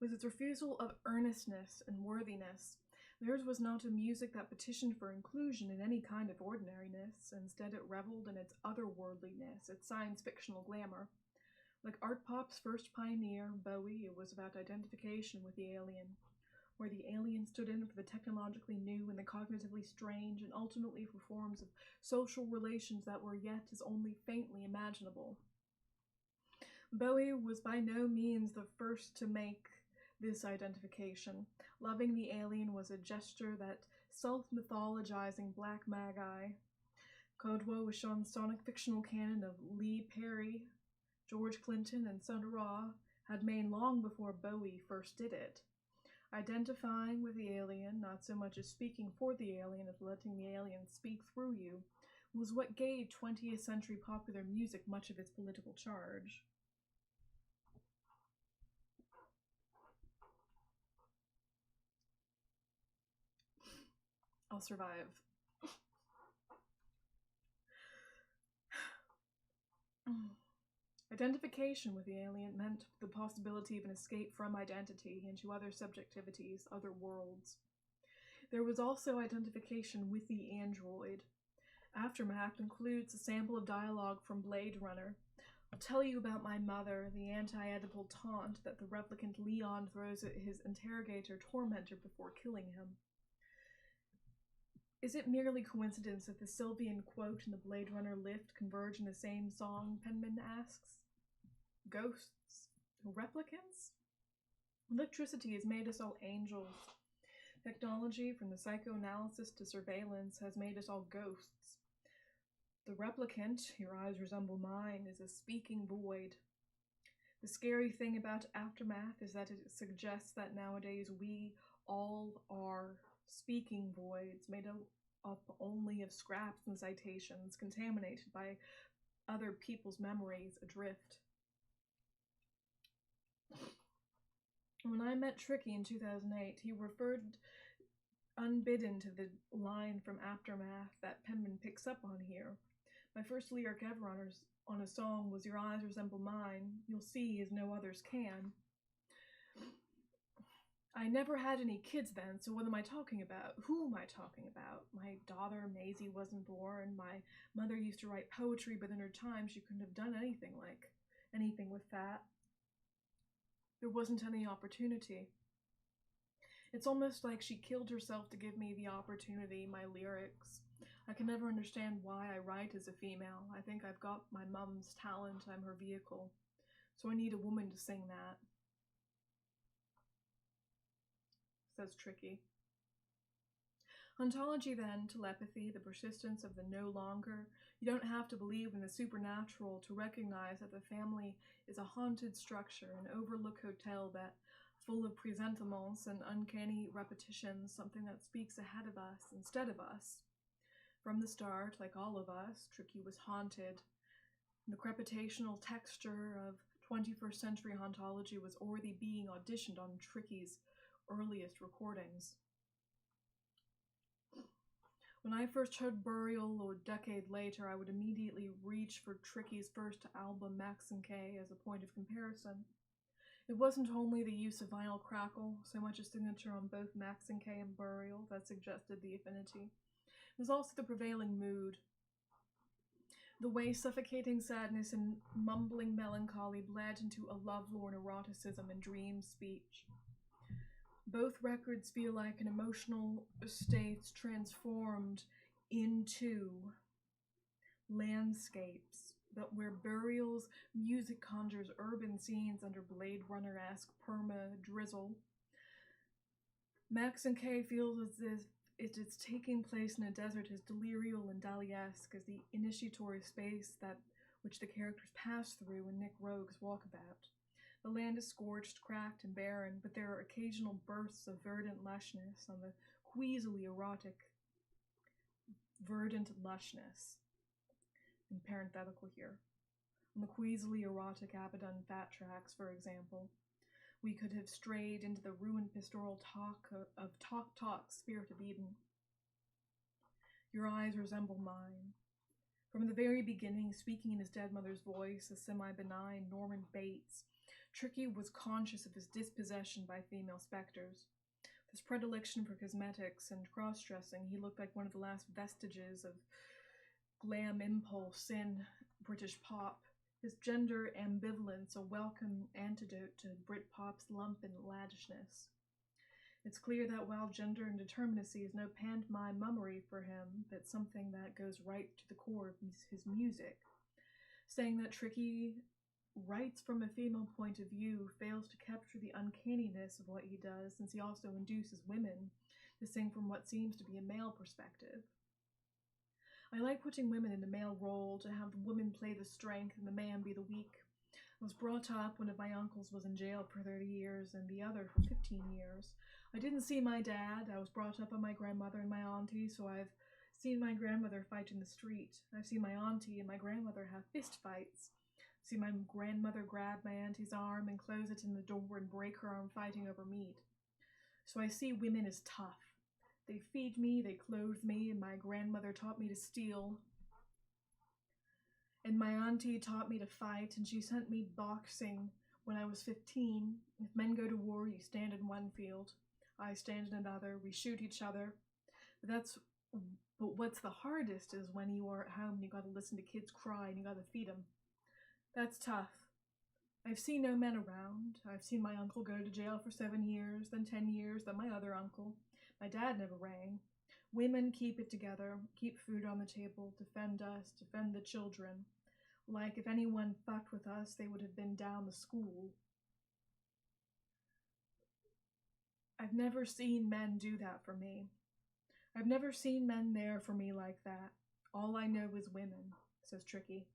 Was its refusal of earnestness and worthiness. Theirs was not a music that petitioned for inclusion in any kind of ordinariness. Instead, it reveled in its otherworldliness, its science-fictional glamour. Like art pop's first pioneer, Bowie, it was about identification with the alien, where the alien stood in for the technologically new and the cognitively strange, and ultimately for forms of social relations that were yet as only faintly imaginable. Bowie was by no means the first to make this identification. Loving the alien was a gesture that self-mythologizing black magi could Broadway was shown the sonic fictional canon of Lee Perry, George Clinton, and Sun Ra had made long before Bowie first did it. Identifying with the alien, not so much as speaking for the alien as letting the alien speak through you, was what gave 20th century popular music much of its political charge. I'll survive. Identification with the alien meant the possibility of an escape from identity into other subjectivities, other worlds. There was also identification with the android. Aftermath includes a sample of dialogue from Blade Runner. I'll tell you about my mother, the anti-Oedipal taunt that the replicant Leon throws at his interrogator-tormentor before killing him. Is it merely coincidence that the Sylvian quote and the Blade Runner lift converge in the same song, Penman asks? Ghosts? Replicants? Electricity has made us all angels. Technology, from the psychoanalysis to surveillance, has made us all ghosts. The replicant, your eyes resemble mine, is a speaking void. The scary thing about Aftermath is that it suggests that nowadays we all are speaking voids made up only of scraps and citations, contaminated by other people's memories adrift. When I met Tricky in 2008, he referred unbidden to the line from Aftermath that Penman picks up on here. My first lyric ever on a song was "Your eyes resemble mine, you'll see as no others can." I never had any kids then, so what am I talking about? Who am I talking about? My daughter, Maisie, wasn't born. My mother used to write poetry, but in her time she couldn't have done anything with that. There wasn't any opportunity. It's almost like she killed herself to give me the opportunity, my lyrics. I can never understand why I write as a female. I think I've got my mum's talent, I'm her vehicle. So I need a woman to sing that. Says Tricky. Ontology then, telepathy, the persistence of the no longer. You don't have to believe in the supernatural to recognize that the family is a haunted structure, an overlook hotel that full of presentiments and uncanny repetitions, something that speaks ahead of us instead of us. From the start, like all of us, Tricky was haunted. The crepitational texture of 21st century hauntology was already being auditioned on Tricky's earliest recordings. When I first heard Burial a decade later, I would immediately reach for Tricky's first album, Max and K, as a point of comparison. It wasn't only the use of vinyl crackle, so much a signature on both Max and K and Burial, that suggested the affinity. It was also the prevailing mood. The way suffocating sadness and mumbling melancholy bled into a lovelorn eroticism and dream speech. Both records feel like an emotional states transformed into landscapes, but where Burial's music conjures urban scenes under Blade Runner-esque perma-drizzle, Max and K feels as if it's taking place in a desert as delirial and Dali-esque as the initiatory space that which the characters pass through in Nick Rogue's Walkabout. The land is scorched, cracked, and barren, but there are occasional bursts of verdant lushness on the queasily erotic verdant lushness, in parenthetical here. On the queasily erotic Abaddon Fat tracks, for example, we could have strayed into the ruined pastoral talk of Talk, Spirit of Eden. Your eyes resemble mine. From the very beginning, speaking in his dead mother's voice, a semi-benign Norman Bates, Tricky was conscious of his dispossession by female specters. With his predilection for cosmetics and cross-dressing, he looked like one of the last vestiges of glam impulse in British pop. His gender ambivalence, a welcome antidote to Britpop's lump and laddishness. It's clear that while gender indeterminacy is no pantomime mummery for him, but something that goes right to the core of his music. Saying that Tricky writes from a female point of view fails to capture the uncanniness of what he does, since he also induces women to sing from what seems to be a male perspective. I like putting women in the male role, to have the woman play the strength and the man be the weak. I was brought up, one of my uncles was in jail for 30 years and the other for 15 years. I didn't see my dad. I was brought up by my grandmother and my auntie, so I've seen my grandmother fight in the street. I've seen my auntie and my grandmother have fist fights. I've seen my grandmother grab my auntie's arm and close it in the door and break her arm fighting over meat. So I see women as tough. They feed me, they clothe me, and my grandmother taught me to steal. And my auntie taught me to fight, and she sent me boxing when I was 15. If men go to war, you stand in one field. I stand in another. We shoot each other. But what's the hardest is when you are at home and you gotta listen to kids cry and you gotta feed them. That's tough. I've seen no men around. I've seen my uncle go to jail for 7 years, then 10 years, then my other uncle. My dad never rang. Women keep it together, keep food on the table, defend us, defend the children. Like if anyone fucked with us, they would have been down the school. I've never seen men do that for me. I've never seen men there for me like that. All I know is women, says Tricky.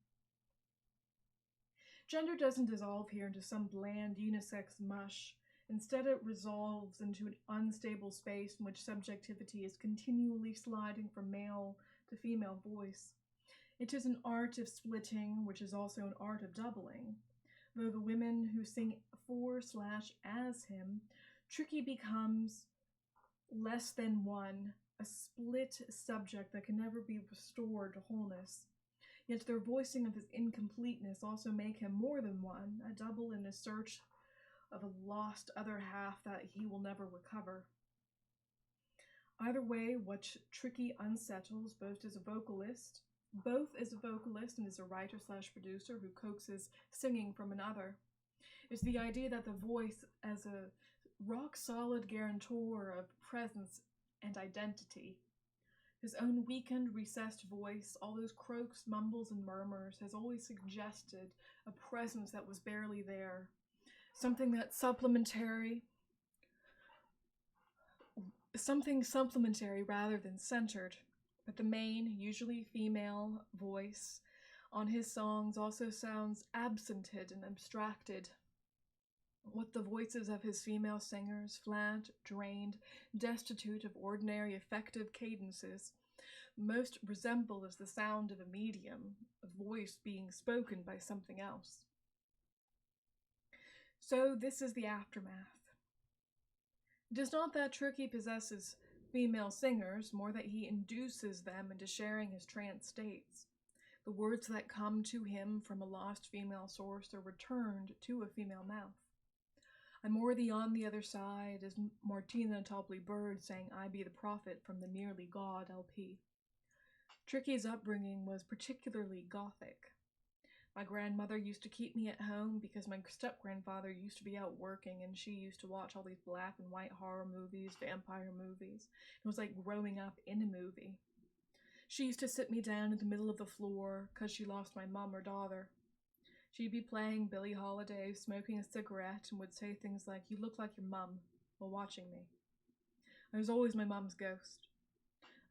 Gender doesn't dissolve here into some bland unisex mush. Instead, it resolves into an unstable space in which subjectivity is continually sliding from male to female voice. It is an art of splitting, which is also an art of doubling. Though the women who sing for/as him, Tricky becomes less than one, a split subject that can never be restored to wholeness. Yet their voicing of his incompleteness also make him more than one, a double in a search of a lost other half that he will never recover. Either way, what Tricky unsettles both as a vocalist and as a writer/producer who coaxes singing from another, is the idea that the voice as a rock-solid guarantor of presence and identity. His own weakened, recessed voice, all those croaks, mumbles, and murmurs, has always suggested a presence that was barely there. Something supplementary rather than centered. But the main, usually female, voice on his songs also sounds absented and abstracted. What the voices of his female singers, flat, drained, destitute of ordinary effective cadences, most resemble is the sound of a medium, a voice being spoken by something else. So this is the aftermath. It is not that Tricky possesses female singers, more that he induces them into sharing his trance states. The words that come to him from a lost female source are returned to a female mouth. I'm already on the other side, as Martina Topley Bird sang I Be the Prophet from the Nearly God LP. Tricky's upbringing was particularly gothic. My grandmother used to keep me at home because my step-grandfather used to be out working and she used to watch all these black and white horror movies, vampire movies. It was like growing up in a movie. She used to sit me down in the middle of the floor because she lost my mom or daughter. She'd be playing Billie Holiday, smoking a cigarette, and would say things like, "You look like your mum," while watching me. I was always my mom's ghost.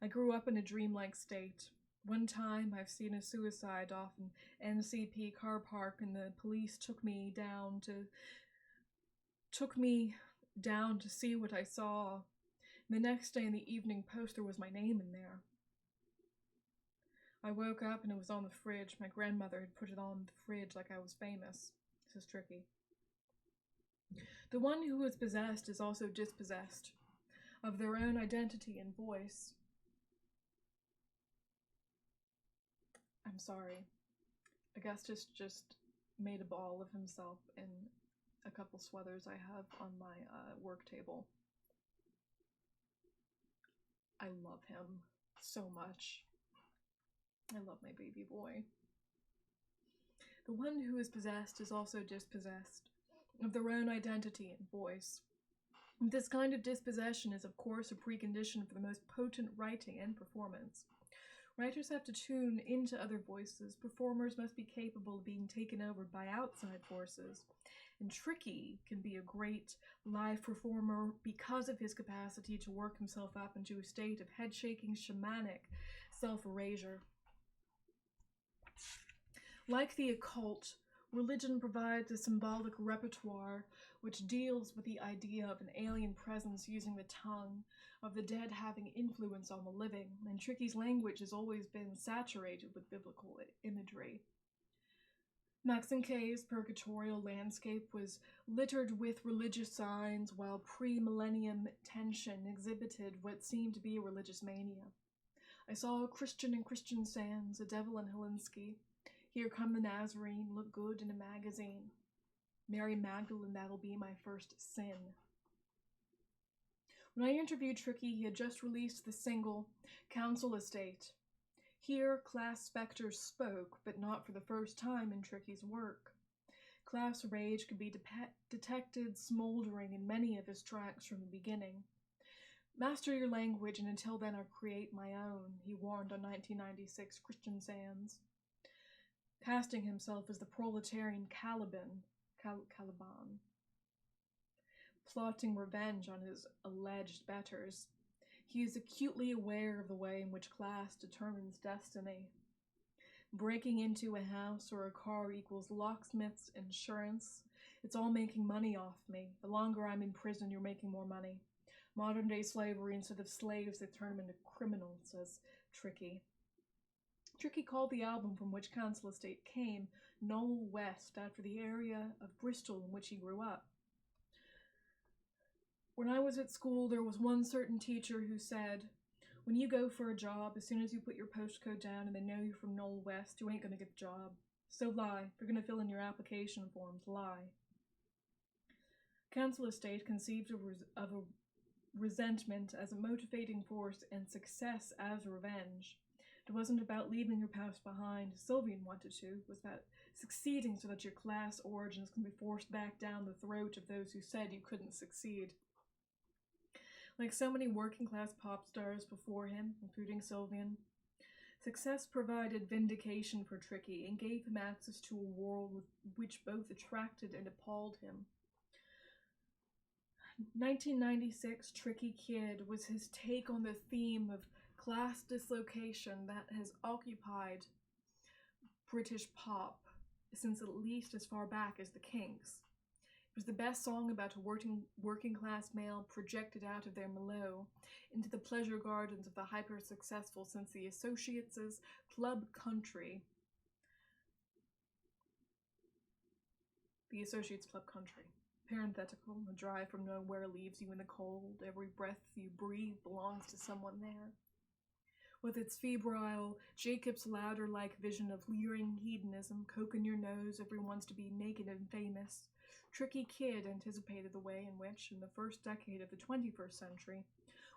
I grew up in a dreamlike state. One time I've seen a suicide off an NCP car park and the police took me down to see what I saw. And the next day in the Evening Post there was my name in there. I woke up and it was on the fridge. My grandmother had put it on the fridge like I was famous. This is tricky. The one who is possessed is also dispossessed of their own identity and voice. I'm sorry. Augustus just made a ball of himself in a couple sweaters I have on my work table. I love him so much. I love my baby boy. The one who is possessed is also dispossessed of their own identity and voice. This kind of dispossession is, of course, a precondition for the most potent writing and performance. Writers have to tune into other voices. Performers must be capable of being taken over by outside forces. And Tricky can be a great live performer because of his capacity to work himself up into a state of head-shaking, shamanic self-erasure. Like the occult, religion provides a symbolic repertoire which deals with the idea of an alien presence using the tongue, of the dead having influence on the living, and Tricky's language has always been saturated with biblical imagery. Maxim K's purgatorial landscape was littered with religious signs, while pre-millennium tension exhibited what seemed to be a religious mania. I saw a Christian in Christian Sands, a devil in Helsinki. Here come the Nazarene, look good in a magazine. Mary Magdalene, that'll be my first sin. When I interviewed Tricky, he had just released the single Council Estate. Here, class specters spoke, but not for the first time in Tricky's work. Class rage could be detected smoldering in many of his tracks from the beginning. Master your language, and until then I'll create my own, he warned on 1996 Christian Sands. Casting himself as the proletarian Caliban, plotting revenge on his alleged betters. He is acutely aware of the way in which class determines destiny. Breaking into a house or a car equals locksmith's insurance. It's all making money off me. The longer I'm in prison, you're making more money. Modern-day slavery, instead of slaves, they turn them into criminals, says Tricky. Tricky called the album from which Council Estate came Knoll West, after the area of Bristol in which he grew up. When I was at school, there was one certain teacher who said, when you go for a job, as soon as you put your postcode down and they know you're from Knoll West, you ain't going to get the job. So lie. If you're going to fill in your application forms, lie. Council Estate conceived of a resentment as a motivating force and success as revenge. It wasn't about leaving your past behind, as Sylvian wanted to. It was about succeeding so that your class origins can be forced back down the throat of those who said you couldn't succeed. Like so many working-class pop stars before him, including Sylvian, success provided vindication for Tricky and gave him access to a world which both attracted and appalled him. 1996 Tricky Kid was his take on the theme of class dislocation that has occupied British pop since at least as far back as the Kinks. It was the best song about a working-class male projected out of their milieu into the pleasure gardens of the hyper-successful since the Associates' Club Country. The Associates' Club Country. Parenthetical, a drive from nowhere leaves you in the cold. Every breath you breathe belongs to someone there. With its febrile, Jacob's Ladder-like vision of leering hedonism, coke in your nose, everyone's to be naked and famous, Tricky Kid anticipated the way in which, in the first decade of the 21st century,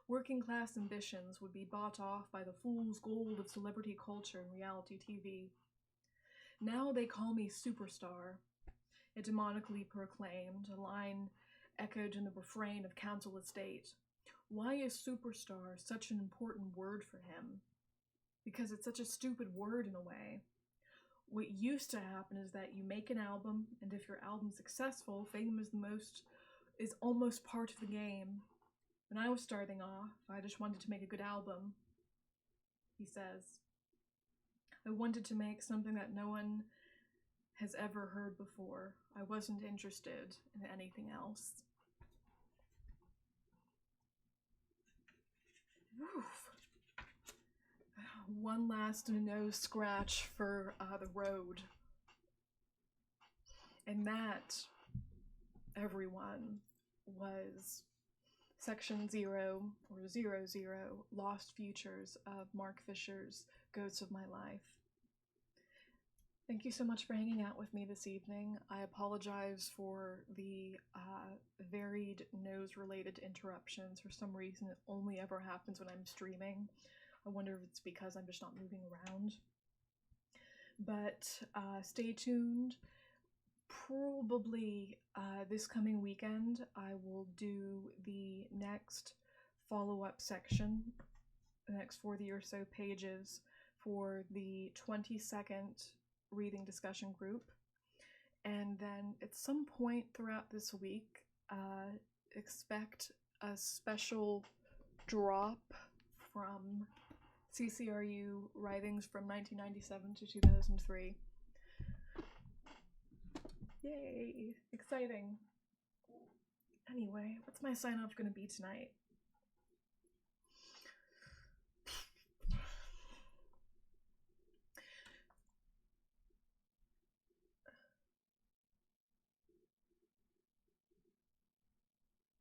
working-class ambitions would be bought off by the fool's gold of celebrity culture and reality TV. Now they call me superstar, it demonically proclaimed, a line echoed in the refrain of Council Estate. Why is superstar such an important word for him? Because it's such a stupid word in a way. What used to happen is that you make an album, and if your album's successful, fame is almost part of the game. When I was starting off, I just wanted to make a good album, he says. I wanted to make something that no one has ever heard before. I wasn't interested in anything else. Woof. One last nose scratch for the road. And that, everyone, was Section 0, or 00, Lost Futures of Mark Fisher's Ghosts of My Life. Thank you so much for hanging out with me this evening. I apologize for the varied nose-related interruptions. For some reason, it only ever happens when I'm streaming. I wonder if it's because I'm just not moving around. But stay tuned. Probably this coming weekend, I will do the next follow-up section, the next 40 or so pages for the 22nd reading discussion group. And then at some point throughout this week, expect a special drop from CCRU writings from 1997 to 2003. Yay! Exciting. Anyway, what's my sign-off gonna be tonight?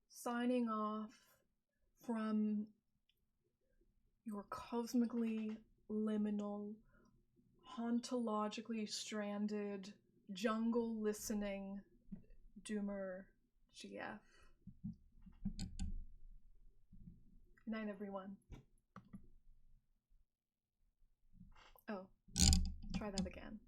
Signing off from your cosmically liminal, hauntologically stranded, jungle listening doomer GF. Good night, everyone. Oh, try that again.